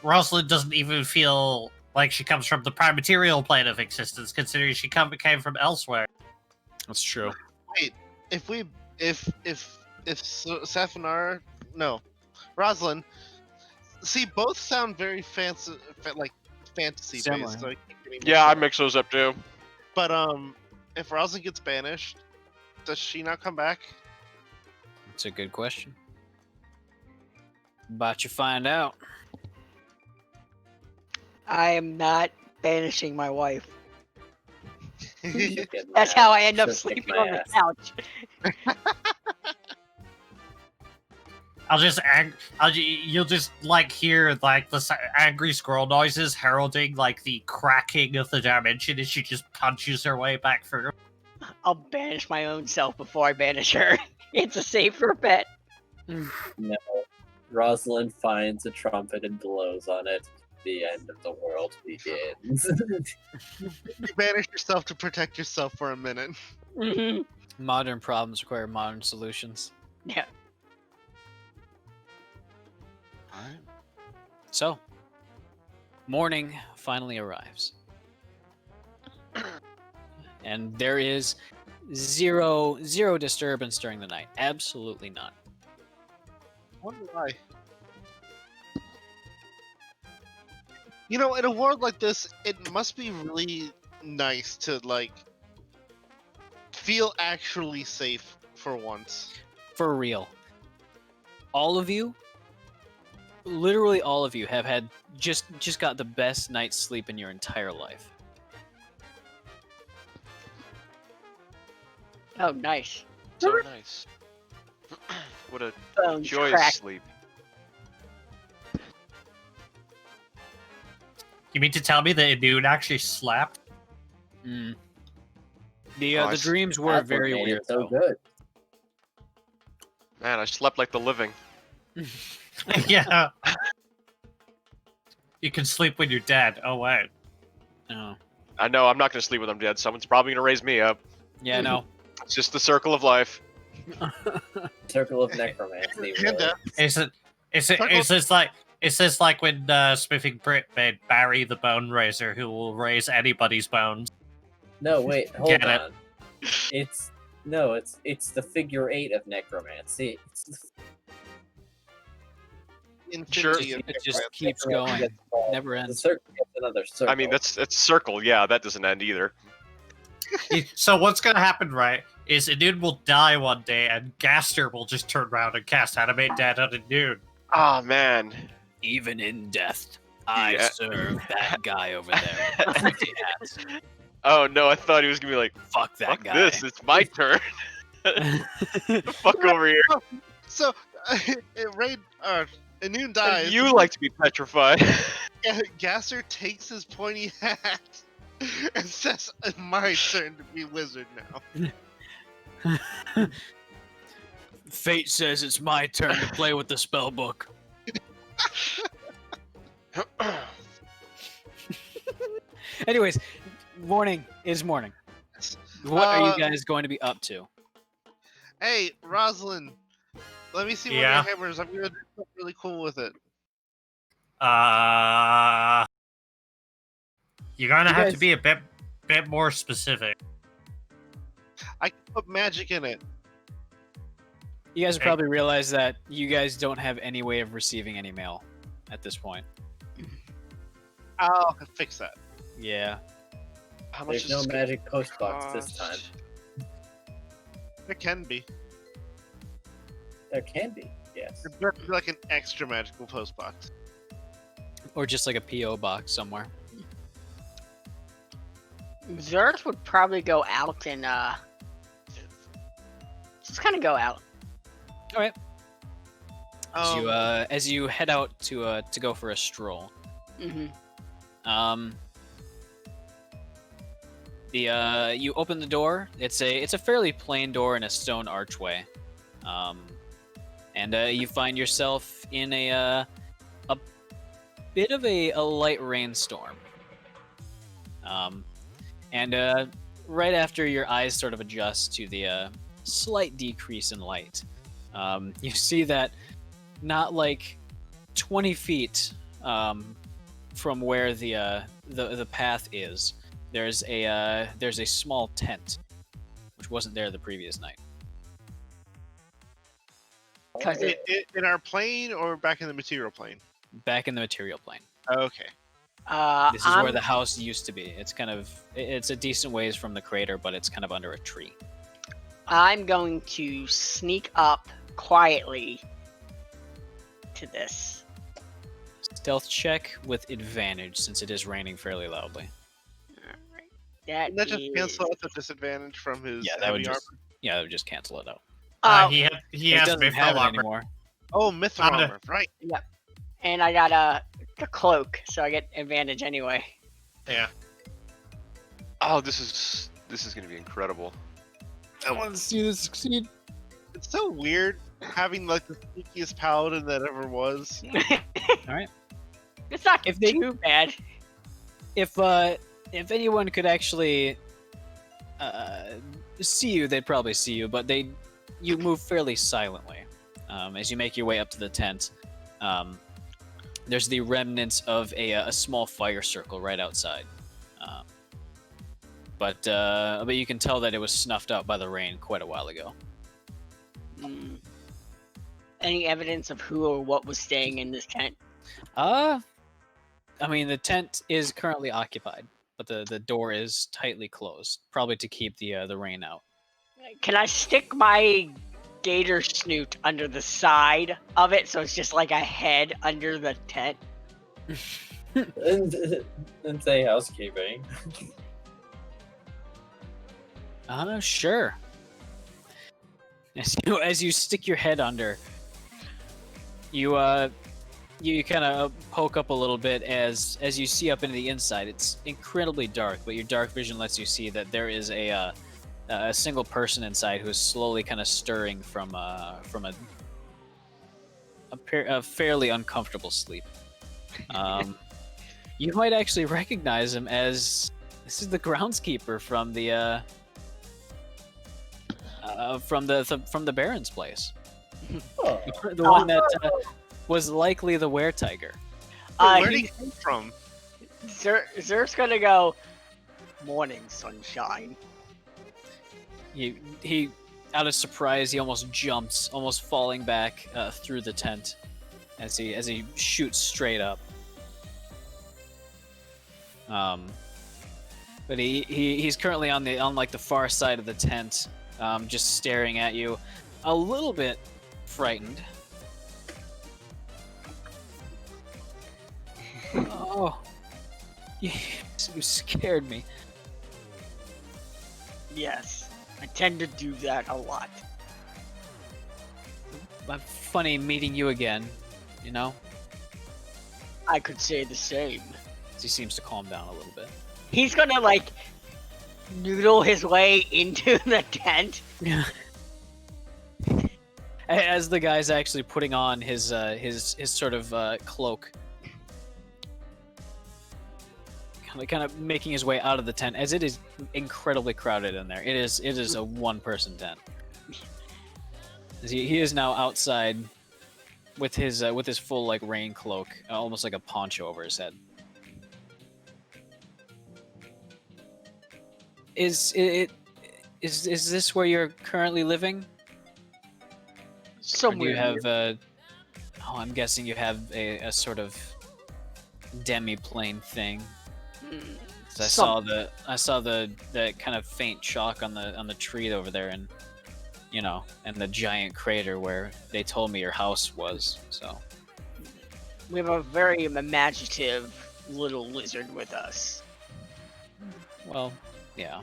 B: Rosalin doesn't even feel like she comes from the prime material plane of existence, considering she came from elsewhere.
C: That's true.
A: Wait, if Safinar, no, Roslyn, see, both sound very fancy, like fantasy
C: Similar.
A: based. So I keep getting
H: Yeah, I
A: mixed up.
H: mix those up too.
A: But if Roslyn gets banished, does she not come back?
C: It's a good question. About you find out.
E: I am not banishing my wife.
G: Get my
E: That's
G: ass.
E: how I end up
G: Just kick
E: sleeping
G: my
E: on the
G: ass.
E: couch.
B: You'll just like hear like the angry squirrel noises heralding like the cracking of the dimension as she just punches her way back through.
E: I'll banish my own self before I banish her. It's a safer bet.
G: No. Rosalind finds a trumpet and blows on it. The end of the world begins.
A: You banish yourself to protect yourself for a minute.
E: Mhm.
C: Modern problems require modern solutions.
E: Yeah.
C: Alright. So, morning finally arrives. And there is zero disturbance during the night. Absolutely none.
A: Wonder why. You know, in a world like this, it must be really nice to like feel actually safe for once.
C: For real. All of you, literally all of you, have had just got the best night's sleep in your entire life.
E: Oh, nice.
H: So nice. What a
E: Bones
H: joyous
E: crack.
H: sleep.
B: You mean to tell me that Noon actually slept?
C: Mm. The
H: Oh,
C: the
H: I
C: dreams were
G: That's what
C: very
G: made
C: weird,
G: it so
C: though.
G: good.
H: Man, I slept like the living.
B: Yeah. You can sleep when you're dead. Oh wait.
C: Oh.
H: I know I'm not gonna sleep when I'm dead. Someone's probably gonna raise me up.
C: Yeah, no.
H: It's just the circle of life.
G: Circle of necromancy.
A: And,
G: Really.
B: Is this like when Smithing Brit made Barry the Bone Raiser, who will raise anybody's bones?
G: No, wait, hold
B: Get it.
G: on. It's the figure 8 of necromancy. It's the
A: infinity of
C: It just
A: necromancy.
C: keeps going.
G: gets called-
C: Never
G: The
C: ends.
G: circle gets another circle.
H: I mean, that's circle. Yeah, that doesn't end either.
B: So what's gonna happen, right, is Noon will die one day, and Gaster will just turn around and cast Animate Dead on Noon.
H: Oh man.
C: Even in death, I
H: Yeah.
C: serve that guy over there. with the 50 hats.
H: Oh no, I thought he was gonna be like,
C: Fuck that
H: fuck
C: guy.
H: this, it's my turn. Fuck over here.
A: So, Anun dies.
H: And you like to be petrified.
A: Gasser takes his pointy hat and says, "It's my turn to be wizard now."
C: Fate says it's my turn to play with the spell book. Anyways, morning is morning. What are you guys going to be up to?
A: Hey, Rosalind, let me see one
B: Yeah?
A: of your hammers. I'm gonna do something really cool with it.
B: You're gonna
C: You
B: have
C: guys-
B: to be a bit more specific.
A: I can put magic in it.
C: You guys
B: Okay.
C: probably realize that you guys don't have any way of receiving any mail at this point.
A: I'll fix that.
C: Yeah.
H: How much
G: There's
H: is
G: no
H: this gonna
G: magic post box this time.
H: cost?
A: It can be.
G: There can be, yes.
A: It'd have to be like an extra magical post box.
C: Or just like a P.O. box somewhere.
E: Zerth would probably go out and just kind of go out.
C: As you head out to go for a stroll.
E: Hmm.
C: You open the door. It's a fairly plain door in a stone archway, and you find yourself in a bit of a light rainstorm. And right after your eyes sort of adjust to the slight decrease in light, you see that not like 20 feet from where the path is, there's a small tent, which wasn't there the previous night.
A: In our plane or back in the material plane?
C: Back in the material plane.
A: Okay.
C: This is where the house used to be. It's a decent ways from the crater, but it's kind of under a tree.
E: I'm going to sneak up quietly to this.
C: Stealth check with advantage since it is raining fairly loudly.
E: Alright.
A: That just cancel out the disadvantage from his
C: that would
A: heavy
C: just that would just cancel it out.
B: He
C: He
B: has
C: doesn't have it anymore.
A: Oh, myth armor, right?
E: Yep. And I got the cloak, so I get advantage anyway.
B: Yeah.
H: Oh, this is gonna be incredible.
C: I want to see this succeed.
A: It's so weird having like the sneakiest paladin that ever was.
C: All right.
E: It's not
C: If they-
E: too bad.
C: If anyone could actually see you, they'd probably see you, but you move fairly silently as you make your way up to the tent. There's the remnants of a small fire circle right outside, but you can tell that it was snuffed out by the rain quite a while ago.
E: Any evidence of who or what was staying in this tent?
C: I mean, the tent is currently occupied, but the door is tightly closed, probably to keep the rain out.
E: Can I stick my gator snoot under the side of it so it's just like a head under the tent?
G: and say housekeeping.
C: Sure. As you stick your head under, you kind of poke up a little bit as you see up into the inside. It's incredibly dark, but your dark vision lets you see that there is a single person inside who is slowly kind of stirring from a fairly uncomfortable sleep. You might actually recognize him as this is the groundskeeper from the Baron's place.
G: Oh.
C: The one that was likely the were-tiger.
A: Where did he come from?
E: Zerth's gonna go, morning, sunshine.
C: He out of surprise, he almost jumps, almost falling back through the tent as he shoots straight up. But he's currently on the far side of the tent, just staring at you, a little bit frightened. Oh, you scared me.
E: Yes, I tend to do that a lot.
C: Funny meeting you again, you know?
E: I could say the same.
C: He seems to calm down a little bit.
E: He's gonna noodle his way into the tent.
C: As the guy's actually putting on his sort of cloak, kind of making his way out of the tent, as it is incredibly crowded in there. It is a one-person tent. He is now outside with his full rain cloak, almost like a poncho over his head. Is this where you're currently living?
E: Somewhere.
C: Or do you have I'm guessing you have a sort of demi-plane thing. I saw the kind of faint chalk on the tree over there, and and the giant crater where they told me your house was. So
E: We have a very imaginative little lizard with us.
C: well, yeah.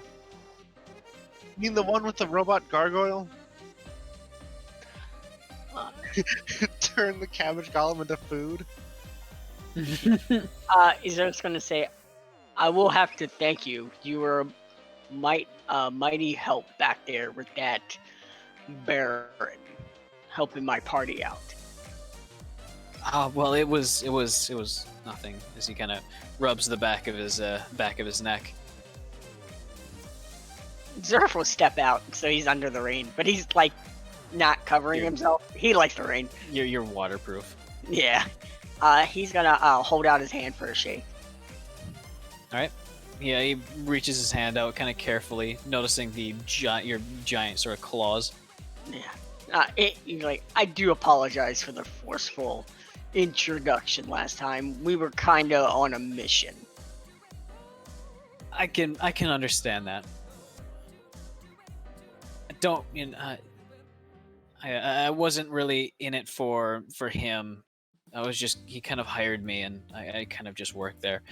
A: You mean the one with the robot gargoyle? Turn the cabbage golem into food?
E: Izer's gonna say, I will have to thank you. You were mighty help back there with that Baron, helping my party out.
C: Well, it was nothing. As he kind of rubs the back of his neck.
E: Zerf will step out, so he's under the rain, but he's like not covering himself. He likes the rain.
C: You're waterproof.
E: Yeah. He's gonna hold out his hand for a shake.
C: All right. Yeah, he reaches his hand out kind of carefully, noticing your giant sort of claws.
E: Yeah. He's like, I do apologize for the forceful introduction last time. We were kind of on a mission.
C: I can understand that. I wasn't really in it for him. He kind of hired me, and I kind of just worked there.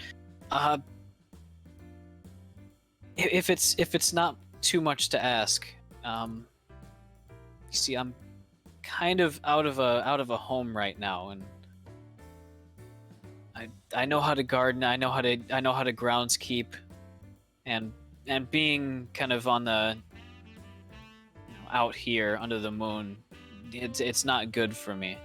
C: If it's not too much to ask, you see, I'm kind of out of a home right now, and I know how to garden. I know how to groundskeep, and being kind of on the out here under the moon, it's not good for me.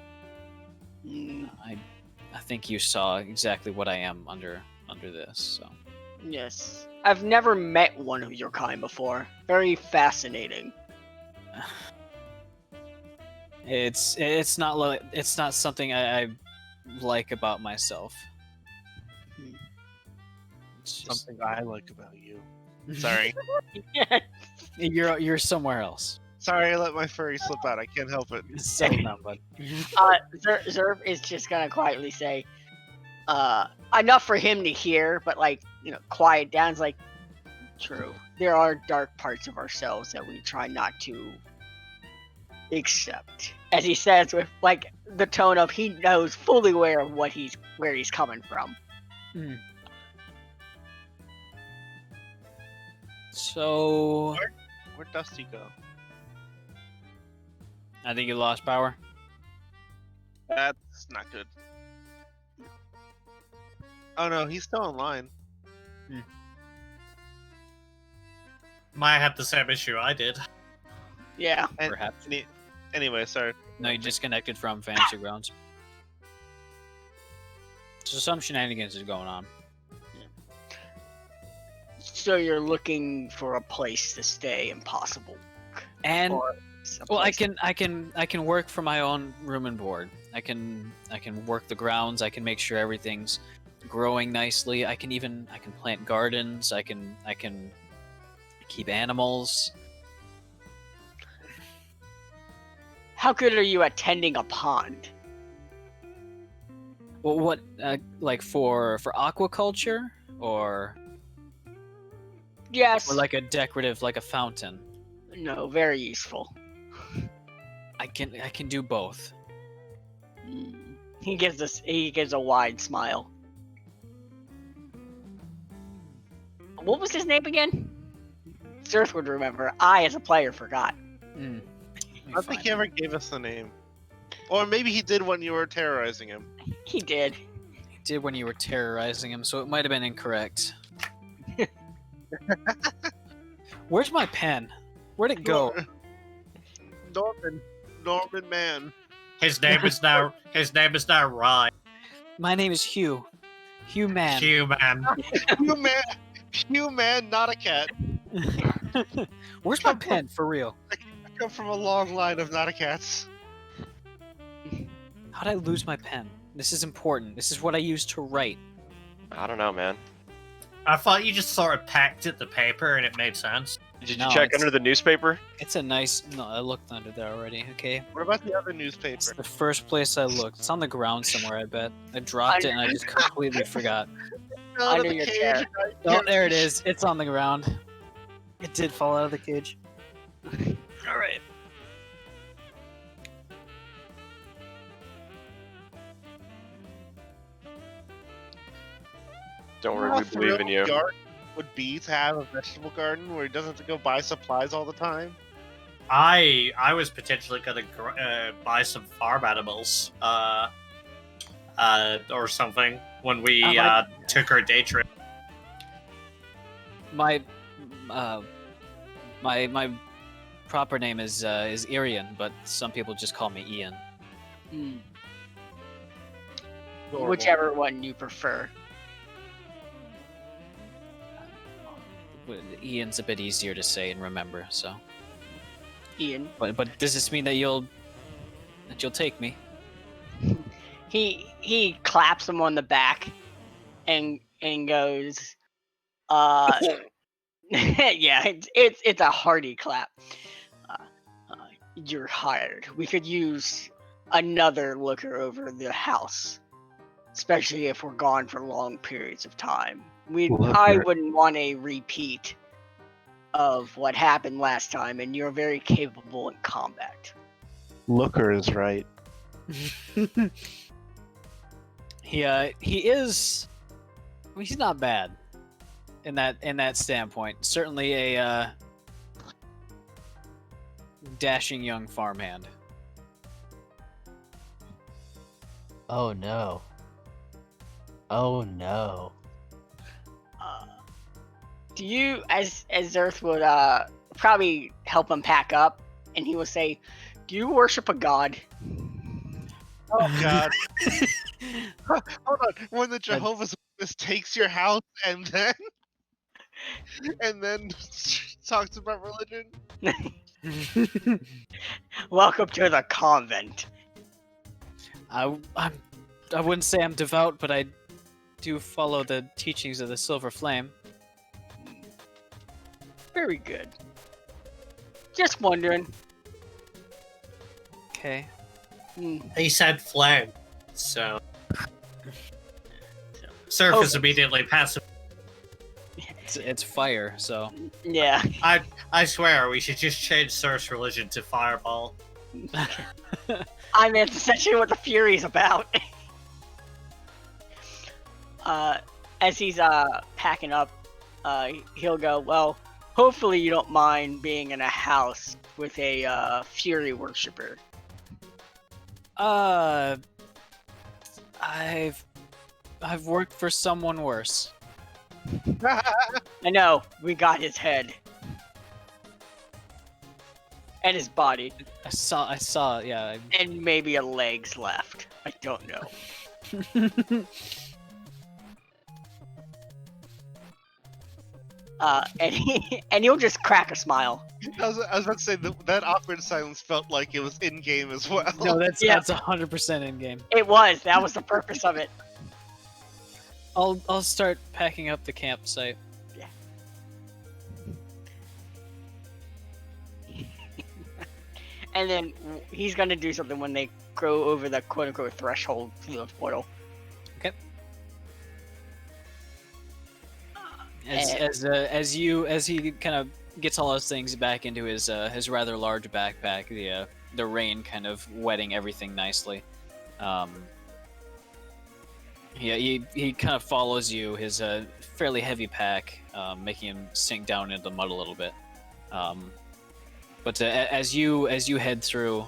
C: I think you saw exactly what I am under this. So
E: Yes. I've never met one of your kind before. Very fascinating.
C: it's not something I like about myself. It's just,
A: Something I like about you. Sorry.
C: you're somewhere else.
A: Sorry, I let my furry slip out. I can't help it.
C: Settle down, bud.
E: Zerf is just gonna quietly say, enough for him to hear, but like, quiet down. It's like, true. There are dark parts of ourselves that we try not to accept. As he says with like the tone of he knows fully aware of where he's coming from.
C: So
A: Where'd Dusty go?
C: I think you lost power.
A: That's not good. Oh no, he's still online.
B: Might have the same issue I did.
E: Yeah.
A: And
C: Perhaps.
A: Anyway, sorry.
C: No, you disconnected from Fantasy Grounds. So some shenanigans is going on.
E: So you're looking for a place to stay, impossible.
C: And
E: Or
C: well, I
E: place-
C: can work for my own room and board. I can work the grounds. I can make sure everything's growing nicely. I can plant gardens. I can keep animals.
E: How good are you at tending a pond?
C: Well, what like for aquaculture or
E: Yes.
C: like a decorative, like a fountain?
E: No, very useful.
C: I can do both.
E: He gives a wide smile. What was his name again? Zerth would remember. I, as a player, forgot.
C: Mm.
A: I don't think he ever gave us the name. Or maybe he did when you were terrorizing him.
E: He did.
C: He did when you were terrorizing him, so it might have been incorrect. Where's my pen? Where'd it go?
A: Norman Mann.
B: His name is now Ryan.
C: My name is Hugh. Hugh Man.
B: Human.
A: Hugh Man, not a cat.
C: Where's my pen, for real?
A: I come from a long line of not a cats.
C: How'd I lose my pen? This is important. This is what I use to write.
H: I don't know, man.
B: I thought you just sort of packed at the paper and it made sense.
H: Did
C: No,
H: you check
C: it's-
H: under the newspaper?
C: It's a nice... No, I looked under there already, okay?
A: What about the other
C: It's
A: newspaper?
C: the first place I looked. It's on the ground somewhere, I bet. I dropped it and I just completely forgot.
A: Out of
E: Under
A: the
E: your
A: cage.
E: chair.
C: Oh, there it is. It's on the ground. It did fall out of the cage. Alright.
H: Don't
A: You know
H: worry, we
A: how
H: believe in you.
A: thrilled Yark would be to have a vegetable garden where he doesn't have to go buy supplies all the time.
B: I was potentially gonna buy some farm animals, or something when we took our day trip.
C: My proper name is Irian, but some people just call me Ian.
E: Whichever one you prefer.
C: Ian's a bit easier to say and remember. So,
E: Ian.
C: but does this mean that you'll take me?
E: He claps him on the back, and goes, yeah, it's a hearty clap. You're hired. We could use another looker over the house, especially if we're gone for long periods of time. I wouldn't want a repeat of what happened last time, and you're very capable in combat.
A: Looker is right.
C: He is. I mean, he's not bad in that standpoint. Certainly a dashing young farmhand.
I: Oh no. Oh no.
E: Do you, as Zerth would probably help him pack up, and he will say, "Do you worship a god?"
A: Oh God! Hold on. When the Jehovah's Witness takes your house and then talks about religion.
E: Welcome to the convent.
C: I wouldn't say I'm devout, but I do follow the teachings of the Silver Flame.
E: Very good. Just wondering.
C: Okay.
B: He said flame, so Surf is immediately passive.
C: It's fire, so
E: Yeah.
B: I swear we should just change Surf's religion to Fireball.
E: I mean, it's essentially what the Fury's about. As he's packing up, he'll go, "Well, hopefully you don't mind being in a house with a Fury worshiper."
C: I've worked for someone worse.
E: I know, we got his head. And his body.
C: I saw, yeah.
E: And maybe a legs left. I don't know. And he'll just crack a smile.
A: I was about to say that awkward silence felt like it was in game as well.
C: No, that's 100% in game.
E: It was. That was the purpose of it.
C: I'll start packing up the campsite.
E: Yeah. And then he's gonna do something when they go over the quote-unquote threshold through the portal.
C: Okay. As he kind of gets all those things back into his rather large backpack, the rain kind of wetting everything nicely. He kind of follows you, his fairly heavy pack, making him sink down into the mud a little bit. But as you head through,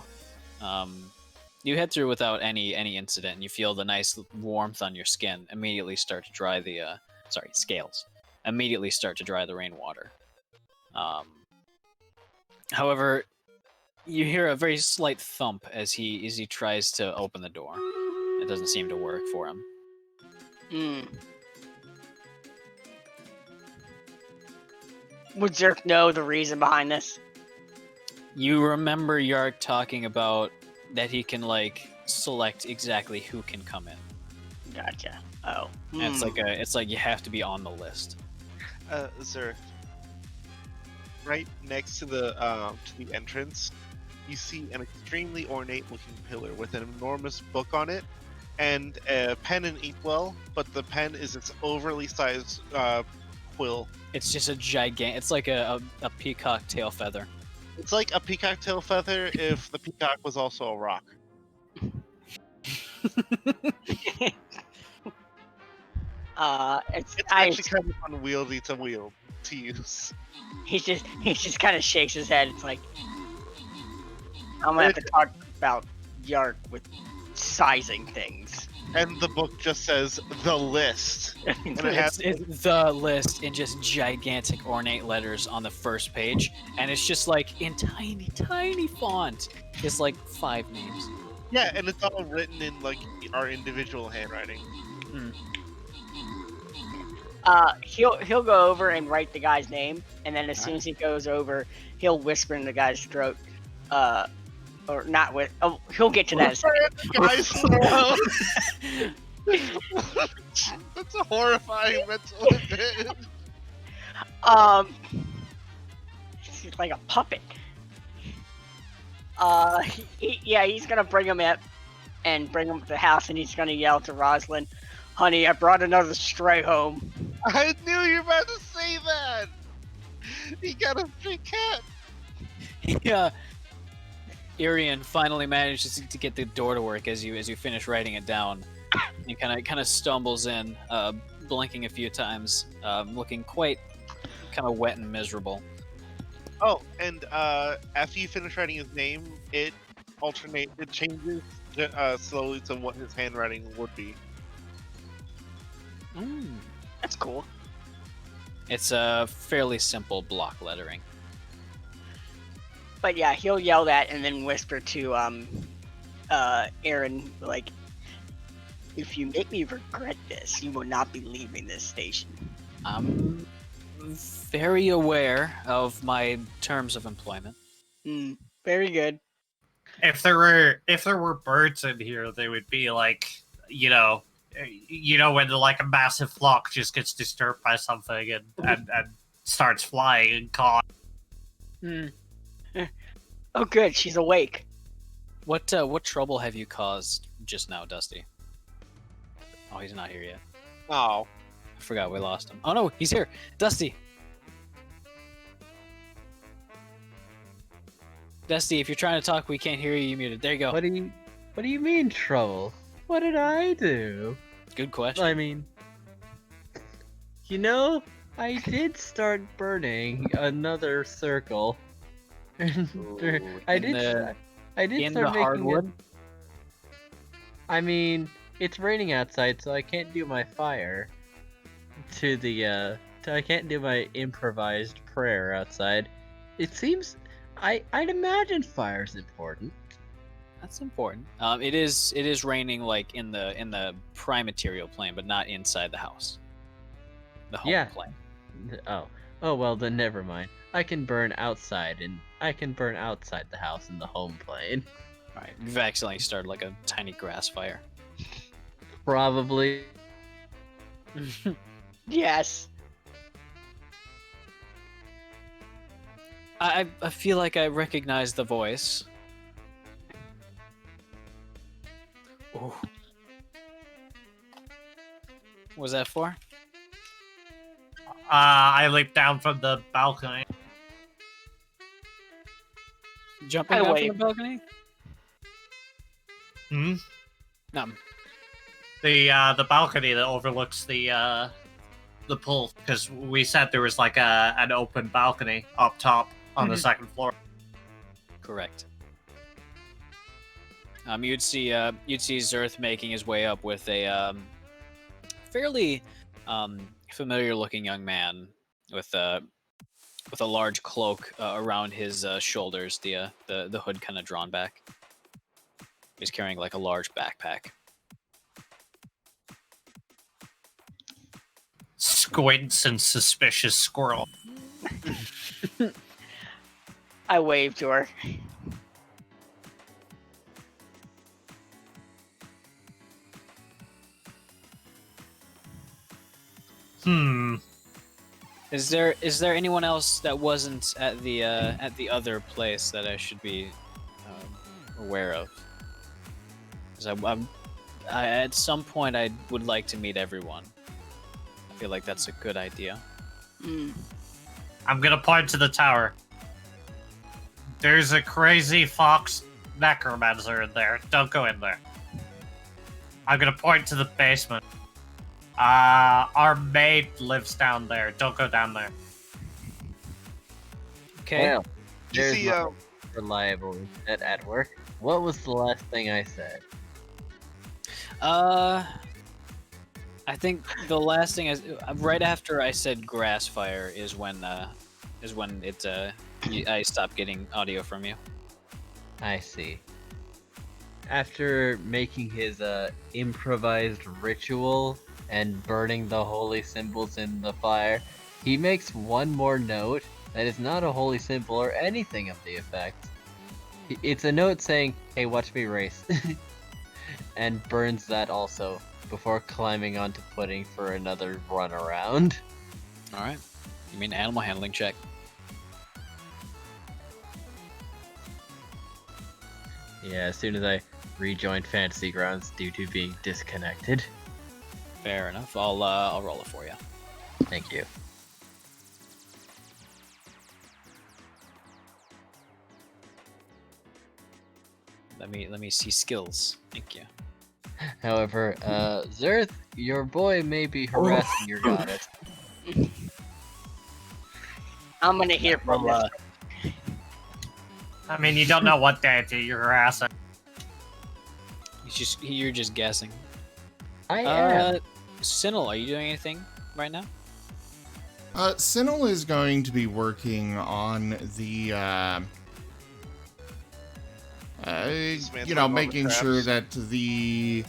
C: without any incident, and you feel the nice warmth on your skin immediately start to dry the scales immediately start to dry the rainwater. However, you hear a very slight thump as he tries to open the door. It doesn't seem to work for him.
E: Would Zerk know the reason behind this?
C: You remember Yark talking about that he can select exactly who can come in.
E: Gotcha. Oh.
C: And it's like you have to be on the list.
A: Zerth. Right next to the entrance, you see an extremely ornate-looking pillar with an enormous book on it, and a pen and inkwell. But the pen is its overly sized quill.
C: It's just a gigantic. It's like a peacock tail feather.
A: It's like a peacock tail feather if the peacock was also a rock.
E: It's
A: actually kind of unwieldy to use.
E: He just kind of shakes his head. It's like, I'm gonna have to talk about Yark with sizing things.
A: And the book just says the list. And
C: it's the list in just gigantic ornate letters on the first page, and it's just like in tiny, tiny font. It's like 5 names.
A: Yeah, and it's all written in our individual handwriting.
E: He'll go over and write the guy's name, and then as soon as he goes over, he'll whisper in the guy's throat. Or not with. Oh, he'll get to that.
A: Guy's throat. That's a horrifying mental image.
E: He's like a puppet. He's gonna bring him up and bring him to the house, and he's gonna yell to Rosalin, "Honey, I brought another stray home."
A: I knew you were about to say that. He got a stray cat.
C: Yeah. Irian finally manages to get the door to work as you finish writing it down. He kind of stumbles in, blinking a few times, looking quite kind of wet and miserable.
A: Oh, and after you finish writing his name, it changes slowly to what his handwriting would be.
E: That's cool.
C: It's a fairly simple block lettering.
E: But yeah, he'll yell that and then whisper to Aaron, like, "If you make me regret this, you will not be leaving this station."
C: I'm very aware of my terms of employment.
E: Very good.
B: If there were birds in here, they would be like, when like a massive flock just gets disturbed by something and starts flying and caught.
E: Oh, good. She's awake.
C: What trouble have you caused just now, Dusty? Oh, he's not here yet.
A: Oh.
C: I forgot we lost him. Oh no, he's here. Dusty. Dusty, if you're trying to talk, we can't hear you. You muted. There you go.
I: What do you mean trouble? What did I do?
C: Good question.
I: I mean, I did start burning another circle. I did start making
C: hardwood?
I: I mean, it's raining outside, so I can't do my fire. I can't do my improvised prayer outside. It seems I'd imagine fire's important.
C: That's important. It is raining like in the prime material plane, but not inside the house. The home plane.
I: Oh well, then never mind. I can burn outside the house in the home plane.
C: All right, you've accidentally started like a tiny grass fire.
I: Probably.
E: Yes.
C: I feel like I recognize the voice. Ooh. What was that for?
B: I leaped down from the balcony.
C: Jumping down from the balcony?
B: Hmm?
C: No.
B: The balcony that overlooks the pool, because we said there was like an open balcony up top on the second floor.
C: Correct. You'd see Zerth making his way up with a fairly familiar-looking young man with a large cloak around his shoulders, the hood kind of drawn back. He's carrying like a large backpack.
B: Squints and suspicious squirrel.
E: I waved to her.
C: Is there anyone else that wasn't at the other place that I should be aware of? Because at some point I would like to meet everyone. I feel like that's a good idea.
B: I'm gonna point to the tower. There's a crazy fox necromancer in there. Don't go in there. I'm gonna point to the basement. Our maid lives down there. Don't go down there.
C: Okay.
I: Well, there's
A: see,
I: my reliable at work. What was the last thing I said?
C: I think the last thing right after I said grass fire is when I stopped getting audio from you.
I: I see. after making his improvised ritual and burning the holy symbols in the fire, he makes one more note that is not a holy symbol or anything of the effect. It's a note saying, "Hey, watch me race," and burns that also before climbing onto pudding for another run around.
C: All right. You mean animal handling check?
I: Yeah, as soon as I rejoined Fantasy Grounds due to being disconnected.
C: Fair enough. I'll roll it for you.
I: Thank you.
C: Let me see skills. Thank you.
I: However, Zerth, your boy may be harassing your goddess.
E: I'm gonna hear from
C: Well,
E: this.
B: I mean, you don't know what deity you're harassing.
C: You're just guessing.
I: I am.
C: Sinel, are you doing anything right now?
F: Sinel is going to be working on the, making sure that the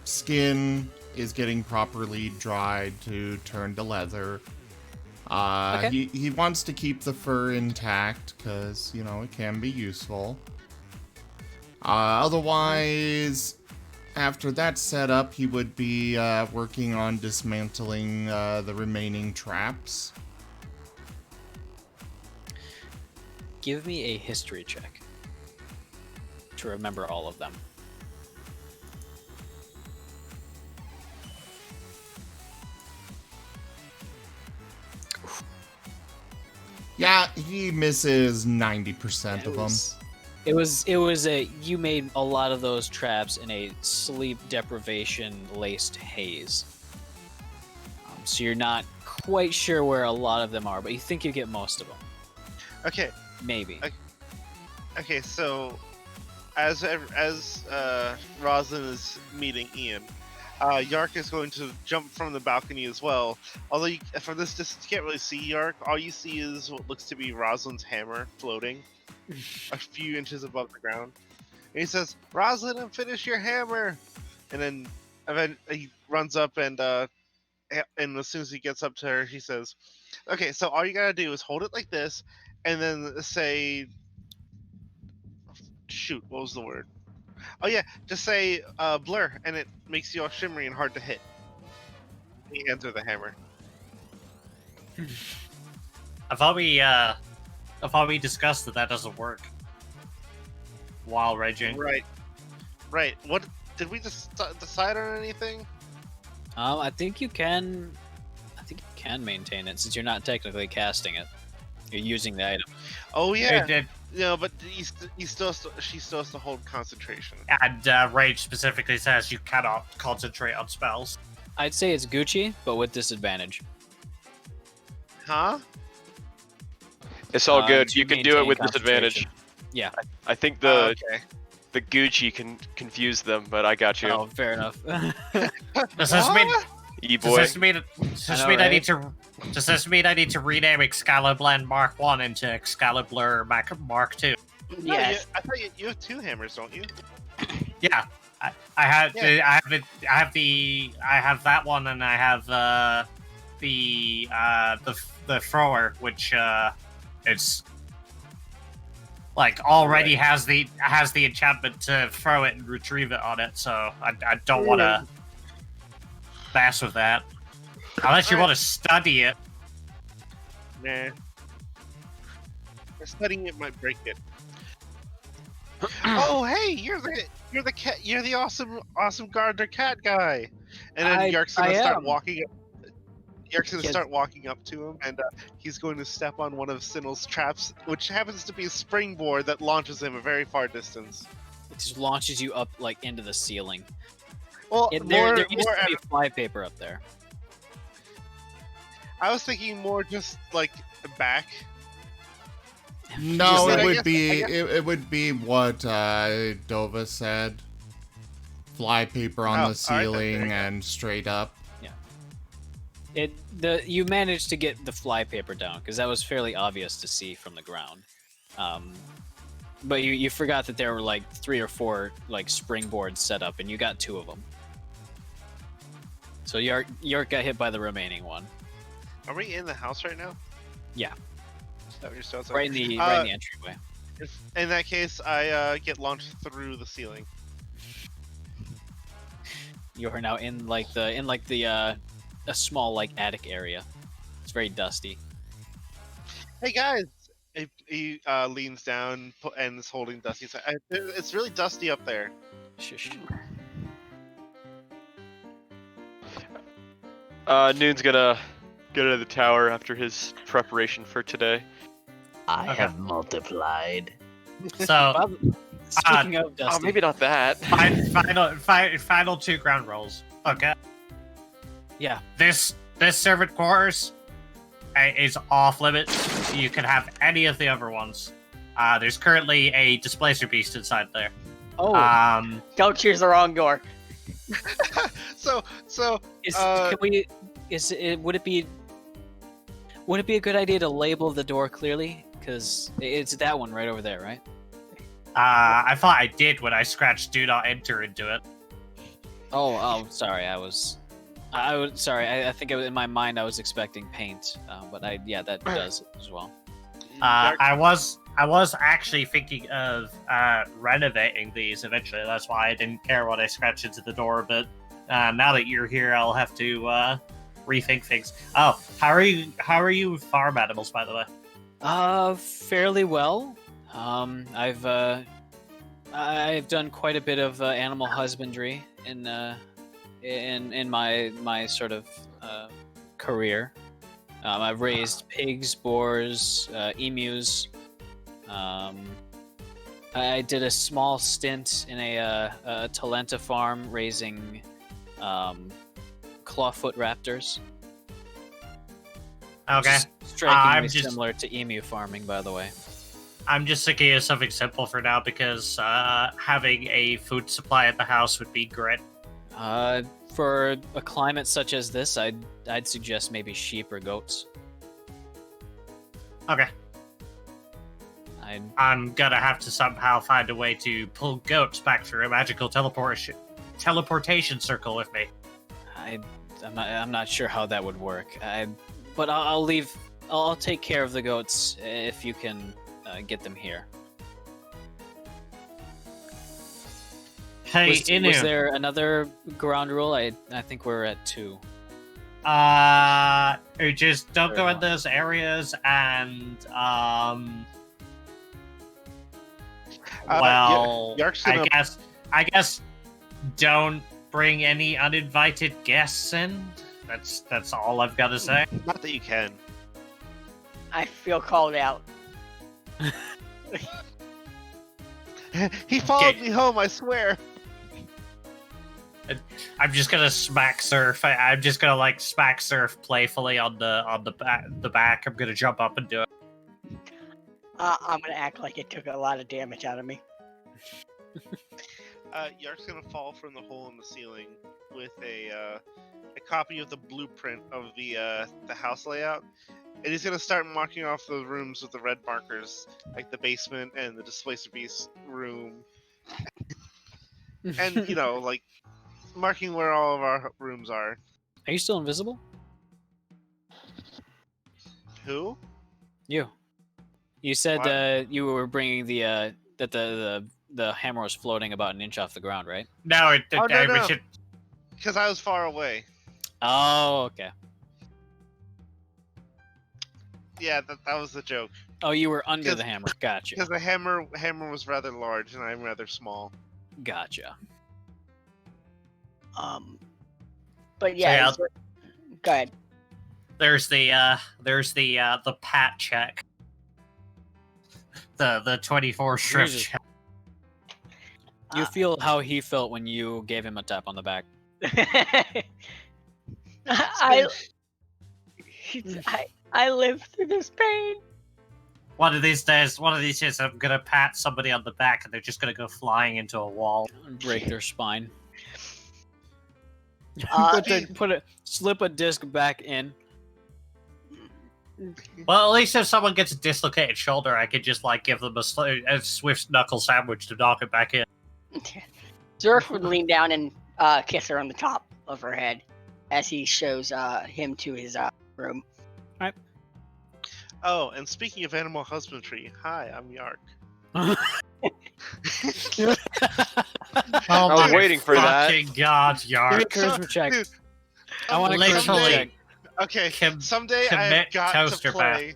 F: skin is getting properly dried to turn to leather.
C: Okay.
F: He wants to keep the fur intact because, it can be useful. Otherwise, after that's set up, he would be working on dismantling the remaining traps.
C: Give me a history check to remember all of them.
F: Yeah, he misses 90% of them.
C: It was a you made a lot of those traps in a sleep deprivation laced haze. So you're not quite sure where a lot of them are, but you think you get most of them.
A: Okay.
C: Maybe.
A: Okay. So, as Roslyn is meeting Ian, Yark is going to jump from the balcony as well. Although from this distance, you can't really see Yark. All you see is what looks to be Rosalind's hammer floating a few inches above the ground. And he says, "Rosalind, finish your hammer!" And then he runs up and as soon as he gets up to her, he says, "Okay, so all you gotta do is hold it like this, and then say, shoot, what was the word? Oh yeah, just say blur, and it makes you all shimmery and hard to hit." He hands her the hammer.
B: I thought we discussed that doesn't work. While raging.
A: Right. What did we just decide on anything?
C: I think you can maintain it since you're not technically casting it. You're using the item.
A: Oh yeah.
B: It,
A: No, but she still has to hold concentration.
B: and rage specifically says you cannot concentrate on spells.
C: I'd say it's Gucci, but with disadvantage.
A: Huh?
H: It's all good.
C: to
H: You can do it
C: maintain
H: with disadvantage.
C: concentration. Yeah.
H: I think
A: Okay.
H: the Gucci can confuse them, but I got you.
C: Oh, fair enough.
B: Does this mean?
H: E-boy.
B: Does this mean I need to? Does this mean I need to rename Excalibur Mark 1 into Excalibur Mark 2?
A: No,
E: Yes.
A: I thought you have two hammers, don't you?
B: Yeah, I have
A: Yeah.
B: I have that one, and I have the thrower, which it's like already has the enchantment to throw it and retrieve it on it. So I don't want to mess with that unless you want to study it.
A: Nah. Studying it might break it. Oh, hey, you're the cat. You're the awesome Gardner cat guy. And then Yark's gonna start walking up. Yark's gonna start walking up to him, and he's going to step on one of Sinel's traps, which happens to be a springboard that launches him a very far distance.
C: It just launches you up like into the ceiling.
A: Well,
C: There used to be flypaper up there.
A: I was thinking more just like back.
F: No,
A: Just-
F: it
A: I
F: would
A: guess-
F: be
A: I guess-
F: it would be what Dova said. Fly paper on
A: Oh,
F: the
A: all right, then,
F: ceiling
A: there you go.
F: and straight up.
C: You managed to get the flypaper down because that was fairly obvious to see from the ground. But you forgot that there were like 3 or 4 like springboards set up, and you got 2 of them. So York got hit by the remaining one.
A: Are we in the house right now?
C: Yeah.
A: Is that what you're still outside?
C: Right in the entryway.
A: In that case, I get launched through the ceiling.
C: You are now in a small like attic area. It's very dusty.
A: Hey guys! He leans down and is holding Dusty's. It's really dusty up there.
C: Shush.
H: Noon's gonna go to the tower after his preparation for today.
G: I
B: Okay.
G: have multiplied.
B: So,
C: Speaking of dusty,
H: Oh, maybe not that.
B: final 2 ground rolls. Okay.
C: yeah.
B: This servant quarters is off limits. You can have any of the other ones. There's currently a displacer beast inside there.
C: Oh,
E: Don't choose the wrong door.
A: So
C: would it be a good idea to label the door clearly? Because it's that one right over there, right?
B: I thought I did when I scratched "Do not enter" into it.
C: Oh, sorry. I think in my mind I was expecting paint, but that does it as well.
B: I was actually thinking of renovating these eventually. That's why I didn't care what I scratched into the door. But now that you're here, I'll have to rethink things. Oh, how are you with farm animals, by the way?
C: Fairly well. I've done quite a bit of animal husbandry in my sort of career. I've raised pigs, boars, emus. I did a small stint in a Talenta farm raising clawfoot raptors.
B: Okay.
C: Strikingly similar to emu farming, by the way.
B: I'm just thinking of something simple for now because having a food supply at the house would be great.
C: For a climate such as this, I'd suggest maybe sheep or goats.
B: Okay. I'm gonna have to somehow find a way to pull goats back through a magical teleportation circle with me.
C: I'm not sure how that would work. But I'll take care of the goats if you can get them here.
B: Hey,
C: Was
B: Inu.
C: there another ground rule? I think we're at 2.
B: Just don't
C: Very
B: go in
C: well.
B: those areas and well,
A: Yark's gonna-
B: I guess don't bring any uninvited guests in. That's all I've got to say.
A: Not that you can.
E: I feel called out.
A: He followed
B: Okay.
A: me home, I swear.
B: I'm just gonna smack surf. I'm just gonna like smack surf playfully on the back. I'm gonna jump up and do it.
E: I'm gonna act like it took a lot of damage out of me.
A: Yark's gonna fall from the hole in the ceiling with a copy of the blueprint of the house layout, and he's gonna start marking off the rooms with the red markers, like the basement and the displacer beast room, and like marking where all of our rooms are.
C: Are you still invisible?
A: Who?
C: You said
A: What?
C: you were bringing that the hammer was floating about an inch off the ground, right?
B: No,
A: Oh, no.
B: we should.
A: Because I was far away.
C: Oh, okay.
A: Yeah, that was the joke.
C: Oh, you were under
A: Because-
C: the hammer. Gotcha.
A: Because the hammer was rather large and I'm rather small.
C: Gotcha.
E: But yeah,
B: Yeah.
E: go ahead.
B: There's the pat check. The 24 shrimp
C: Jesus.
B: check.
C: You feel how he felt when you gave him a tap on the back.
E: I live through this pain.
B: One of these days, I'm gonna pat somebody on the back and they're just gonna go flying into a wall.
C: Break their spine.
E: Uh,
C: Slip a disc back in.
B: Well, at least if someone gets a dislocated shoulder, I could just like give them a swift knuckle sandwich to knock it back in.
E: Zerth would lean down and kiss her on the top of her head as he shows him to his room.
A: Oh, and speaking of animal husbandry, hi, I'm Yark.
B: Oh
H: I was
B: my
H: waiting for that.
B: fucking God,
C: Give me a
B: Yark.
C: charisma check.
A: Dude,
C: I want a
B: Literally.
C: charisma check.
A: Okay,
B: Com-
A: someday I have
B: commit
A: got to
B: toaster
A: play.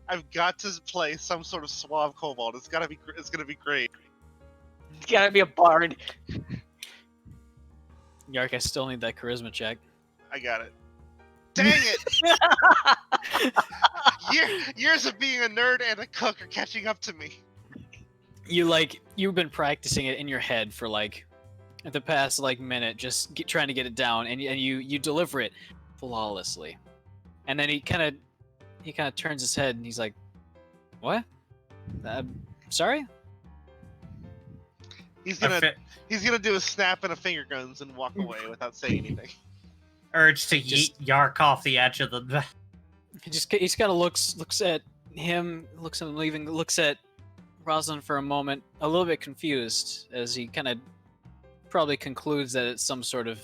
A: I've got to play some sort of suave kobold. It's gonna be great.
E: It's gotta be a bard.
C: Yark, I still need that charisma check.
A: I got it. Dang it! Years of being a nerd and a cook are catching up to me.
C: You've been practicing it in your head for like the past like minute, just trying to get it down, and you deliver it flawlessly. And then he kind of turns his head and he's like, "What? Sorry?"
A: He's gonna do a snap and a finger guns and walk away without saying anything.
B: Urge to yeet Yark off the edge of the.
C: He's kind of looks at him, looks at him leaving, looks at Rosalin for a moment, a little bit confused as he kind of probably concludes that it's some sort of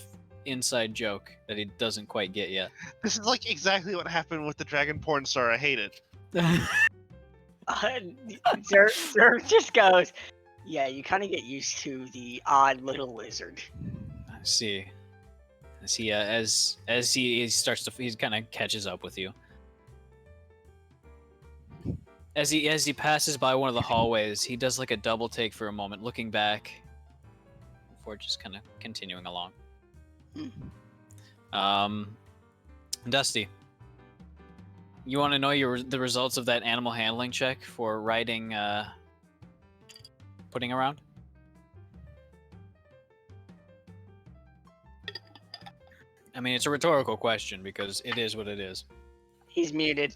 C: inside joke that he doesn't quite get yet.
A: This is like exactly what happened with the dragon porn star I hated.
E: Zerth just goes, yeah, you kind of get used to the odd little lizard.
C: I see. As he starts to, he kind of catches up with you. As he passes by one of the hallways, he does like a double take for a moment, looking back before just kind of continuing along. Dusty, you want to know the results of that animal handling check for riding pudding around? I mean, it's a rhetorical question because it is what it is.
E: He's muted.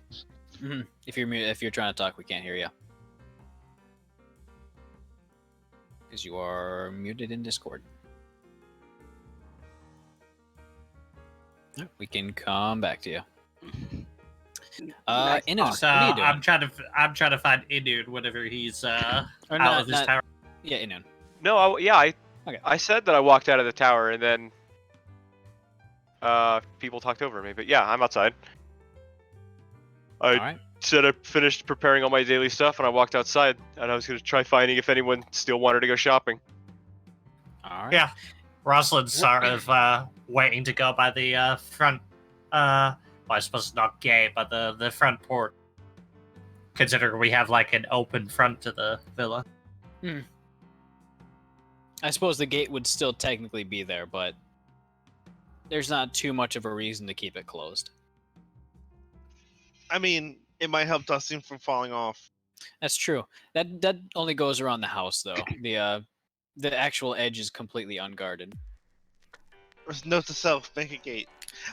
C: Mm-hmm. If you're trying to talk, we can't hear you because you are muted in Discord. We can come back to you. Inu,
B: So
C: what are you doing?
B: I'm trying to find Inu whenever he's
C: Or
B: out of his tower.
C: Yeah, Inu.
H: No, I said that I walked out of the tower and then people talked over me. But yeah, I'm outside. I
C: All right.
H: said I finished preparing all my daily stuff and I walked outside and I was gonna try finding if anyone still wanted to go shopping.
C: All right.
B: Yeah, Rosalin's sort of waiting to go by the front. Well, I suppose it's not gay, but the front port. Considering we have like an open front to the villa.
C: I suppose the gate would still technically be there, but there's not too much of a reason to keep it closed.
A: I mean, it might help Dustin from falling off.
C: That's true. That only goes around the house, though. The actual edge is completely unguarded.
A: Note to self: make a gate.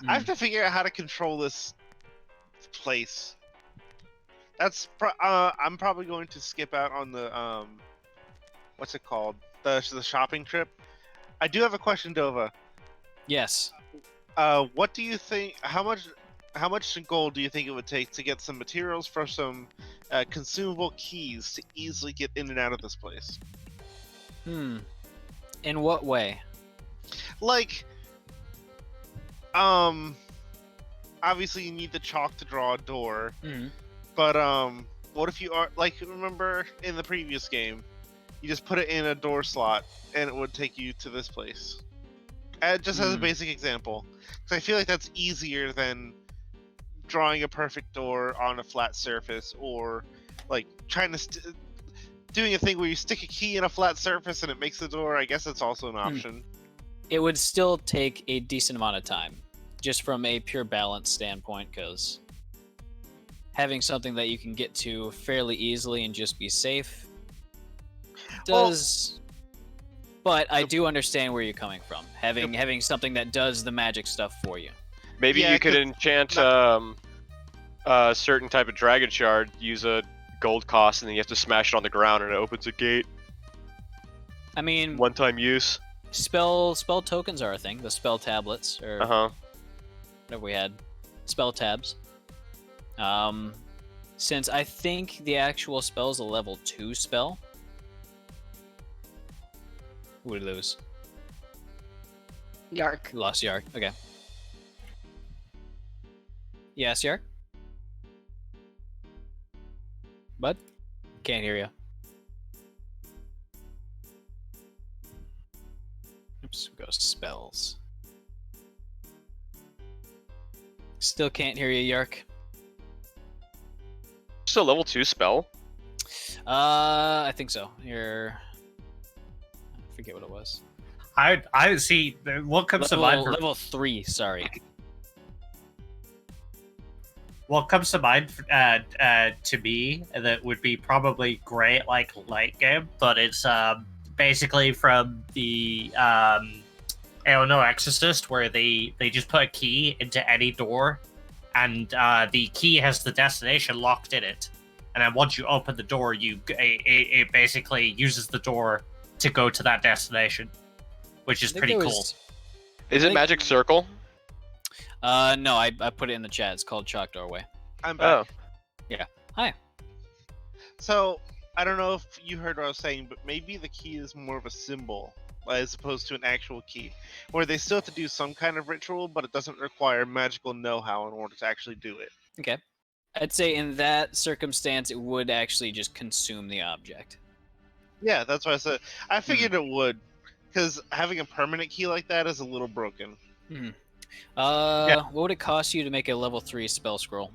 A: I have to figure out how to control this place. That's I'm probably going to skip out on the what's it called? The shopping trip. I do have a question, Dova.
C: Yes.
A: What do you think? How much gold do you think it would take to get some materials for some consumable keys to easily get in and out of this place?
C: In what way?
A: Like, obviously you need the chalk to draw a door. But what if you are like, remember in the previous game, you just put it in a door slot and it would take you to this place. Just as a basic example, because I feel like that's easier than drawing a perfect door on a flat surface, or like trying to doing a thing where you stick a key in a flat surface and it makes the door. I guess that's also an option.
C: It would still take a decent amount of time, just from a pure balance standpoint, because having something that you can get to fairly easily and just be safe does. But I do understand where you're coming from. Having something that does the magic stuff for you.
H: Maybe
A: Yeah,
H: you could enchant a certain type of dragon shard, use a gold cost, and then you have to smash it on the ground and it opens a gate.
C: I mean,
H: One-time use.
C: spell tokens are a thing. The spell tablets, or whatever we had. Spell tabs. Since I think the actual spell is a level 2 spell. Who would lose?
E: Yark.
C: Lost Yark. Okay. Yes, Yark? Bud? Can't hear you. Oops, go spells. Still can't hear you, Yark.
H: Just a level 2 spell.
C: I think so. I forget what it was.
B: I see. What comes to mind?
C: Level 3. Sorry.
B: What comes to mind to me that would be probably great, like late game, but it's basically from the Eleanor Exorcist, where they just put a key into any door, and the key has the destination locked in it, and then once you open the door, it basically uses the door to go to that destination, which is pretty cool.
H: Is it Magic Circle?
C: No, I put it in the chat. It's called Chalk Doorway.
A: I'm back.
C: Yeah. Hi.
A: So, I don't know if you heard what I was saying, but maybe the key is more of a symbol as opposed to an actual key, where they still have to do some kind of ritual, but it doesn't require magical know-how in order to actually do it.
C: Okay. I'd say in that circumstance, it would actually just consume the object.
A: Yeah, that's what I said. I figured it would, because having a permanent key like that is a little broken.
C: What would it cost you to make a level 3 spell scroll?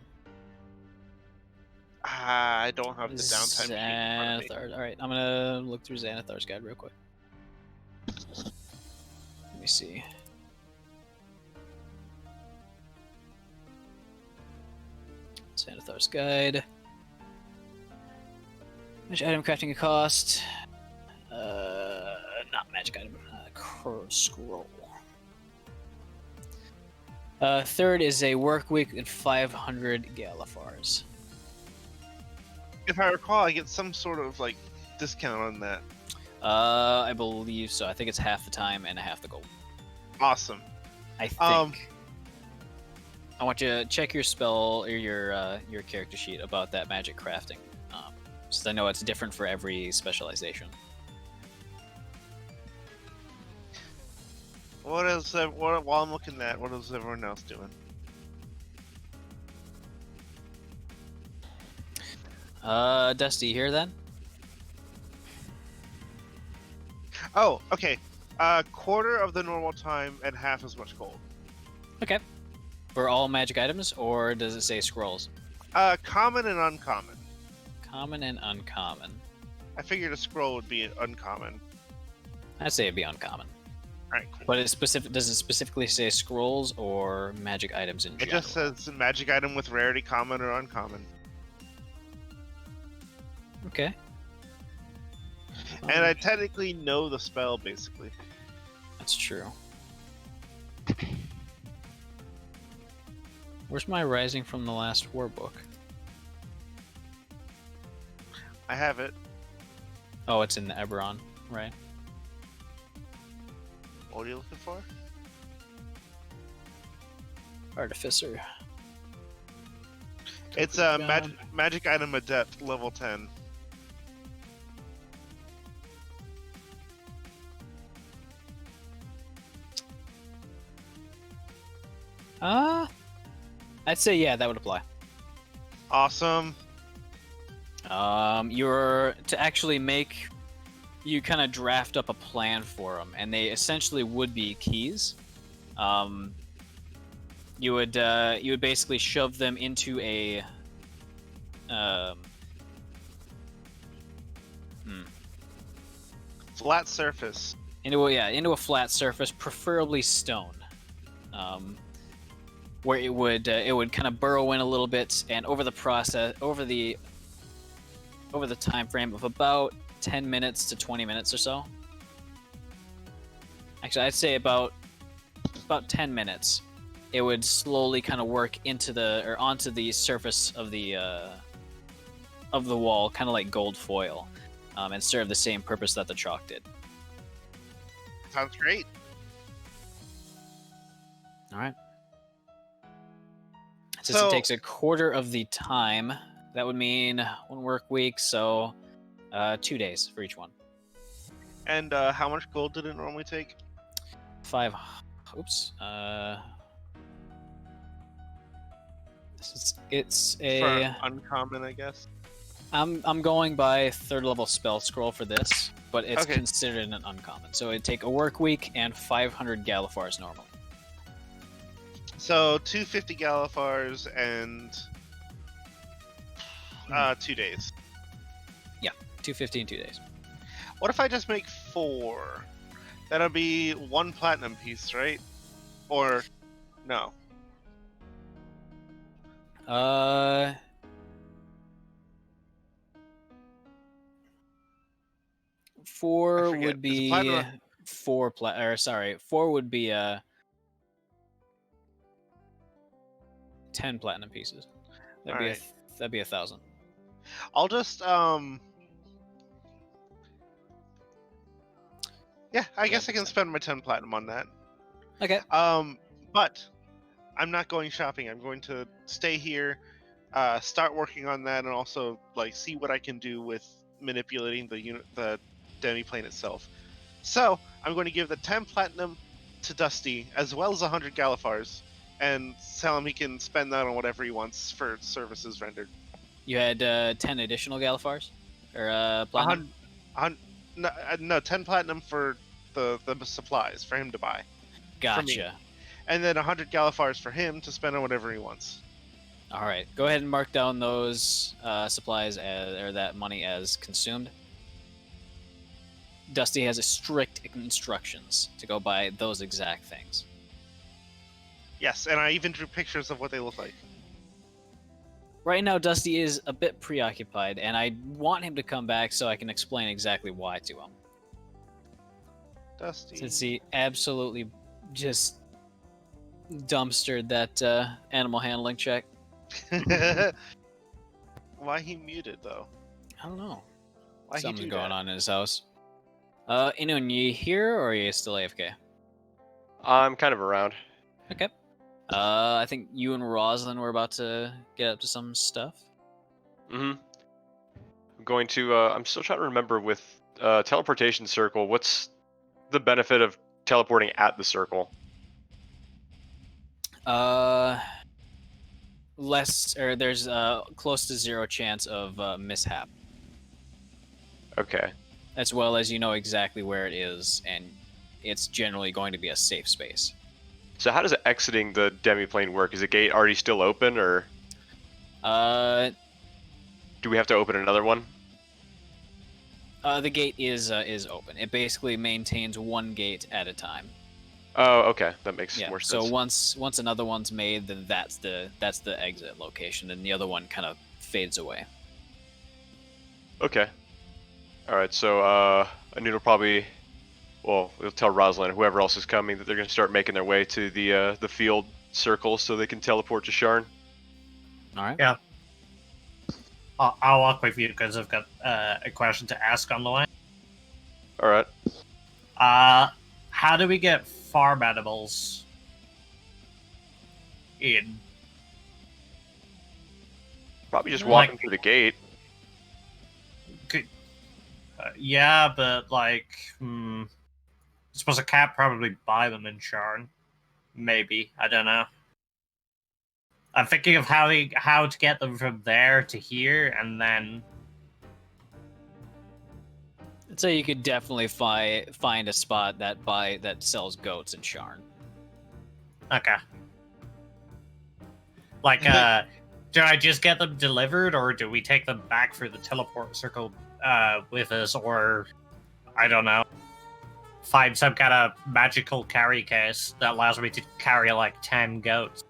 A: I don't have the downtime sheet in front of me.
C: All right, I'm gonna look through Xanathar's guide real quick. Let me see. Xanathar's guide. Which item crafting cost? Not magic item. Scroll. Third is a work week and 500 Galifars.
A: If I recall, I get some sort of like discount on that.
C: I believe so. I think it's half the time and half the gold.
A: Awesome.
C: I think. I want you to check your spell or your character sheet about that magic crafting, so I know it's different for every specialization.
A: What is while I'm looking at what is everyone else doing?
C: Dusty, you hear that?
A: Oh, okay. Quarter of the normal time and half as much gold.
C: Okay. For all magic items, or does it say scrolls?
A: Common and uncommon.
C: Common and uncommon.
A: I figured a scroll would be uncommon.
C: I'd say it'd be uncommon.
A: Alright, cool.
C: But does it specifically say scrolls or magic items in general?
A: It just says magic item with rarity, common or uncommon.
C: Okay.
A: And I technically know the spell, basically.
C: That's true. Where's my Rising from the Last War book?
A: I have it.
C: Oh, it's in the Eberron, right?
A: What are you looking for?
C: Artificer.
A: It's a magic item adept, level 10.
C: I'd say yeah, that would apply.
A: Awesome.
C: You're to actually make, you kind of draft up a plan for them, and they essentially would be keys. You would basically shove them into a
A: flat surface.
C: Into a flat surface, preferably stone. Where it would kind of burrow in a little bit, and over the time frame of about 10 minutes to 20 minutes or so. Actually, I'd say about 10 minutes. It would slowly kind of work onto the surface of the wall, kind of like gold foil, and serve the same purpose that the chalk did.
A: Sounds great.
C: All right. Since
A: So-
C: it takes a quarter of the time, that would mean 1 work week, so 2 days for each one.
A: And how much gold did it normally take?
C: 5. Oops. It's
A: For
C: a.
A: uncommon, I guess.
C: I'm going by 3rd level spell scroll for this, but it's
A: Okay.
C: considered an uncommon. So it'd take a work week and 500 Galifars normally.
A: So 250 Galifars and 2 days.
C: 250 in 2 days.
A: What if I just make 4? That'll be 1 platinum piece, right? Or no?
C: Uh.
A: I
C: 4
A: forget.
C: would
A: Is
C: be
A: platinum-
C: 4 would be 10 platinum pieces. That'd be
A: Alright.
C: that'd be 1,000.
A: I'll just yeah, I guess I can spend my 10 platinum on that.
C: Okay.
A: But I'm not going shopping. I'm going to stay here, start working on that, and also like see what I can do with manipulating the demiplane itself. So I'm going to give the 10 platinum to Dusty, as well as 100 Galifars, and tell him he can spend that on whatever he wants for services rendered.
C: You had 10 additional Galifars? Or platinum?
A: No, 10 platinum for the supplies for him to buy.
C: Gotcha.
A: And then 100 Galifars for him to spend on whatever he wants.
C: All right. Go ahead and mark down those supplies or that money as consumed. Dusty has strict instructions to go buy those exact things.
A: Yes, and I even drew pictures of what they look like.
C: Right now, Dusty is a bit preoccupied, and I want him to come back so I can explain exactly why to him.
A: Dusty.
C: Since he absolutely just dumpstered that animal handling check.
A: Why he muted though?
C: I don't know.
A: Why
C: Something's
A: he do
C: going
A: that?
C: on in his house. Inun, you here or are you still AFK?
H: I'm kind of around.
C: Okay. I think you and Rosalin were about to get up to some stuff.
H: I'm going to. I'm still trying to remember with teleportation circle. What's the benefit of teleporting at the circle?
C: There's close to 0 chance of mishap,
H: Okay.
C: as well as you know exactly where it is, and it's generally going to be a safe space.
H: So how does exiting the demiplane work? Is the gate already still open, or do we have to open another one?
C: The gate is open. It basically maintains one gate at a time.
H: Oh, okay, that makes
C: Yeah.
H: more
C: So
H: sense.
C: once another one's made, then that's the exit location, and the other one kind of fades away.
H: Okay. All right. So Anut will probably, well, we'll tell Rosalind, whoever else is coming, that they're going to start making their way to the field circle so they can teleport to Sharn.
C: All right.
B: Yeah. I'll walk with you because I've got a question to ask on the way.
H: All right.
B: How do we get farm animals in?
H: Probably just
B: Like-
H: walking through the gate.
B: Yeah, but like, I suppose I can't probably buy them in Sharn. Maybe, I don't know. I'm thinking of how to get them from there to here, and then
C: So you could definitely find a spot that sells goats in Sharn.
B: okay. Like, do I just get them delivered, or do we take them back for the teleport circle with us, or I don't know, find some kind of magical carry case that allows me to carry like 10 goats?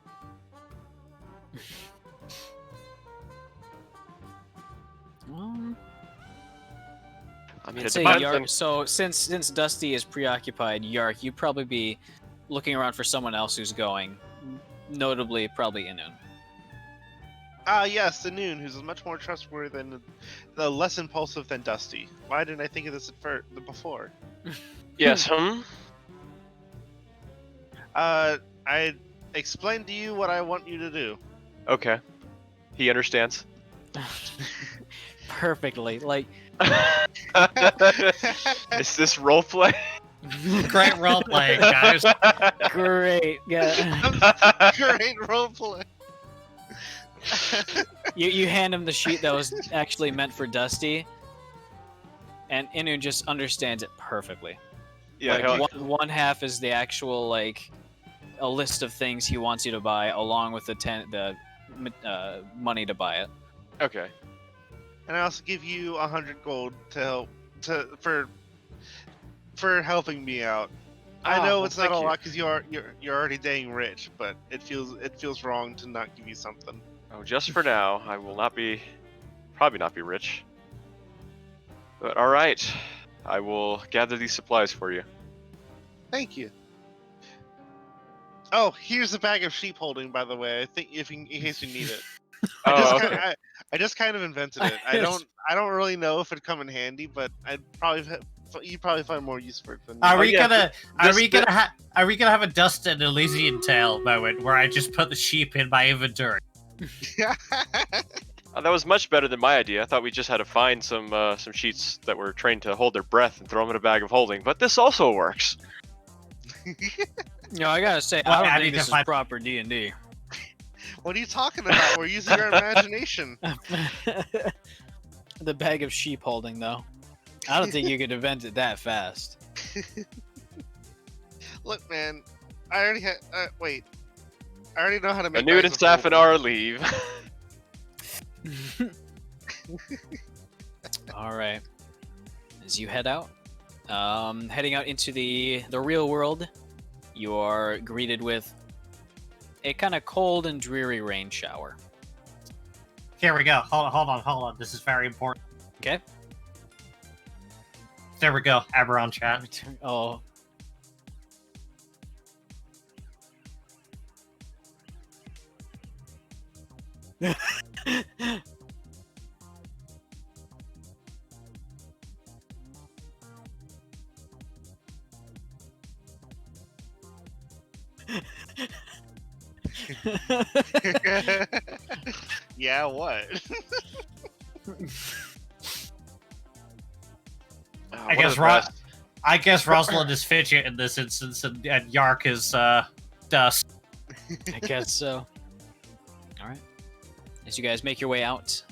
H: I mean,
C: I'd
H: it
C: say
H: depends
C: Yark.
H: on-
C: So since Dusty is preoccupied, Yark, you'd probably be looking around for someone else who's going. Notably, probably Inun.
A: Yes, the Noon, who's much more trustworthy than the less impulsive than Dusty. Why didn't I think of this before?
H: Yes.
A: I explained to you what I want you to do.
H: Okay. He understands.
C: Perfectly. Like,
H: Is this roleplay?
B: Great role playing, guys.
C: great. Yeah.
A: Great roleplay.
C: You hand him the sheet that was actually meant for Dusty, and Inu just understands it perfectly.
H: Yeah,
C: Like, one half is the actual, like, a list of things he wants you to buy, along with the money to buy it.
H: okay.
A: And I also give you 100 gold to help for helping me out. I know
H: well,
A: it's not a
H: thank you.
A: lot because you're already dang rich, but it feels wrong to not give you something.
H: Oh, just for now, I will probably not be rich. But all right, I will gather these supplies for you.
A: Thank you. Oh, here's a bag of sheep holding, by the way. I think in case you need it.
H: Oh, okay.
A: I just kind of invented it. I don't really know if it'd come in handy, but you'd probably find more use for it than me.
B: Are we
H: yeah,
B: gonna have a Dustin Elysian Tale moment where I just put the sheep in my inventory?
H: That was much better than my idea. I thought we just had to find some sheets that were trained to hold their breath and throw them in a bag of holding. But this also works.
C: No, I gotta say,
B: Well,
C: I
B: I
C: don't
B: need
C: think
B: to
C: this is
B: find-
C: proper D&D.
A: What are you talking about? We're using our imagination.
C: The bag of sheep holding, though. I don't think you could invent it that fast.
A: Look, man, I already had. Wait, I already know how to make.
H: Anute and
A: bags of holding.
H: Safinar leave.
C: All right. As you head out, heading out into the real world, you are greeted with a kind of cold and dreary rain shower.
B: Here we go. Hold on. This is very important.
C: Okay.
B: There we go. Eberron chat.
C: Oh.
A: Yeah, what?
B: I guess Rosalind is fidget in this instance, and Yark is dust.
C: I guess so. All right. As you guys make your way out,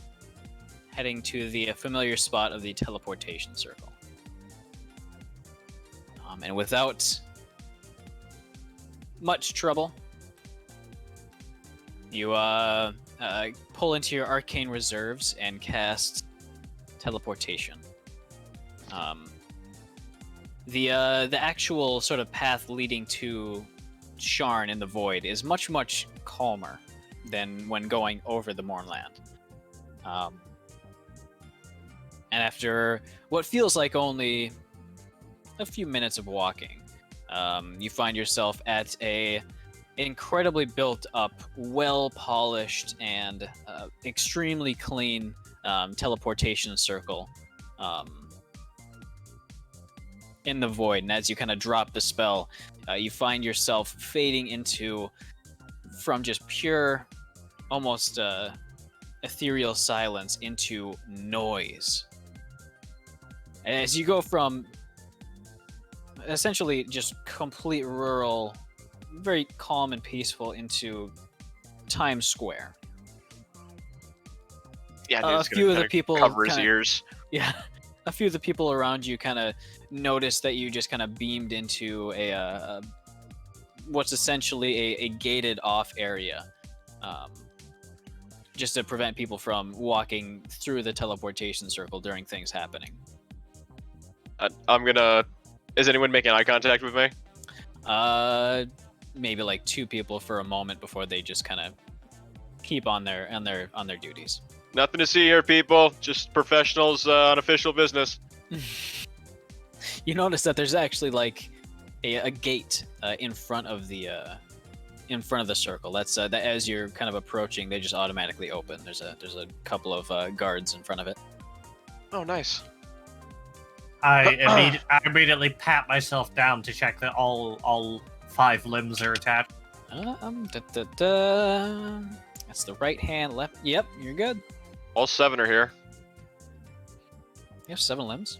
C: heading to the familiar spot of the teleportation circle. And without much trouble, you pull into your arcane reserves and cast teleportation. The actual sort of path leading to Sharn in the Void is much calmer than when going over the Mournland. And after what feels like only a few minutes of walking, you find yourself at a incredibly built up, well polished, and extremely clean teleportation circle in the Void. And as you kind of drop the spell, you find yourself fading into, from just pure, almost ethereal silence, into noise. And as you go from essentially just complete rural, very calm and peaceful, into Times Square.
H: Yeah,
C: A few of the people
H: cover his
C: kinda-
H: ears.
C: Yeah, a few of the people around you kind of notice that you just kind of beamed into a what's essentially a gated off area, just to prevent people from walking through the teleportation circle during things happening.
H: Is anyone making eye contact with me?
C: Maybe like two people for a moment before they just kind of keep on their duties.
H: Nothing to see here, people. Just professionals on official business.
C: You notice that there's actually like a gate in front of the circle. That's that as you're kind of approaching, they just automatically open. There's a couple of guards in front of it.
H: Oh, nice.
B: I immediately pat myself down to check that all 5 limbs are attached.
C: That's the right hand, left. Yep, you're good.
H: All 7 are here.
C: You have 7 limbs.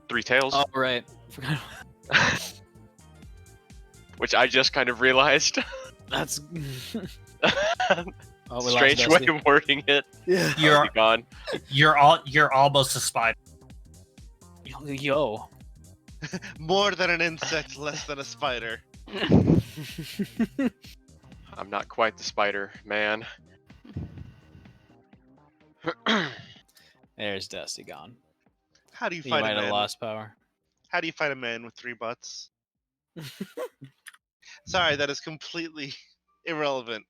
H: 3 tails.
C: Oh, right. Forgot.
H: Which I just kind of realized.
C: That's. Oh, we lost
H: Strange way
C: Dusty.
H: of wording it.
C: Yeah.
H: You're gone.
B: You're almost a spider.
C: Yo.
A: More than an insect, less than a spider.
H: I'm not quite the spider, man.
C: There's Dusty gone.
A: How do you
C: He
A: fight a
C: might have
A: man?
C: lost power.
A: How do you fight a man with 3 butts? Sorry, that is completely irrelevant.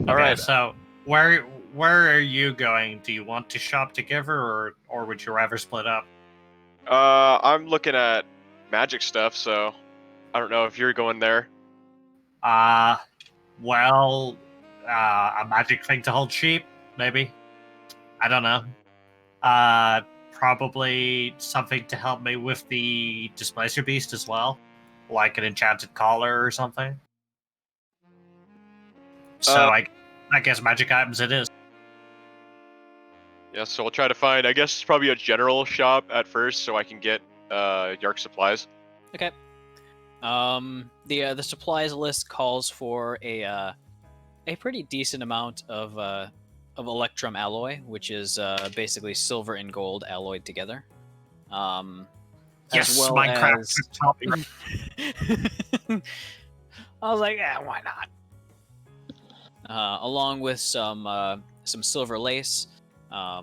B: All right, so where are you going? Do you want to shop together, or would you rather split up?
H: I'm looking at magic stuff, so I don't know if you're going there.
B: Well, a magic thing to hold sheep, maybe. I don't know. Probably something to help me with the Displacer Beast as well, like an enchanted collar or something. So I guess magic items it is.
H: Yeah, so I'll try to find, I guess, probably a general shop at first, so I can get Yark supplies.
C: Okay. The supplies list calls for a pretty decent amount of electrum alloy, which is basically silver and gold alloyed together.
B: Yes,
C: as well
B: Minecraft
C: as...
B: just taught me.
C: I was like, why not? Along with some silver lace, a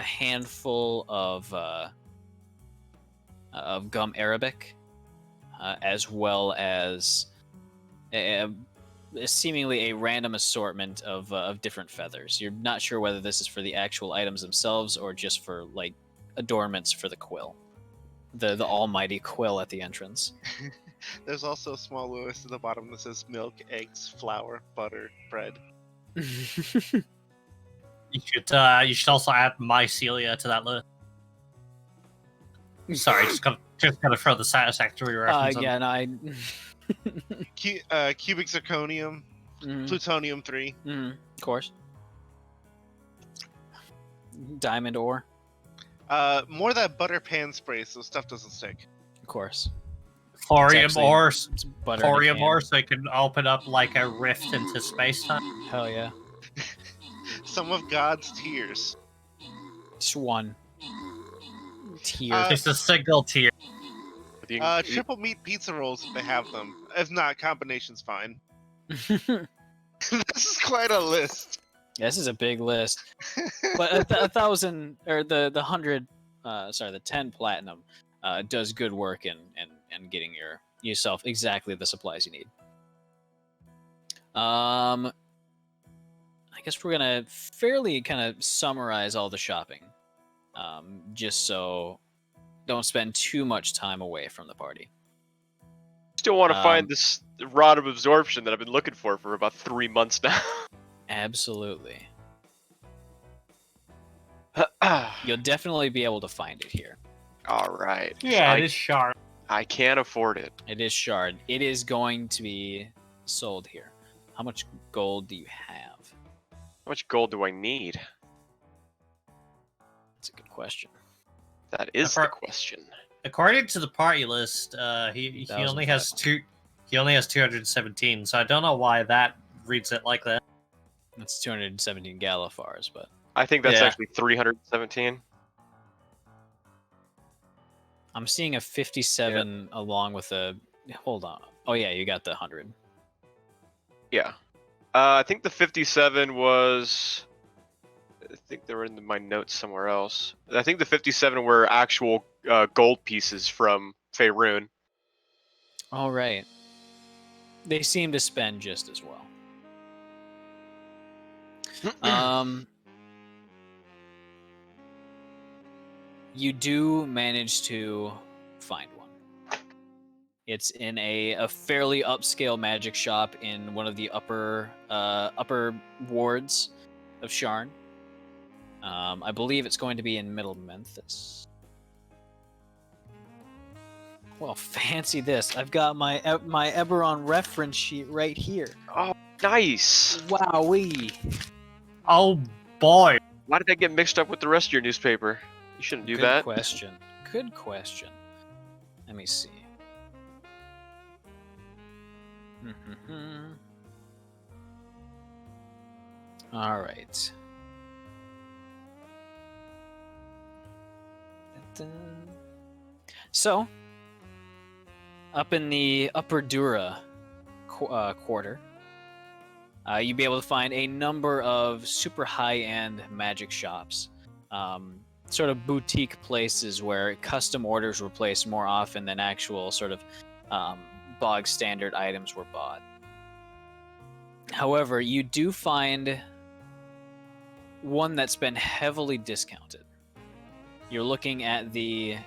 C: handful of gum arabic, as well as seemingly a random assortment of different feathers. You're not sure whether this is for the actual items themselves or just for like adornments for the quill, the almighty quill at the entrance.
A: There's also a small list at the bottom that says milk, eggs, flour, butter, bread.
B: You should also add mycelia to that list. Sorry, just gotta throw the satisfactory reference in.
C: Yeah, no,
A: Cubic zirconium, plutonium 3.
C: Of course. Diamond ore.
A: More that butter pan spray so stuff doesn't stick.
C: Of course.
B: Thorium ore,
C: It's butter in a
B: thorium
C: can.
B: ore, so you can open up like a rift into space-time.
C: Hell yeah.
A: Some of God's tears.
C: Just one tier.
B: Just a single tier.
A: Triple meat pizza rolls if they have them. If not, combination's fine. This is quite a list.
C: This is a big list. But 1,000 or the 100, the 10 platinum does good work in getting yourself exactly the supplies you need. I guess we're gonna fairly kind of summarize all the shopping, just so don't spend too much time away from the party.
H: Still want to find this rod of absorption that I've been looking for about 3 months now.
C: Absolutely. You'll definitely be able to find it here.
H: All right.
B: Yeah, it is sharp.
H: I can't afford it.
C: It is shard. It is going to be sold here. How much gold do you have?
H: How much gold do I need?
C: That's a good question.
H: That is the question.
B: According to the party list, he only has 217. So I don't know why that reads it like that.
C: That's 217 Galifars, but
H: I think that's
B: Yeah.
H: actually 317.
C: I'm seeing a 57 along with a. Hold on. Oh yeah, you got the 100.
H: Yeah. I think the 57 was. I think they were in my notes somewhere else. I think the 57 were actual gold pieces from Faerun.
C: All right. They seem to spend just as well. You do manage to find one. It's in a fairly upscale magic shop in one of the upper wards of Sharn. I believe it's going to be in Middle Memphis. Well, fancy this. I've got my my Eberron reference sheet right here.
H: Oh, nice.
C: Wowee.
B: Oh boy.
H: Why did that get mixed up with the rest of your newspaper? You shouldn't do
C: Good
H: that.
C: question. Good question. Let me see. All right. So, up in the Upper Dura quarter, you'd be able to find a number of super high-end magic shops. Sort of boutique places where custom orders were placed more often than actual sort of bog standard items were bought. However, you do find one that's been heavily discounted. You're looking at the...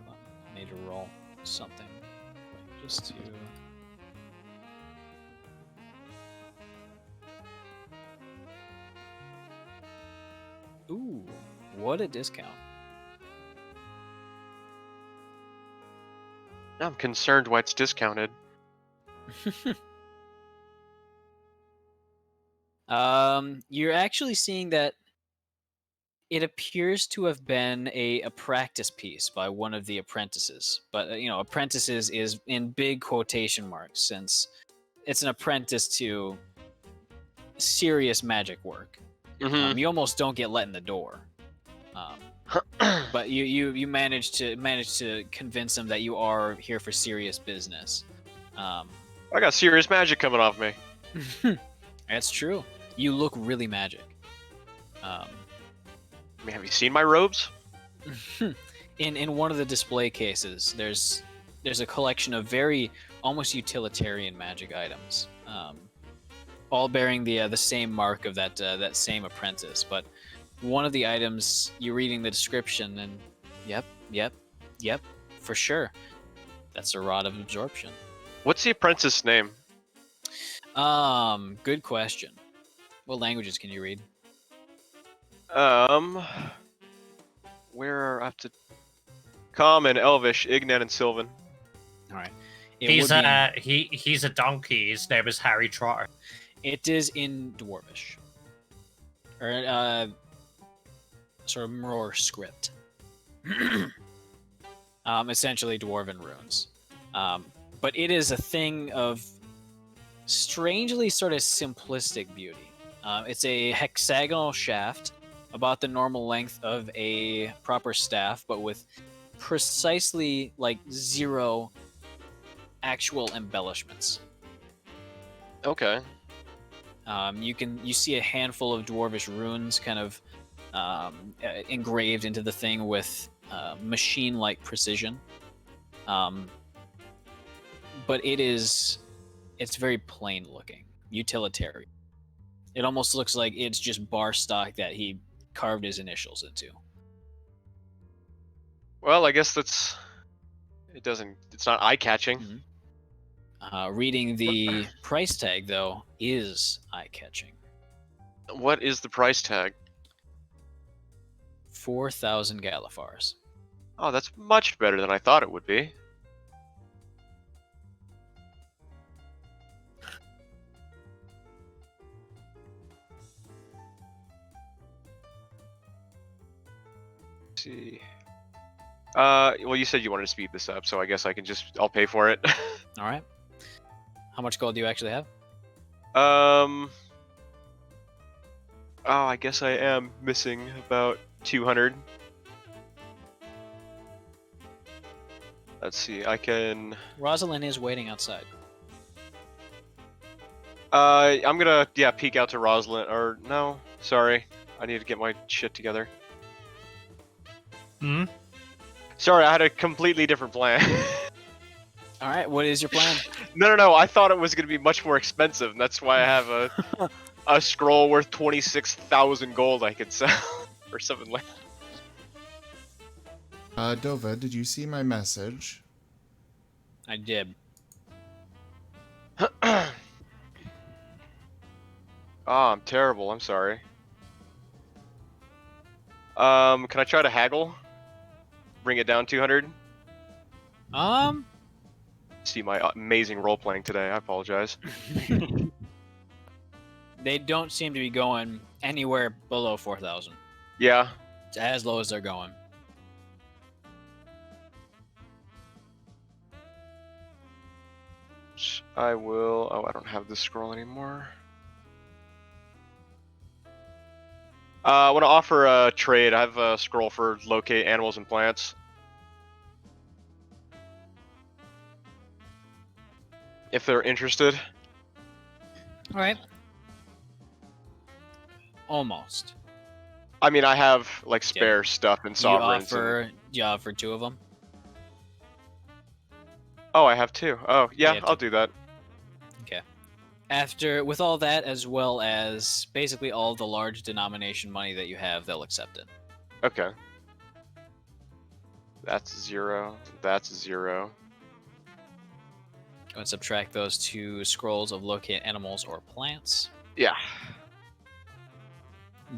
C: Hold on, I need to roll something just to... Ooh, what a discount.
H: I'm concerned why it's discounted.
C: You're actually seeing that it appears to have been a practice piece by one of the apprentices. But, you know, apprentices is in big quotation marks since it's an apprentice to serious magic work. You almost don't get let in the door. But you manage to convince them that you are here for serious business.
H: I got serious magic coming off me.
C: That's true. You look really magic.
H: I mean, have you seen my robes?
C: In one of the display cases, there's a collection of very almost utilitarian magic items, all bearing the same mark of that same apprentice. But one of the items, you're reading the description, and yep, for sure, that's a rod of absorption.
H: What's the apprentice's name?
C: Good question. What languages can you read?
H: Where I have to... Common, Elvish, Ignan, and Sylvan.
C: All right.
B: He's a donkey. His name is Harry Trotter.
C: It is in Dwarvish, or sort of more script. Essentially Dwarven runes. But it is a thing of strangely sort of simplistic beauty. It's a hexagonal shaft, about the normal length of a proper staff, but with precisely like 0 actual embellishments.
H: Okay.
C: You see a handful of dwarvish runes kind of engraved into the thing with machine-like precision. But it's very plain looking, utilitarian. It almost looks like it's just bar stock that he carved his initials into.
H: Well, I guess it's not eye-catching.
C: Reading the price tag, though, is eye-catching.
H: What is the price tag?
C: 4,000 Galifars.
H: Oh, that's much better than I thought it would be. Let's see. Well, you said you wanted to speed this up, so I guess I'll pay for it.
C: All right. How much gold do you actually have?
H: Oh, I guess I am missing about 200. Let's see, I can...
C: Rosalin is waiting outside.
H: I'm gonna, peek out to Rosalin, or no, sorry. I need to get my shit together. Sorry, I had a completely different plan.
C: All right, what is your plan?
H: No, I thought it was gonna be much more expensive, and that's why I have a scroll worth 26,000 gold I could sell, or something like that.
F: Dova, did you see my message?
C: I did.
H: Oh, I'm terrible, I'm sorry. Can I try to haggle? bring it down 200?
C: Um,
H: See my amazing role playing today. I apologize.
C: they don't seem to be going anywhere below 4,000.
H: Yeah.
C: It's as low as they're going.
H: I will. Oh, I don't have this scroll anymore. I want to offer a trade. I have a scroll for locate animals and plants. If they're interested.
C: All right. Almost.
H: I mean, I have like spare stuff in sovereigns.
C: You offer 2 of them?
H: Oh, I have 2. Oh, yeah,
C: have
H: I'll
C: 2.
H: do that.
C: With all that, as well as basically all the large denomination money that you have, they'll accept it.
H: Okay. That's 0. That's 0.
C: Go and subtract those 2 scrolls of locate animals or plants.
H: Yeah.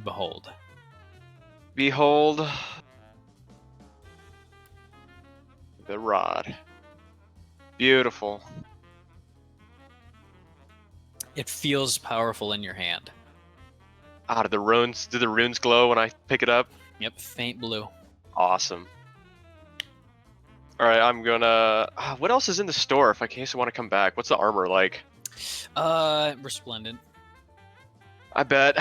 C: Behold.
H: Behold the rod. Beautiful.
C: It feels powerful in your hand.
H: Ah, do the runes glow when I pick it up?
C: Yep, faint blue.
H: Awesome. All right, I'm gonna. What else is in the store? If in case I want to come back, what's the armor like?
C: Resplendent.
H: I bet.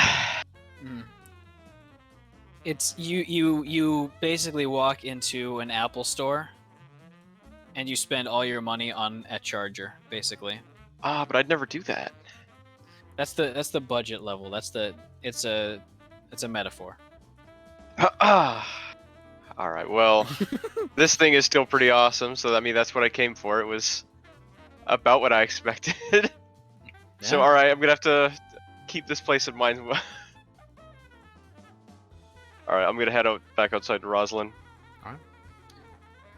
C: It's you basically walk into an Apple store, and you spend all your money on a charger, basically.
H: But I'd never do that.
C: That's the budget level. It's a metaphor.
H: All right. Well, this thing is still pretty awesome. So I mean, that's what I came for. It was about what I expected. So
C: Yeah.
H: all right, I'm gonna have to keep this place in mind. All right, I'm gonna head back outside to Rosalin.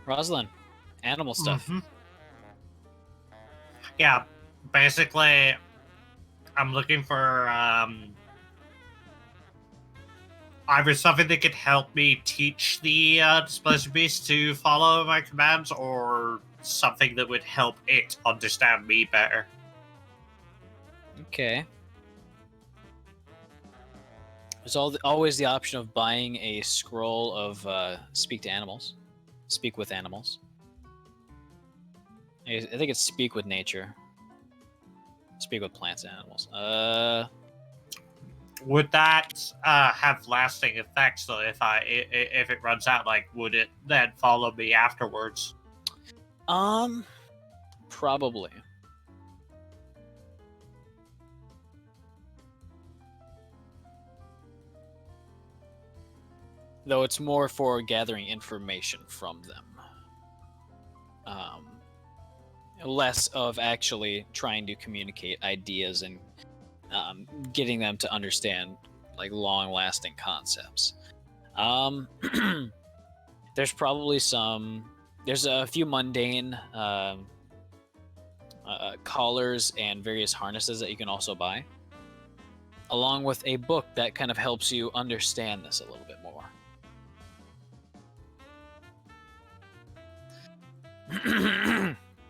C: Rosalin, animal stuff.
B: Yeah, basically, I'm looking for either something that could help me teach the displaced beast to follow my commands, or something that would help it understand me better.
C: Okay. There's always the option of buying a scroll of speak with animals. I think it's speak with nature. Speak with plants and animals.
B: Would that have lasting effects though? If it runs out, like, would it then follow me afterwards?
C: Probably. Though it's more for gathering information from them. Less of actually trying to communicate ideas and getting them to understand like long-lasting concepts. There's probably there's a few mundane collars and various harnesses that you can also buy, along with a book that kind of helps you understand this a little bit more.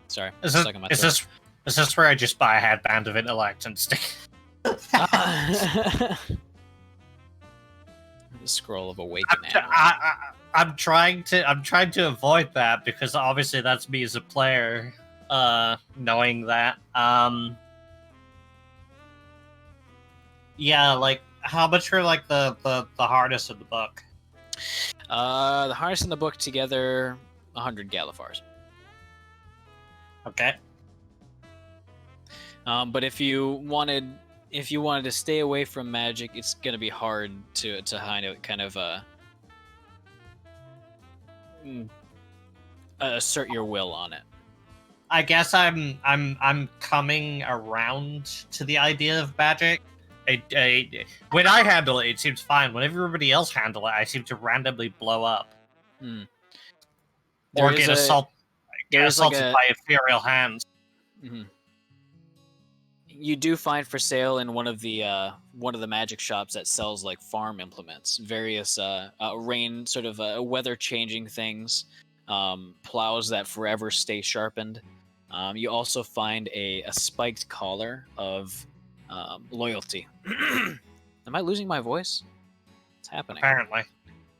C: Sorry,
B: Is
C: stuck in my throat.
B: this where I just buy a headband of intellect and stick?
C: The scroll of awaken animal.
B: I'm trying to avoid that because obviously that's me as a player, knowing that. Yeah, like how much are like the harness of the book?
C: The harness and the book together, 100 Galifars.
B: Okay.
C: But if you wanted to stay away from magic, it's gonna be hard to kind of assert your will on it.
B: I guess I'm coming around to the idea of magic. When I handle it, it seems fine. When everybody else handle it, I seem to randomly blow up. Or get assaulted by ethereal hands.
C: Mm-hmm. you do find for sale in one of the magic shops that sells like farm implements, various rain sort of weather changing things, plows that forever stay sharpened. You also find a spiked collar of loyalty. Am I losing my voice? What's happening?
B: Apparently.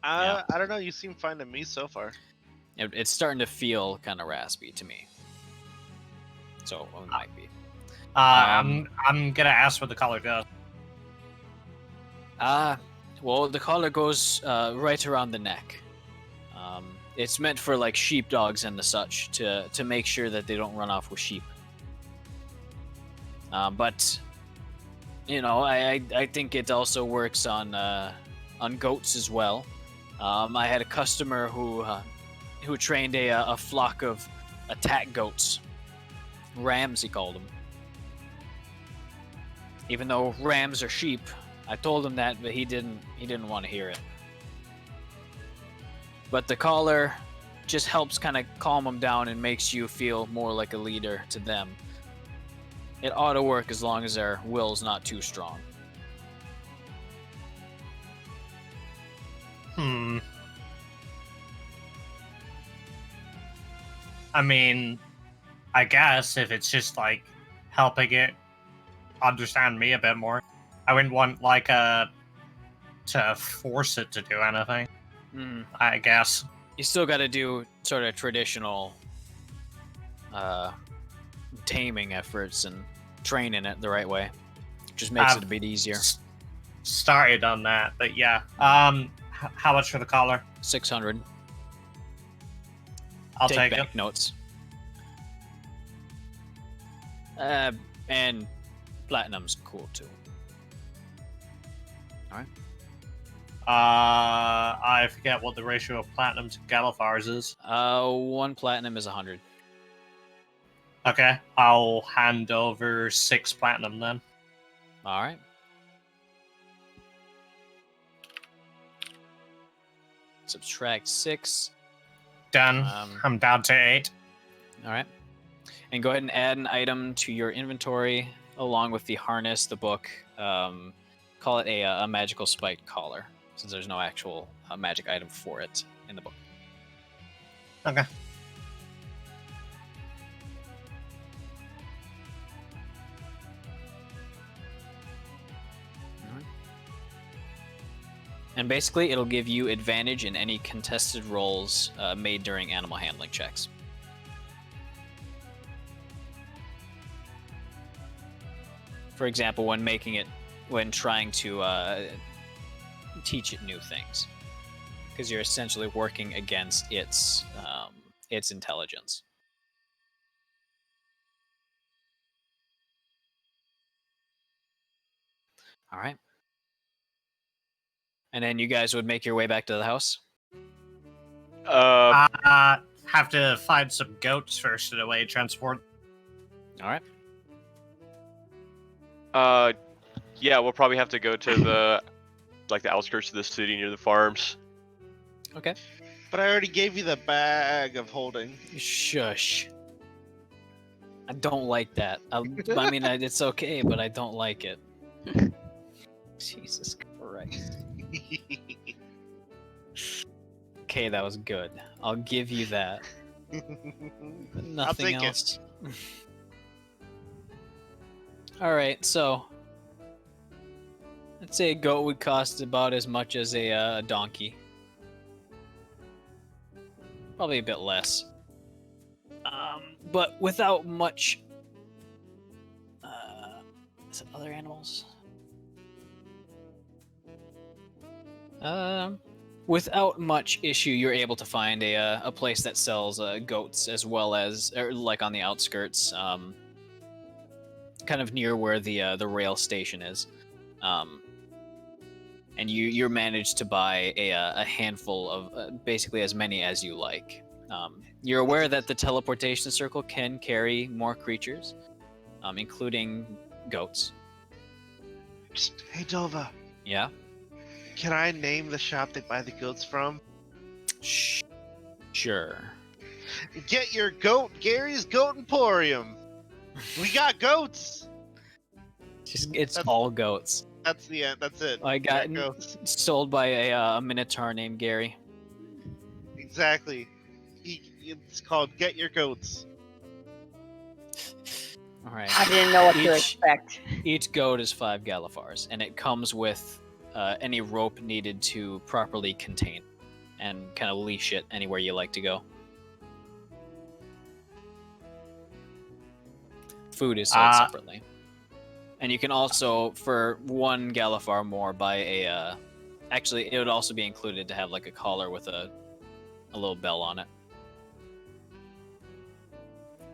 C: Yeah.
A: I don't know. You seem fine to me so far.
C: It's starting to feel kind of raspy to me. So it might be.
B: I'm gonna ask what the collar does.
C: Well, the collar goes right around the neck. It's meant for like sheepdogs and the such to make sure that they don't run off with sheep. But you know, I think it also works on goats as well. I had a customer who trained a flock of attack goats, rams he called them. Even though rams are sheep, I told him that, but he didn't want to hear it. But the collar just helps kind of calm them down and makes you feel more like a leader to them. It ought to work as long as their will's not too strong.
B: I mean, I guess if it's just like helping it understand me a bit more, I wouldn't want like to force it to do anything. I guess
C: You still got to do sort of traditional taming efforts and training it the right way. Just makes it a bit easier.
B: Started on that, but yeah. How much for the collar?
C: 600.
B: I'll take it.
C: bank notes. And platinum's cool too.
B: I forget what the ratio of platinum to Galifars is.
C: 1 platinum is 100.
B: Okay, I'll hand over 6 platinum then.
C: All right. Subtract 6.
B: Done. I'm down to 8.
C: All right. And go ahead and add an item to your inventory along with the harness, the book. Call it a magical spiked collar, since there's no actual magic item for it in the book.
B: Okay.
C: And basically, it'll give you advantage in any contested rolls made during animal handling checks. For example, when trying to teach it new things, because you're essentially working against its intelligence. All right. And then you guys would make your way back to the house?
B: Have to find some goats first in a way transport.
C: All right.
H: Yeah, we'll probably have to go to the outskirts of the city near the farms.
C: Okay.
A: But I already gave you the bag of holding.
C: Shush. I don't like that. I mean, it's okay, but I don't like it. Jesus Christ. Okay, that was good. I'll give you that. But nothing else. Alright, so I'd say a goat would cost about as much as a donkey. Probably a bit less. But without much... is it other animals? Without much issue, you're able to find a place that sells goats, as well as, like on the outskirts, kind of near where the rail station is. And you managed to buy a handful of basically as many as you like. You're aware that the teleportation circle can carry more creatures, including goats.
A: Hey, Dova.
C: Yeah?
A: Can I name the shop they buy the goats from?
C: Sure.
A: Get your goat, Gary's Goat Emporium. We got goats.
C: It's
A: That's-
C: all goats.
A: That's the end. That's it.
C: I got
A: There it goes.
C: sold by a minotaur named Gary.
A: Exactly. It's called Get Your Goats.
C: All right.
E: I didn't know what to
C: Each-
E: expect.
C: Each goat is 5 Galifars, and it comes with any rope needed to properly contain and kind of leash it anywhere you like to go. Food is sold separately. And you can also, for 1 Galifar more, buy a... actually, it would also be included to have like a collar with a little bell on it.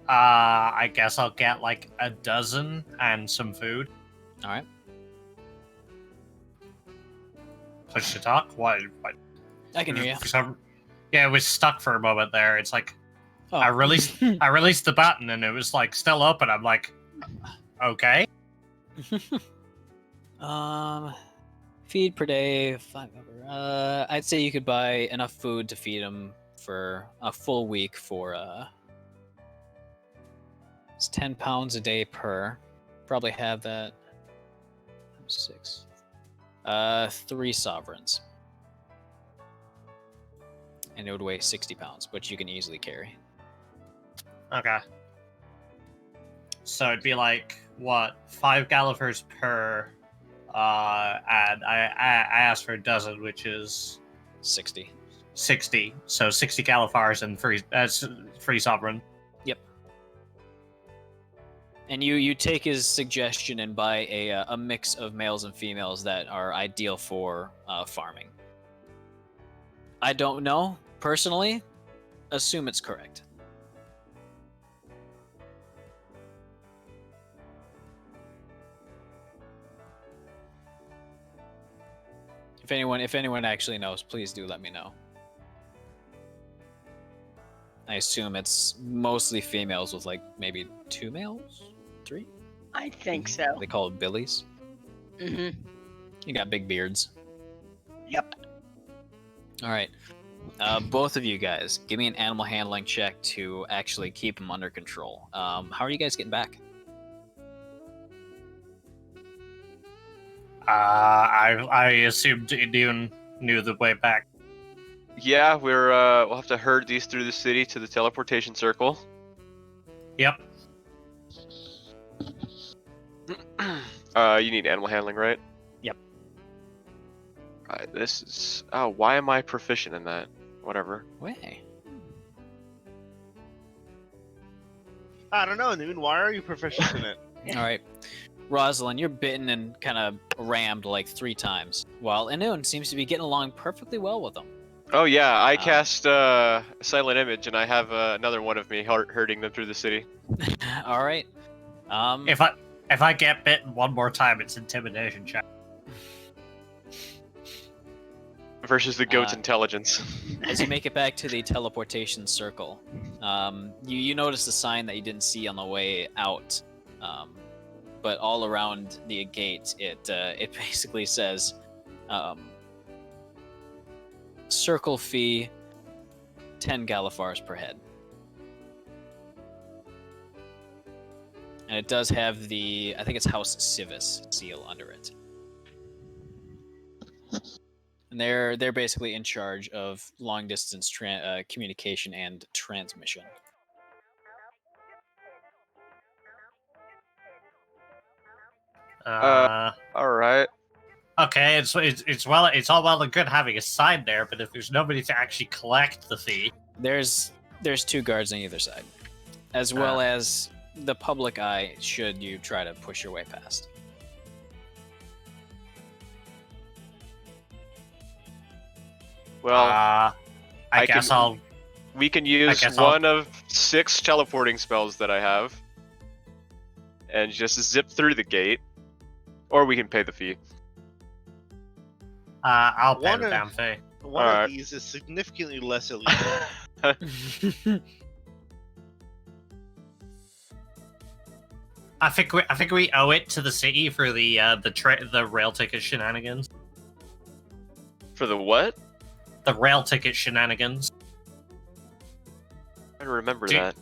B: I guess I'll get like a dozen and some food.
C: All right.
B: Push to talk. What?
C: I can hear you.
B: Yeah, it was stuck for a moment there. It's like
C: Oh.
B: I released the button and it was like still open. I'm like, okay.
C: Feed per day, 5 hour. I'd say you could buy enough food to feed them for a full week for it's 10 pounds a day per. Probably have that. 6. 3 sovereigns. And it would weigh 60 pounds, which you can easily carry.
B: Okay. So it'd be like what 5 Galifers per, and I asked for a dozen, which is
C: 60.
B: 60. So 60 Galifars and free sovereign.
C: Yep. And you take his suggestion and buy a mix of males and females that are ideal for farming. I don't know personally. Assume it's correct. If anyone actually knows, please do let me know. I assume it's mostly females with like maybe 2 males, 3.
E: I think so.
C: They call it billies.
E: Mm-hmm.
C: You got big beards.
E: Yep.
C: All right, both of you guys, give me an animal handling check to actually keep them under control. How are you guys getting back?
B: I assumed Indian knew the way back.
H: Yeah, we'll have to herd these through the city to the teleportation circle.
B: Yep.
H: You need animal handling, right?
C: Yep.
H: Alright, this is... Oh, why am I proficient in that? Whatever.
C: Way.
A: I don't know, Noon. Why are you proficient in it?
C: All right, Rosalin, you're bitten and kind of rammed like 3 times, while Inun seems to be getting along perfectly well with them.
H: Oh yeah, I cast Silent Image, and I have another one of me herding them through the city.
C: All right.
B: If I get bitten one more time, it's intimidation check.
H: Versus the goat's intelligence.
C: As you make it back to the teleportation circle, you notice a sign that you didn't see on the way out, but all around the gate, it basically says, "Circle fee, 10 Galifars per head." And it does have the, I think it's House Civis seal under it. And they're basically in charge of long distance communication and transmission.
H: All right.
B: Okay, it's all well and good having a sign there, but if there's nobody to actually collect the fee,
C: There's 2 guards on either side, as well as the public eye should you try to push your way past.
H: Well,
B: I guess I'll.
H: we can use
B: guess
H: one of 6 teleporting spells that I have, and just zip through the gate, or we can pay the fee.
B: I'll pay
A: One
B: the
A: of-
B: damn fee.
A: One
H: Alright.
A: of these is significantly less illegal.
B: I think we owe it to the city for the rail ticket shenanigans.
H: For the what?
B: The rail ticket shenanigans.
H: I don't remember
B: Dude.
H: that.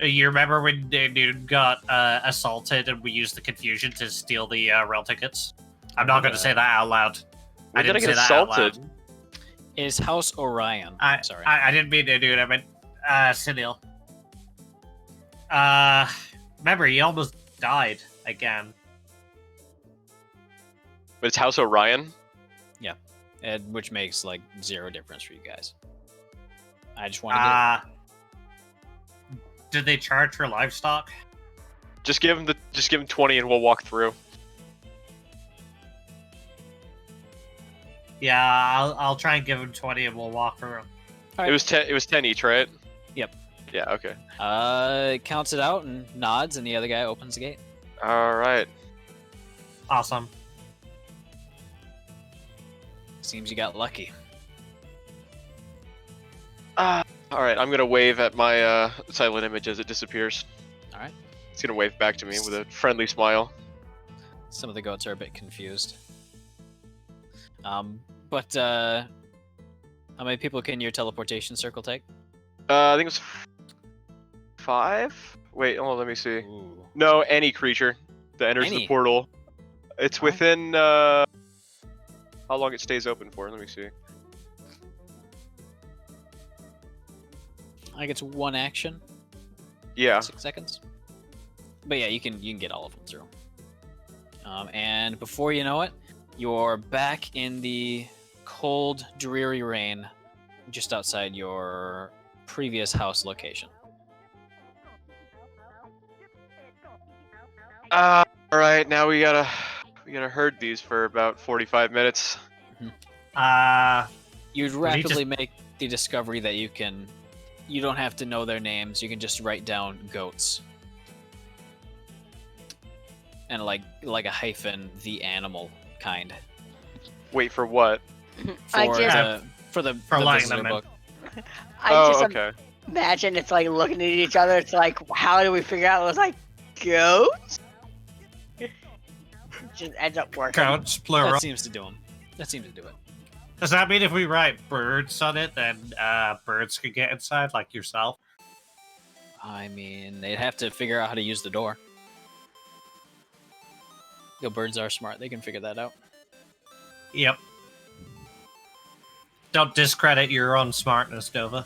B: You remember when the dude got assaulted and we used the confusion to steal the rail tickets? I'm not going to say that out loud.
H: When did I
B: didn't
H: get
B: say that out
H: assaulted?
B: loud.
C: Is House Orion. Sorry.
B: I didn't mean to do it. I meant Sunil. Remember, he almost died again.
H: But it's House Orion?
C: Which makes like 0 difference for you guys. I just want to
B: Did they charge for livestock?
H: Just give him 20 and we'll walk through.
B: Yeah, I'll try and give him 20 and we'll walk through.
C: All right.
H: It was 10 each, right?
C: Yep.
H: Yeah, okay.
C: Counts it out and nods, and the other guy opens the gate.
H: All right.
B: Awesome.
C: Seems you got lucky.
H: All right, I'm gonna wave at my silent image as it disappears.
C: All right.
H: It's gonna wave back to me with a friendly smile.
C: Some of the goats are a bit confused. But how many people can your teleportation circle take?
H: I think it was 5. Wait, hold on, let me see.
C: Ooh.
H: No, any creature that enters the
C: Any?
H: portal. It's
C: Alright.
H: within how long it stays open for. Let me see.
C: I think it's 1 action.
H: Yeah.
C: 6 seconds. But yeah, you can get all of them through. And before you know it, you're back in the cold, dreary rain just outside your previous house location.
H: All right, now we gotta herd these for about 45 minutes.
C: You'd rapidly make the discovery that you don't have to know their names. You can just write down goats. And like a hyphen, the animal kind.
H: Wait, for what?
E: I
C: For
E: just-
C: the
B: lying
C: visitor
B: them in.
C: book.
E: I
H: Oh,
E: just
H: okay.
E: imagine it's like looking at each other. It's like, how do we figure out? It was like, goats? Just ends up working.
B: Counts, plural.
C: That seems to do them. That seems to do it.
B: Does that mean if we write birds on it, then birds could get inside, like yourself?
C: I mean, they'd have to figure out how to use the door. The birds are smart. They can figure that out.
B: Yep. Don't discredit your own smartness, Nova.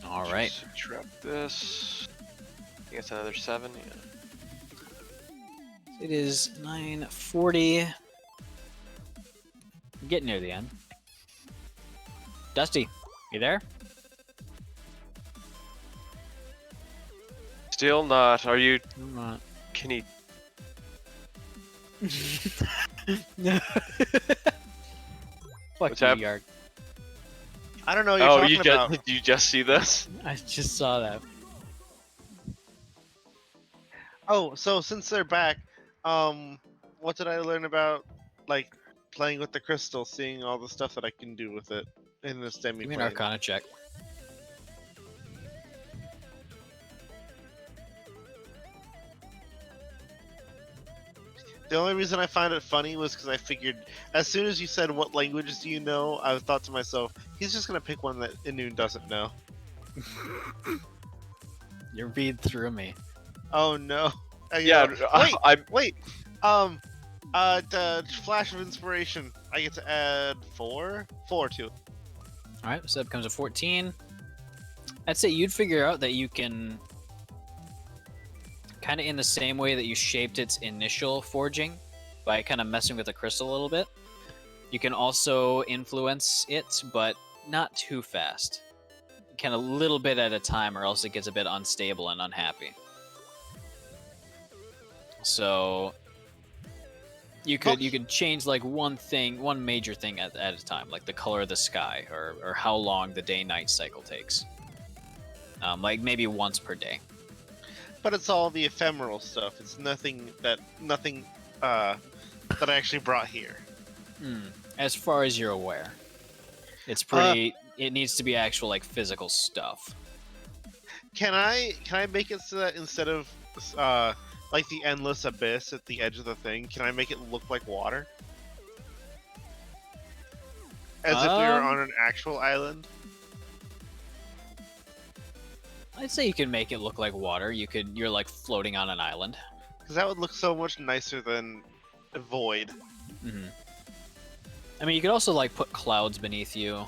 C: All right.
H: Subtract this. I guess another 7. Yeah.
C: It is 9:40. Getting near the end. Dusty, you there?
H: Still not. Are you?
C: I'm not.
H: Can he?
C: Fuck
H: What's
C: you,
H: hap-
C: Yark.
A: I don't know what you're
H: Oh,
A: talking about.
H: did you just see this?
C: I just saw that.
A: Oh, so since they're back, what did I learn about, like, playing with the crystal, seeing all the stuff that I can do with it in this demi
C: Give me an Arcana check.
A: The only reason I found it funny was because I figured, as soon as you said what languages do you know, I thought to myself, he's just gonna pick one that Inun doesn't know.
C: You're read through me.
A: Oh no.
H: Yeah.
A: Wait. The flash of inspiration. I get to add 4 to it.
C: All right, so that becomes a 14. I'd say you'd figure out that you can, kind of in the same way that you shaped its initial forging, by kind of messing with the crystal a little bit. You can also influence it, but not too fast. Kind of a little bit at a time, or else it gets a bit unstable and unhappy. So you could change like one major thing at a time, like the color of the sky, or how long the day-night cycle takes. Like maybe once per day.
A: But it's all the ephemeral stuff. It's nothing that I actually brought here.
C: As far as you're aware, it's pretty. It needs to be actual like physical stuff.
A: Can I make it so that instead of like the endless abyss at the edge of the thing, can I make it look like water? As if we were on an actual island?
C: I'd say you can make it look like water. You're like floating on an island.
A: Because that would look so much nicer than a void.
C: Hmm. I mean, you could also like put clouds beneath you,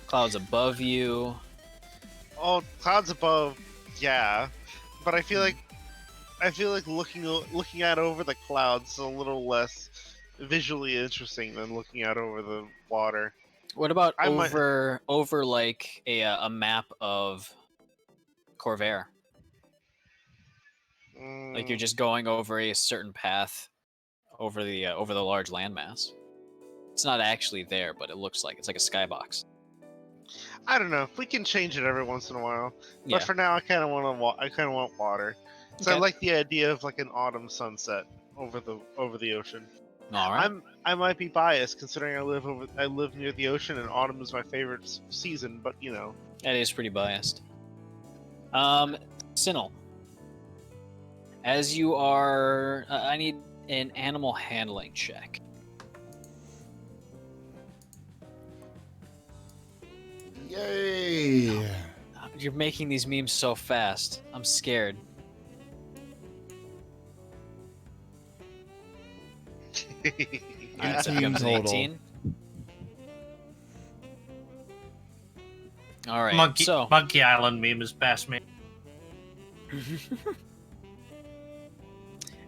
C: clouds above you.
A: Oh, clouds above, yeah. But I feel like looking out over the clouds is a little less visually interesting than looking out over the water.
C: What about
A: I might-
C: over like a map of Corvair? Like you're just going over a certain path over the large landmass. It's not actually there, but it looks like it's like a skybox.
A: I don't know. We can change it every once in a while.
C: Yeah.
A: But for now, I kind of want water. So I
C: Okay.
A: like the idea of like an autumn sunset over the ocean.
C: All right.
A: I might be biased considering I live near the ocean and autumn is my favorite season, but you know.
C: That is pretty biased. Sinel. As you are, I need an animal handling check.
F: Yay!
C: You're making these memes so fast. I'm scared. Alright, so it becomes an 18. Alright,
B: Monkey Island meme is best meme.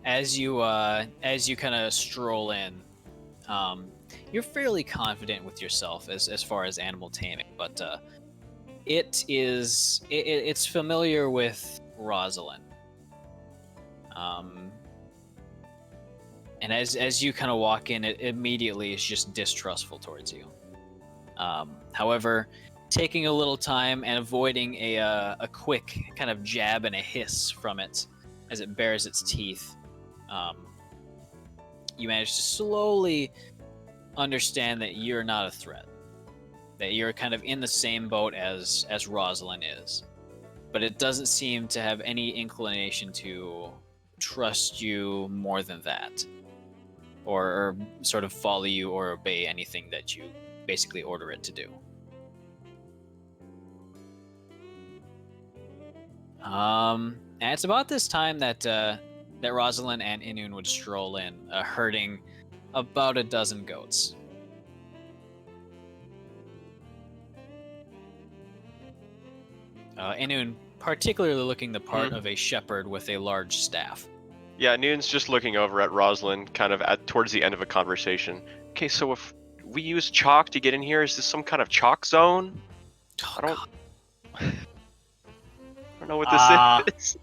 C: As you kind of stroll in, you're fairly confident with yourself as far as animal taming, but it's familiar with Rosalin. And as you kind of walk in, it immediately is just distrustful towards you. However, taking a little time and avoiding a quick kind of jab and a hiss from it as it bares its teeth, you manage to slowly understand that you're not a threat. That you're kind of in the same boat as Rosalin is. But it doesn't seem to have any inclination to trust you more than that. Or sort of follow you or obey anything that you basically order it to do. And it's about this time that Rosalin and Inun would stroll in, herding about a dozen goats. Inun particularly looking the part of a shepherd with a large staff.
H: Yeah, Noon's just looking over at Rosalin, kind of towards the end of a conversation. Okay, so if we use chalk to get in here, is this some kind of chalk zone? I don't know what this is.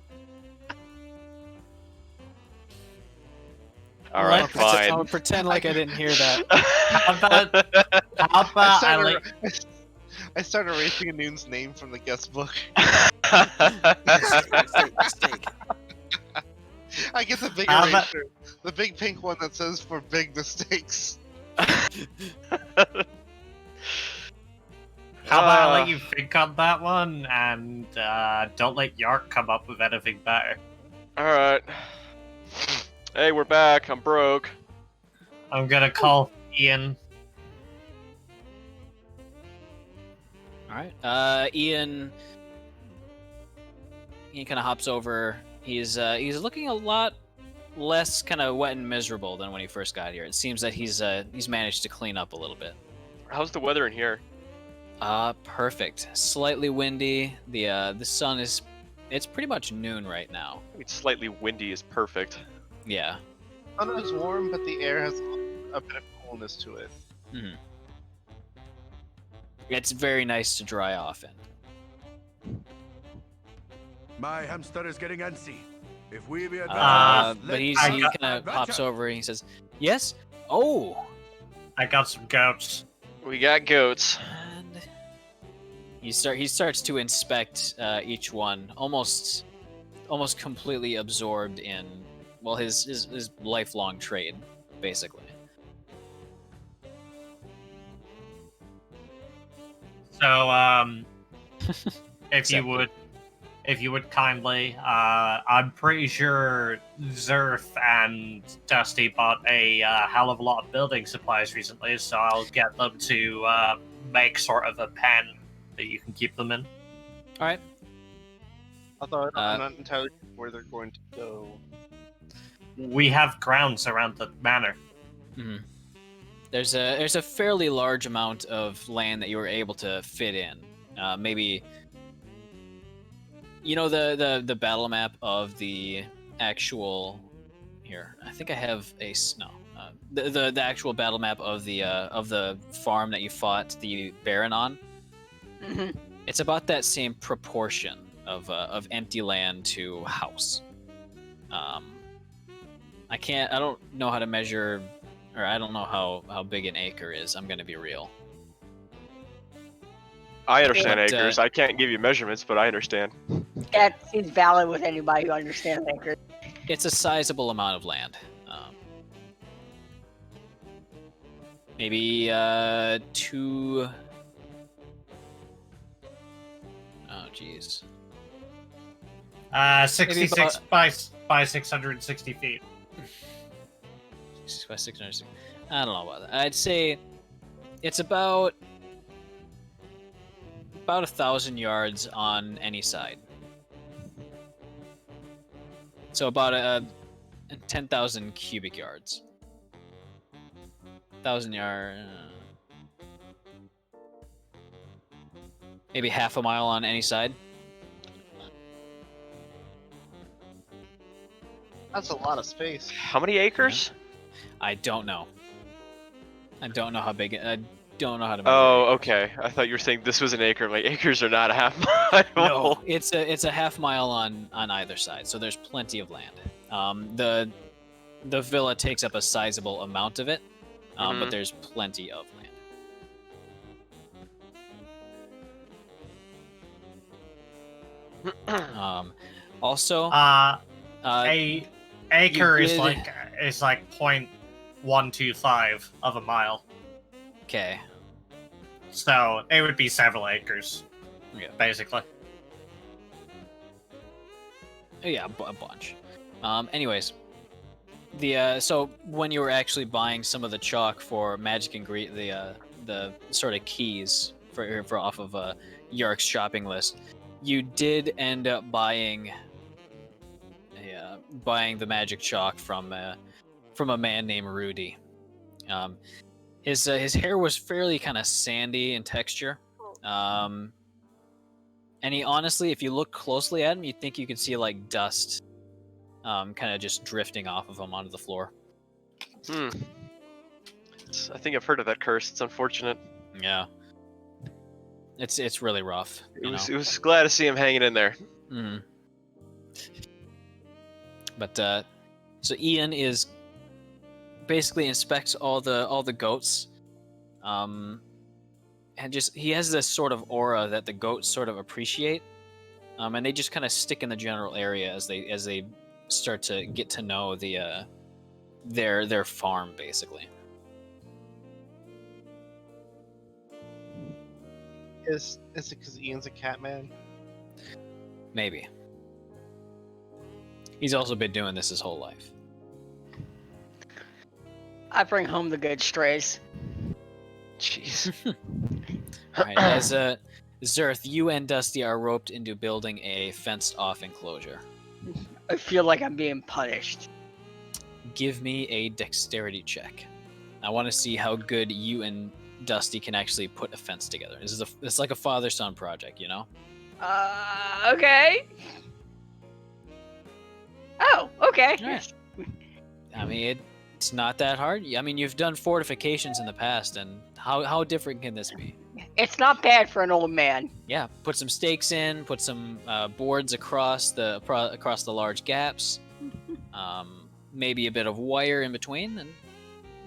H: All right, fine.
C: I'll pretend like I didn't hear that.
B: How about
A: I started erasing a Noon's name from the guest book.
C: Mistake.
A: I get the big eraser, the big pink one that says for big mistakes.
B: How about I let you think on that one and don't let Yark come up with anything better?
H: Alright. Hey, we're back. I'm broke.
B: I'm gonna call Ian.
C: Alright. Ian kind of hops over. He's looking a lot less kind of wet and miserable than when he first got here. It seems that he's managed to clean up a little bit.
H: How's the weather in here?
C: Perfect. Slightly windy. The sun it's pretty much noon right now.
H: I mean, slightly windy is perfect.
C: Yeah.
A: The sun is warm, but the air has a bit of coolness to it.
C: Mm-hmm. It's very nice to dry off in.
D: My hamster is getting antsy. If we be
C: But he kind of pops over and he says, "Yes? Oh!
B: I got some goats.
H: We got goats."
C: And he starts to inspect each one, almost completely absorbed in, well, his lifelong trade, basically.
B: So, if you would kindly, I'm pretty sure Zerth and Dusty bought a hell of a lot of building supplies recently, so I'll get them to make sort of a pen that you can keep them in.
C: All right.
A: Although I'm not entirely sure where they're going to go.
B: We have grounds around the manor.
C: Mhm. There's a fairly large amount of land that you were able to fit in. Maybe you know the battle map of the actual. Here, I think I have the actual battle map of the farm that you fought the Baron on.
E: Mhm.
C: It's about that same proportion of empty land to house. I don't know how to measure, or I don't know how big an acre is. I'm gonna be real.
H: I understand
C: But,
H: acres. I can't give you measurements, but I understand.
E: That seems valid with anybody who understands acres.
C: It's a sizable amount of land. Maybe two. Oh, jeez.
B: 66 by 660 feet.
C: 6 by 660. I don't know about that. I'd say it's about 1,000 yards on any side. So about 10,000 cubic yards. 1,000 yard. Maybe half a mile on any side.
A: That's a lot of space.
H: How many acres?
C: I don't know. I don't know how big. I don't know how to measure.
H: Oh,
C: acres.
H: okay. I thought you were saying this was an acre. Like acres are not a half mile.
C: No, it's a half mile on either side, so there's plenty of land. The villa takes up a sizable amount of it, but there's plenty of land. Also,
B: A acre
C: you
B: is
C: did-
B: like 0.125 of a mile.
C: okay.
B: So it would be several acres,
C: Yeah.
B: basically.
C: Yeah, a bunch. Anyways, so when you were actually buying some of the chalk for magic the sort of keys for off of Yark's shopping list, you did end up buying the magic chalk from a man named Rudy. His hair was fairly kind of sandy in texture. And he honestly, if you look closely at him, you'd think you could see like dust kind of just drifting off of him onto the floor.
H: I think I've heard of that curse. It's unfortunate.
C: Yeah. It's really rough.
H: It was glad to see him hanging in there.
C: Mm. But so Ian is basically inspects all the goats. And just he has this sort of aura that the goats sort of appreciate. And they just kind of stick in the general area as they start to get to know their farm basically.
A: Is it because Ian's a cat man?
C: Maybe. He's also been doing this his whole life.
E: I bring home the good strays.
H: Jeez.
C: Alright, as Zerth, you and Dusty are roped into building a fenced-off enclosure.
E: I feel like I'm being punished.
C: Give me a dexterity check. I want to see how good you and Dusty can actually put a fence together. It's like a father-son project, you know?
E: Okay. Oh, okay.
C: Alright. I mean, it's not that hard. I mean, you've done fortifications in the past, and how different can this be?
E: It's not bad for an old man.
C: Yeah, put some stakes in, put some boards across the large gaps, maybe a bit of wire in between, and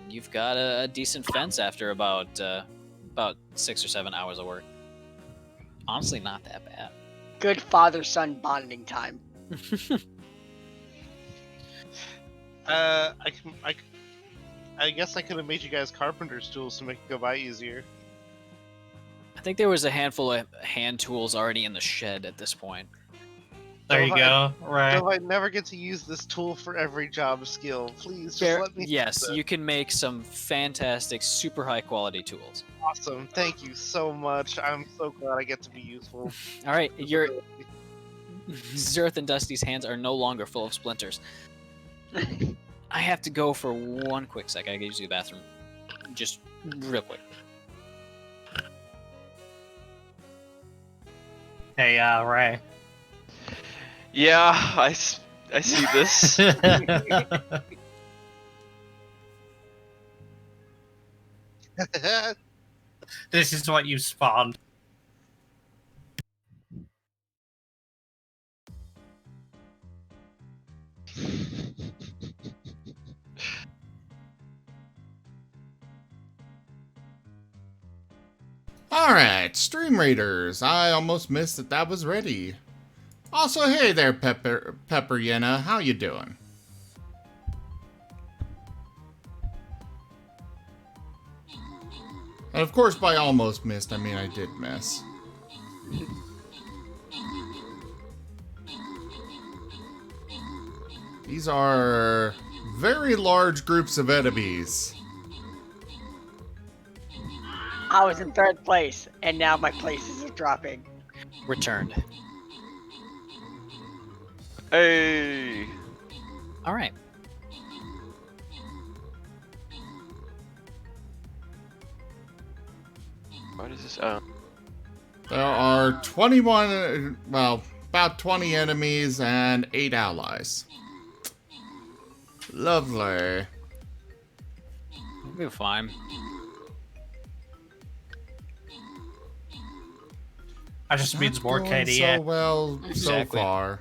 C: you've got a decent fence after about 6 or 7 hours of work. Honestly, not that bad.
E: Good father-son bonding time.
A: I guess I could have made you guys carpenter's tools to make it go by easier.
C: I think there was a handful of hand tools already in the shed at this point.
B: There you go. Right.
A: So if I never get to use this tool for every job skill, please just let me.
C: Yes,
A: use it.
C: you can make some fantastic, super high quality tools.
A: Awesome. Thank you so much. I'm so glad I get to be useful.
C: All right, Zerth and Dusty's hands are no longer full of splinters. I have to go for one quick sec. I gotta use the bathroom. Just real quick.
B: Hey, Ray.
H: Yeah, I see this.
B: This is what you spawned.
F: Alright, Stream Raiders. I almost missed that was ready. Also, hey there, Pepper Yenna. How you doing? And of course, by almost missed, I mean I did miss. These are very large groups of enemies.
E: I was in 3rd place, and now my places are dropping.
C: Returned.
H: Hey.
C: All right.
H: What is this? Oh.
F: There are 21, well, about 20 enemies and 8 allies. Lovely.
C: We'll be fine.
B: That just means more
F: Not going
B: KDA.
F: so well
C: Exactly.
F: so far.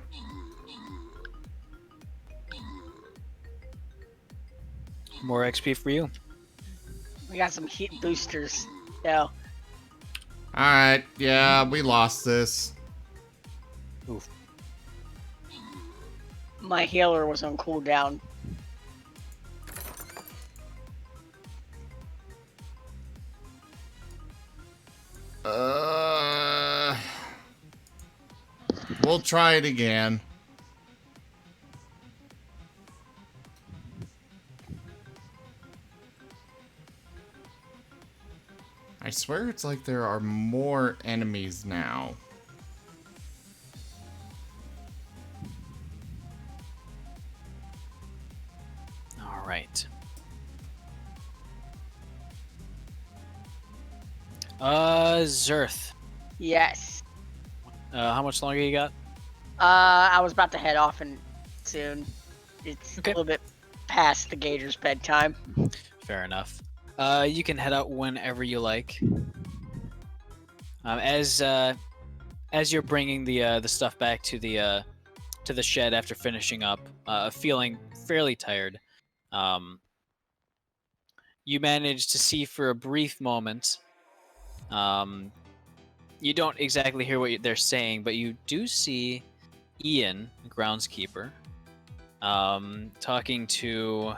C: More XP for you.
E: We got some heat boosters. So,
F: Alright, yeah, we lost this.
C: Oof.
E: my healer was on cooldown.
F: We'll try it again. I swear it's like there are more enemies now.
C: All right. Zerth.
E: Yes.
C: How much longer you got?
E: I was about to head off and soon. It's
C: Okay.
E: a little bit past the Gator's bedtime.
C: Fair enough. You can head out whenever you like. As you're bringing the stuff back to the shed after finishing up, feeling fairly tired, you manage to see for a brief moment. You don't exactly hear what they're saying, but you do see Ian, the groundskeeper, talking to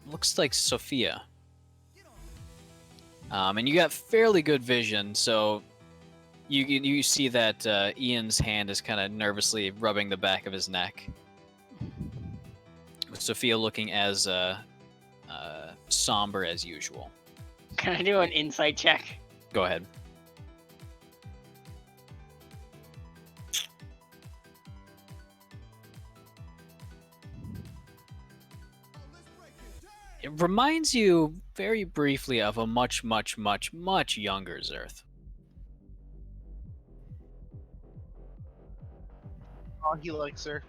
C: looks like Sophia. And you got fairly good vision, so you see that Ian's hand is kind of nervously rubbing the back of his neck. With Sophia looking as somber as usual.
E: Can I do an insight check?
C: Go ahead. It reminds you very briefly of a much, much, much, much younger Zerth.
A: Oh, he likes her.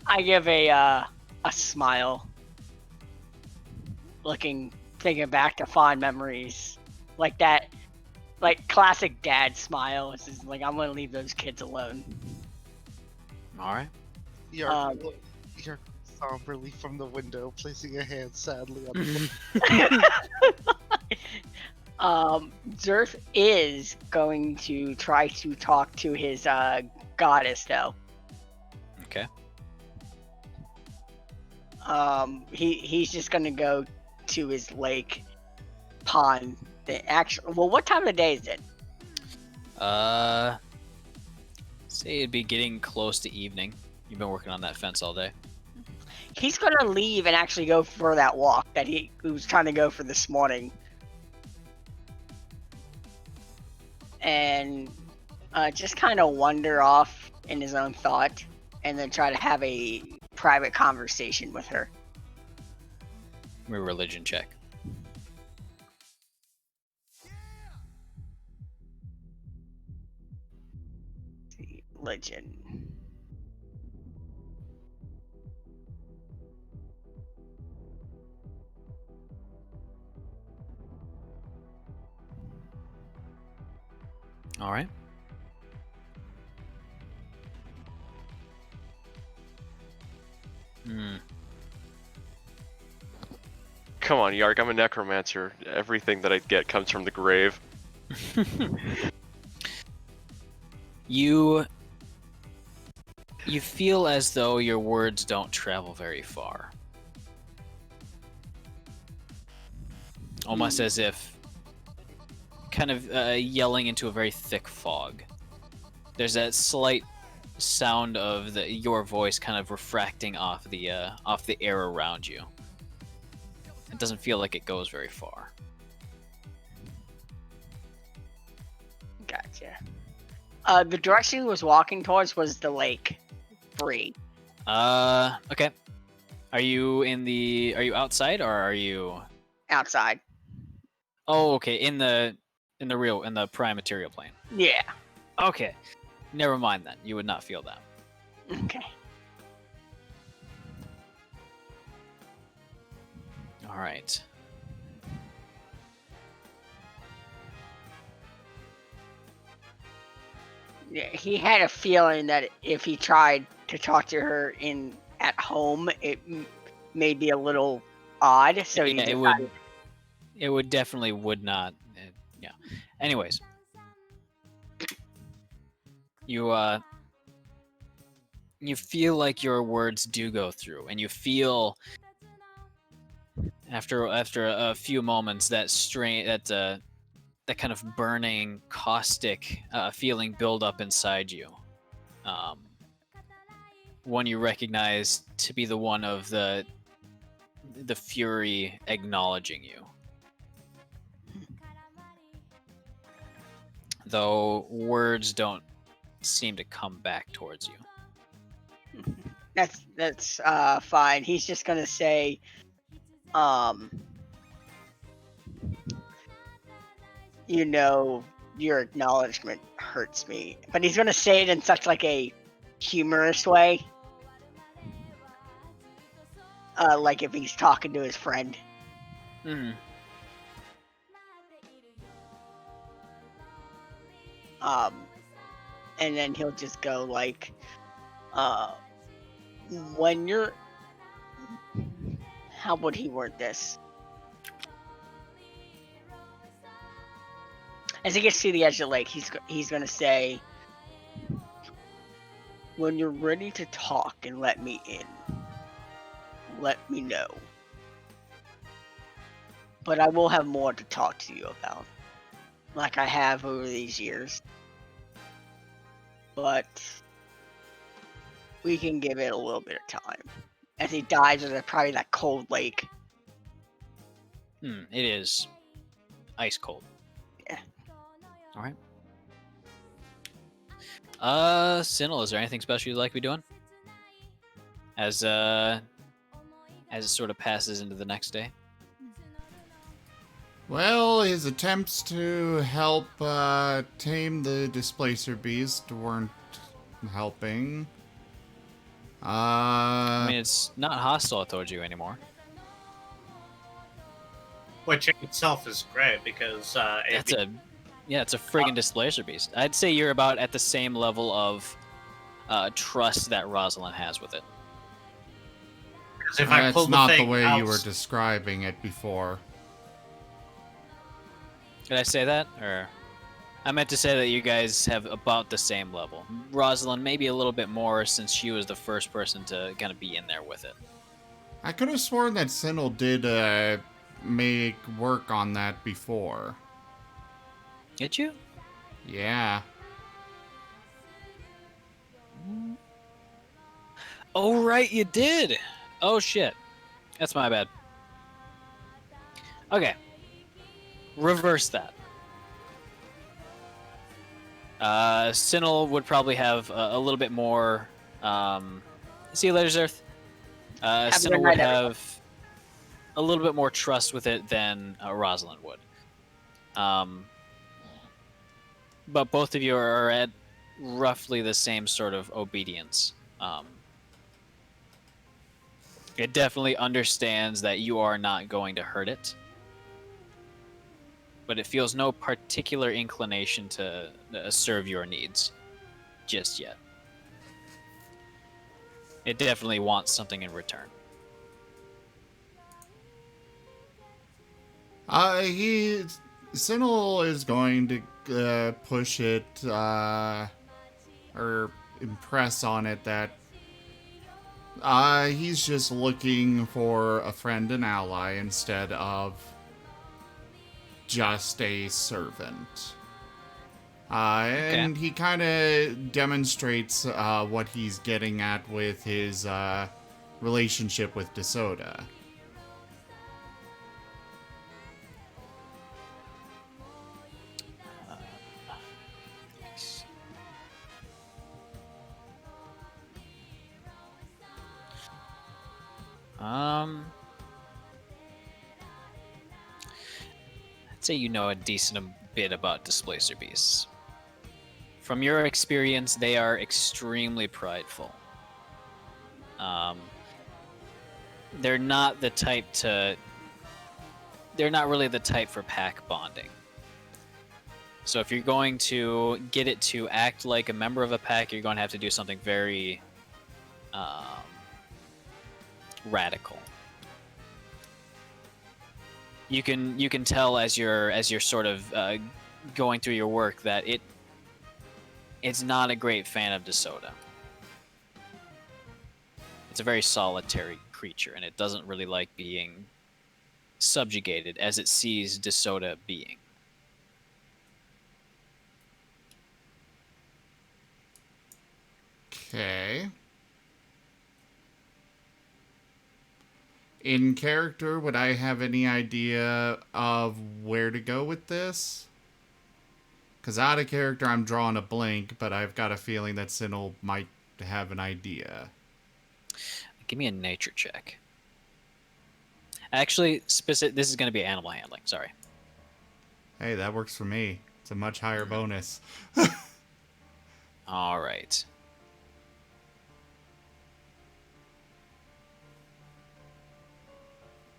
E: I give a smile, thinking back to fond memories, like that, like classic dad smile. It's just like I'm gonna leave those kids alone.
C: All right.
A: You're somberly from the window, placing a hand sadly on the
E: Zerth is going to try to talk to his goddess, though.
C: Okay.
E: He's just gonna go to his lake pond. Well, what time of the day is it?
C: Say it'd be getting close to evening. You've been working on that fence all day.
E: He's gonna leave and actually go for that walk that he was trying to go for this morning. and just kind of wander off in his own thought, and then try to have a private conversation with her.
C: A religion check.
E: Religion.
C: All right.
H: Come on, Yark, I'm a necromancer. Everything that I get comes from the grave.
C: You feel as though your words don't travel very far. Almost as if kind of yelling into a very thick fog. There's that slight sound of your voice kind of refracting off the air around you. It doesn't feel like it goes very far.
E: Gotcha. The direction he was walking towards was the lake. Free.
C: Okay. Are you outside or are you
E: Outside.
C: Oh, okay, in the prime material plane.
E: Yeah.
C: Okay. Never mind then. You would not feel that.
E: Okay.
C: All right.
E: Yeah, he had a feeling that if he tried to talk to her at home, it may be a little odd. So he decided...
C: It would definitely would not. Yeah. Anyways, you feel like your words do go through, and you feel after a few moments that that kind of burning, caustic feeling build up inside you. One you recognize to be the one of the Fury acknowledging you. Though words don't seem to come back towards you.
E: That's fine. He's just gonna say, your acknowledgement hurts me. But he's gonna say it in such like a humorous way. Like if he's talking to his friend.
C: Mm-hmm.
E: And then he'll just go like, when you're... How would he word this? As he gets to the edge of the lake, he's gonna say, when you're ready to talk and let me in, let me know. But I will have more to talk to you about, like I have over these years. But we can give it a little bit of time. As he dives into probably that cold lake.
C: It is ice cold.
E: Yeah.
C: All right. Sinel, is there anything special you'd like to be doing? As it sort of passes into the next day.
F: Well, his attempts to help tame the displacer beast weren't helping.
C: I mean, it's not hostile towards you anymore.
B: Which in itself is great because
C: it's a friggin' displacer beast. I'd say you're about at the same level of trust that Rosalin has with it.
B: If I
F: That's
B: pull
F: not
B: the
F: the
B: thing
F: way
B: out,
F: you were describing it before.
C: Did I say that? Or I meant to say that you guys have about the same level. Rosalin maybe a little bit more since she was the first person to kind of be in there with it.
F: I could have sworn that Sinel did make work on that before.
C: Did you?
F: Yeah.
C: Oh, right, you did. Oh, shit. That's my bad. Okay. Reverse that. Sinel would probably have a little bit more. See you later, Zerth.
E: Have a
C: Sinel
E: good
C: would
E: night, everyone.
C: have a little bit more trust with it than Rosalin would. But both of you are at roughly the same sort of obedience. It definitely understands that you are not going to hurt it, but it feels no particular inclination to serve your needs just yet. It definitely wants something in return.
F: Sinel is going to push it, or impress on it that he's just looking for a friend and ally instead of just a servant. And he kind of demonstrates what he's getting at with his relationship with DeSoda.
C: I'd say you know a decent bit about displacer beasts. From your experience, they are extremely prideful. They're not the type to... They're not really the type for pack bonding. So if you're going to get it to act like a member of a pack, you're going to have to do something very radical. You can tell as you're sort of going through your work that it's not a great fan of DeSoda. It's a very solitary creature, and it doesn't really like being subjugated as it sees DeSoda being.
F: Okay. In character, would I have any idea of where to go with this? Because out of character, I'm drawing a blank, but I've got a feeling that Sinel might have an idea.
C: Give me a nature check. Actually, this is going to be animal handling. Sorry.
F: Hey, that works for me. It's a much higher bonus.
C: All right.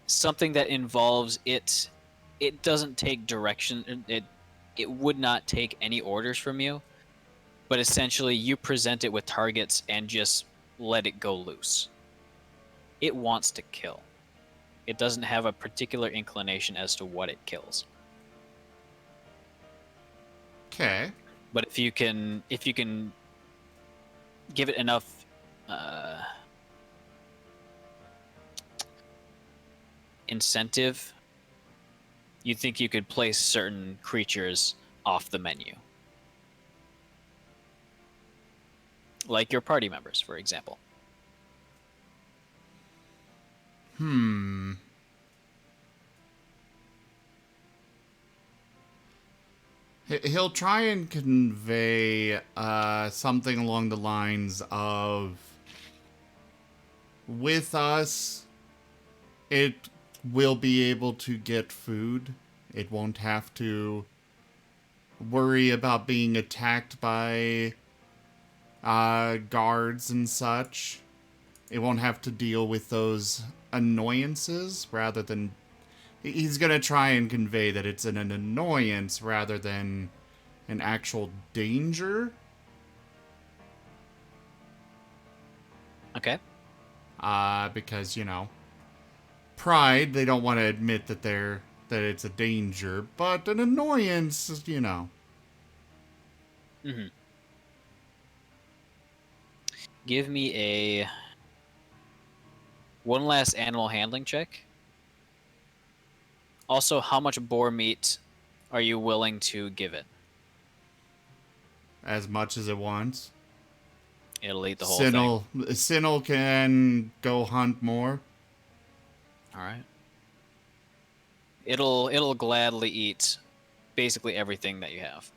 C: Something that involves it doesn't take direction. It would not take any orders from you, but essentially you present it with targets and just let it go loose. It wants to kill. It doesn't have a particular inclination as to what it kills.
F: Okay.
C: But if you can give it enough incentive, you think you could place certain creatures off the menu. Like your party members, for example.
F: He'll try and convey something along the lines of, with us, it will be able to get food. It won't have to worry about being attacked by guards and such. It won't have to deal with those annoyances rather than... He's going to try and convey that it's an annoyance rather than an actual danger.
C: Okay.
F: Because, you know, pride, they don't want to admit that it's a danger, but an annoyance, you know.
C: Mm-hmm. Give me one last animal handling check. Also, how much boar meat are you willing to give it?
F: As much as it wants.
C: It'll eat the whole thing.
F: Sinel can go hunt more.
C: All right. It'll gladly eat basically everything that you have.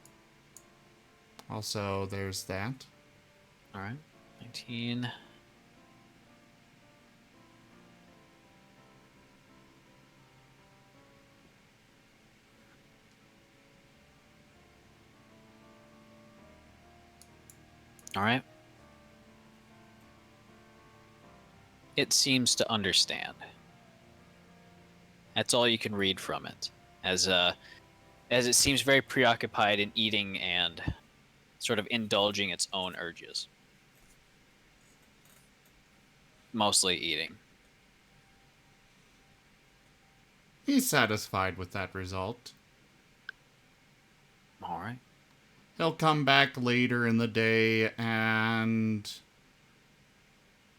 F: Also, there's that.
C: All right. 19. All right. It seems to understand. That's all you can read from it, as it seems very preoccupied in eating and sort of indulging its own urges. Mostly eating.
F: He's satisfied with that result.
C: All right.
F: He'll come back later in the day and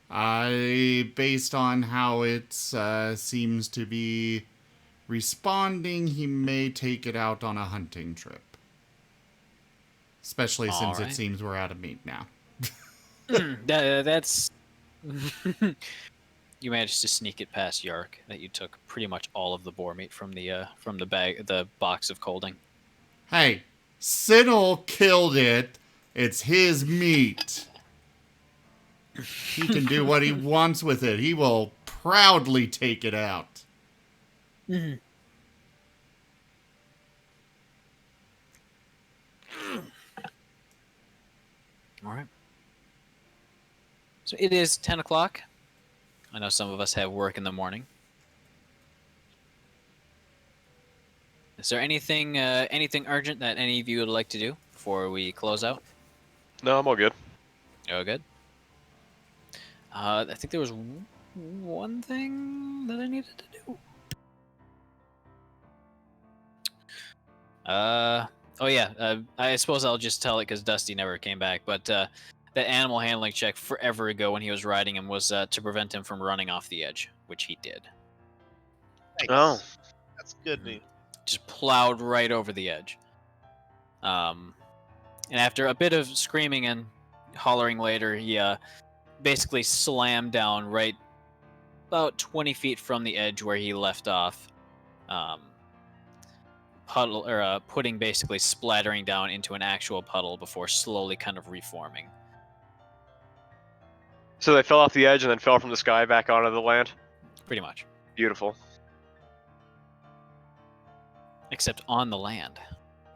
F: based on how it seems to be responding, he may take it out on a hunting trip. Especially since it seems we're out of meat now.
C: That's... You managed to sneak it past Yark, that you took pretty much all of the boar meat from the box of colding.
F: Hey, Sinnel killed it. It's his meat. He can do what he wants with it. He will proudly take it out.
C: Mm-hmm. All right. So it is 10 o'clock. I know some of us have work in the morning. Is there anything urgent that any of you would like to do before we close out?
H: No, I'm all good.
C: Oh, good. I think there was one thing that I needed to do. Oh yeah. I suppose I'll just tell it because Dusty never came back. But that animal handling check forever ago when he was riding him was to prevent him from running off the edge, which he did.
A: Nice.
H: Oh.
A: That's good news.
C: Just plowed right over the edge. And after a bit of screaming and hollering later, he basically slammed down right about 20 feet from the edge where he left off. Pudding basically splattering down into an actual puddle before slowly kind of reforming.
H: So they fell off the edge and then fell from the sky back onto the land?
C: Pretty much.
H: Beautiful.
C: Except on the land.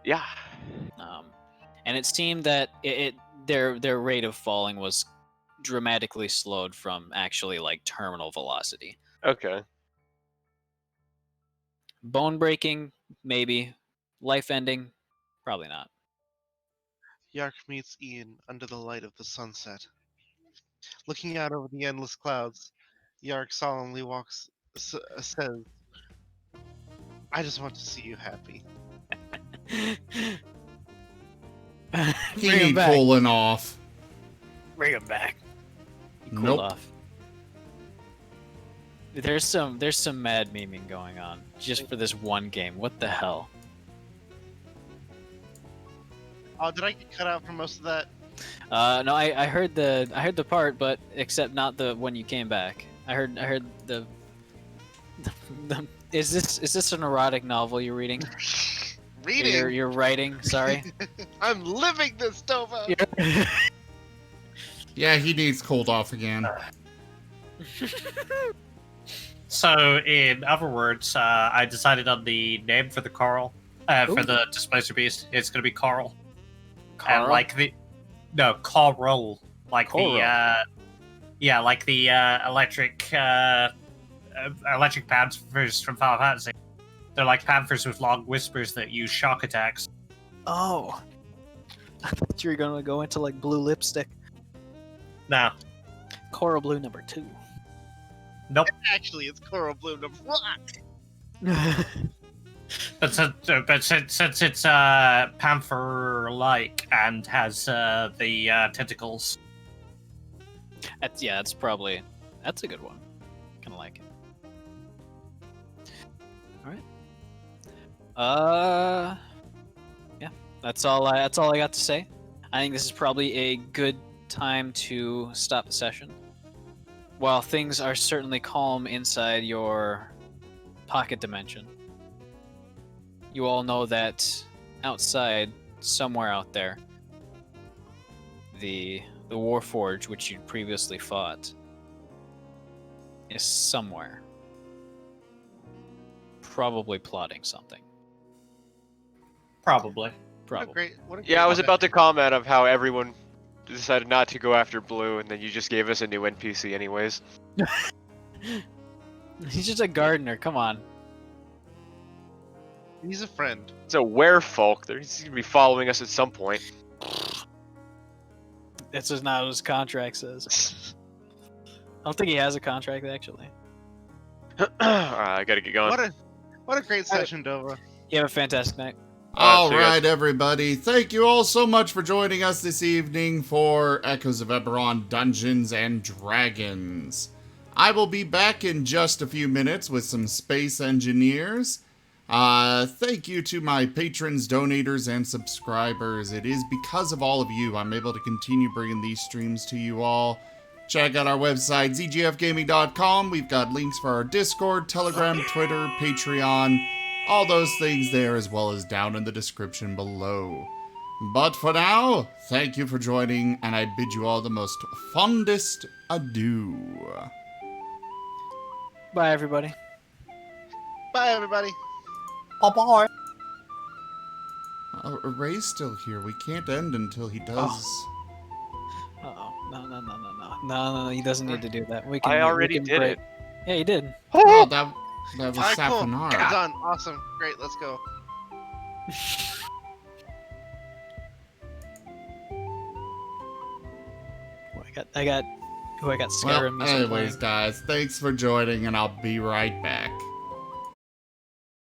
H: Yeah.
C: And it seemed that their rate of falling was dramatically slowed from actually like terminal velocity.
H: Okay.
C: Bone breaking, maybe. Life ending, probably not.
A: Yark meets Ian under the light of the sunset. Looking out over the endless clouds, Yark solemnly says, I just want to see you happy.
F: He ain't pulling off.
C: Bring him back. He cooled
F: Nope.
C: off. There's some mad memeing going on just for this one game. What the hell?
A: Oh, did I get cut out for most of that?
C: No, I heard the part, but except not the when you came back. I heard the is this an erotic novel you're reading?
A: Reading?
C: You're writing. Sorry.
A: I'm living this, Tova.
F: Yeah, he needs cold off again.
B: So, in other words, I decided on the name for the Carl, for the Displacer Beast. It's going to be Carl.
C: Carl?
B: And like Carl, like
C: Coral.
B: like the electric panthers from Final Fantasy. They're like panthers with long whiskers that use shock attacks.
C: Oh. I thought you were gonna go into like blue lipstick.
B: No,
C: Coral blue number 2.
B: nope.
A: Actually, it's Coral Blue number 1.
B: But since it's panther-like and has the tentacles.
C: That's a good one. Kind of like it. All right. Yeah. That's all I got to say. I think this is probably a good time to stop the session. While things are certainly calm inside your pocket dimension, you all know that outside, somewhere out there, the Warforge, which you previously fought, is somewhere. Probably plotting something.
B: Probably.
C: Probably.
A: What a great
H: Yeah, I was
A: session.
H: about to comment of how everyone decided not to go after Blue, and then you just gave us a new NPC anyways.
C: He's just a gardener. Come on.
A: He's a friend.
H: It's a werefolk. He's gonna be following us at some point.
C: That's just not what his contract says. I don't think he has a contract actually.
H: Alright, I gotta get going.
A: What a great session, Dova.
C: You have a fantastic night.
F: All
H: see you guys.
F: right, everybody. Thank you all so much for joining us this evening for Echoes of Eberron Dungeons and Dragons. I will be back in just a few minutes with some Space Engineers. Thank you to my patrons, donators, and subscribers. It is because of all of you I'm able to continue bringing these streams to you all. Check out our website, zgfgaming.com. We've got links for our Discord, Telegram, Twitter, Patreon, all those things there, as well as down in the description below. But for now, thank you for joining, and I bid you all the most fondest adieu.
C: Bye, everybody.
A: Bye, everybody.
B: Bye-bye.
F: Ray's still here. We can't end until he does.
C: Uh-oh. No. He doesn't need to do that. We can.
H: I already
C: we can
H: did
C: break.
H: it.
C: Yeah, you did.
F: Oh, that was
A: All right, cool.
F: Safanar.
A: We're done. Awesome. Great. Let's go.
C: I got Skyrim
F: Well,
C: music
F: anyways,
C: playing.
F: guys, thanks for joining, and I'll be right back.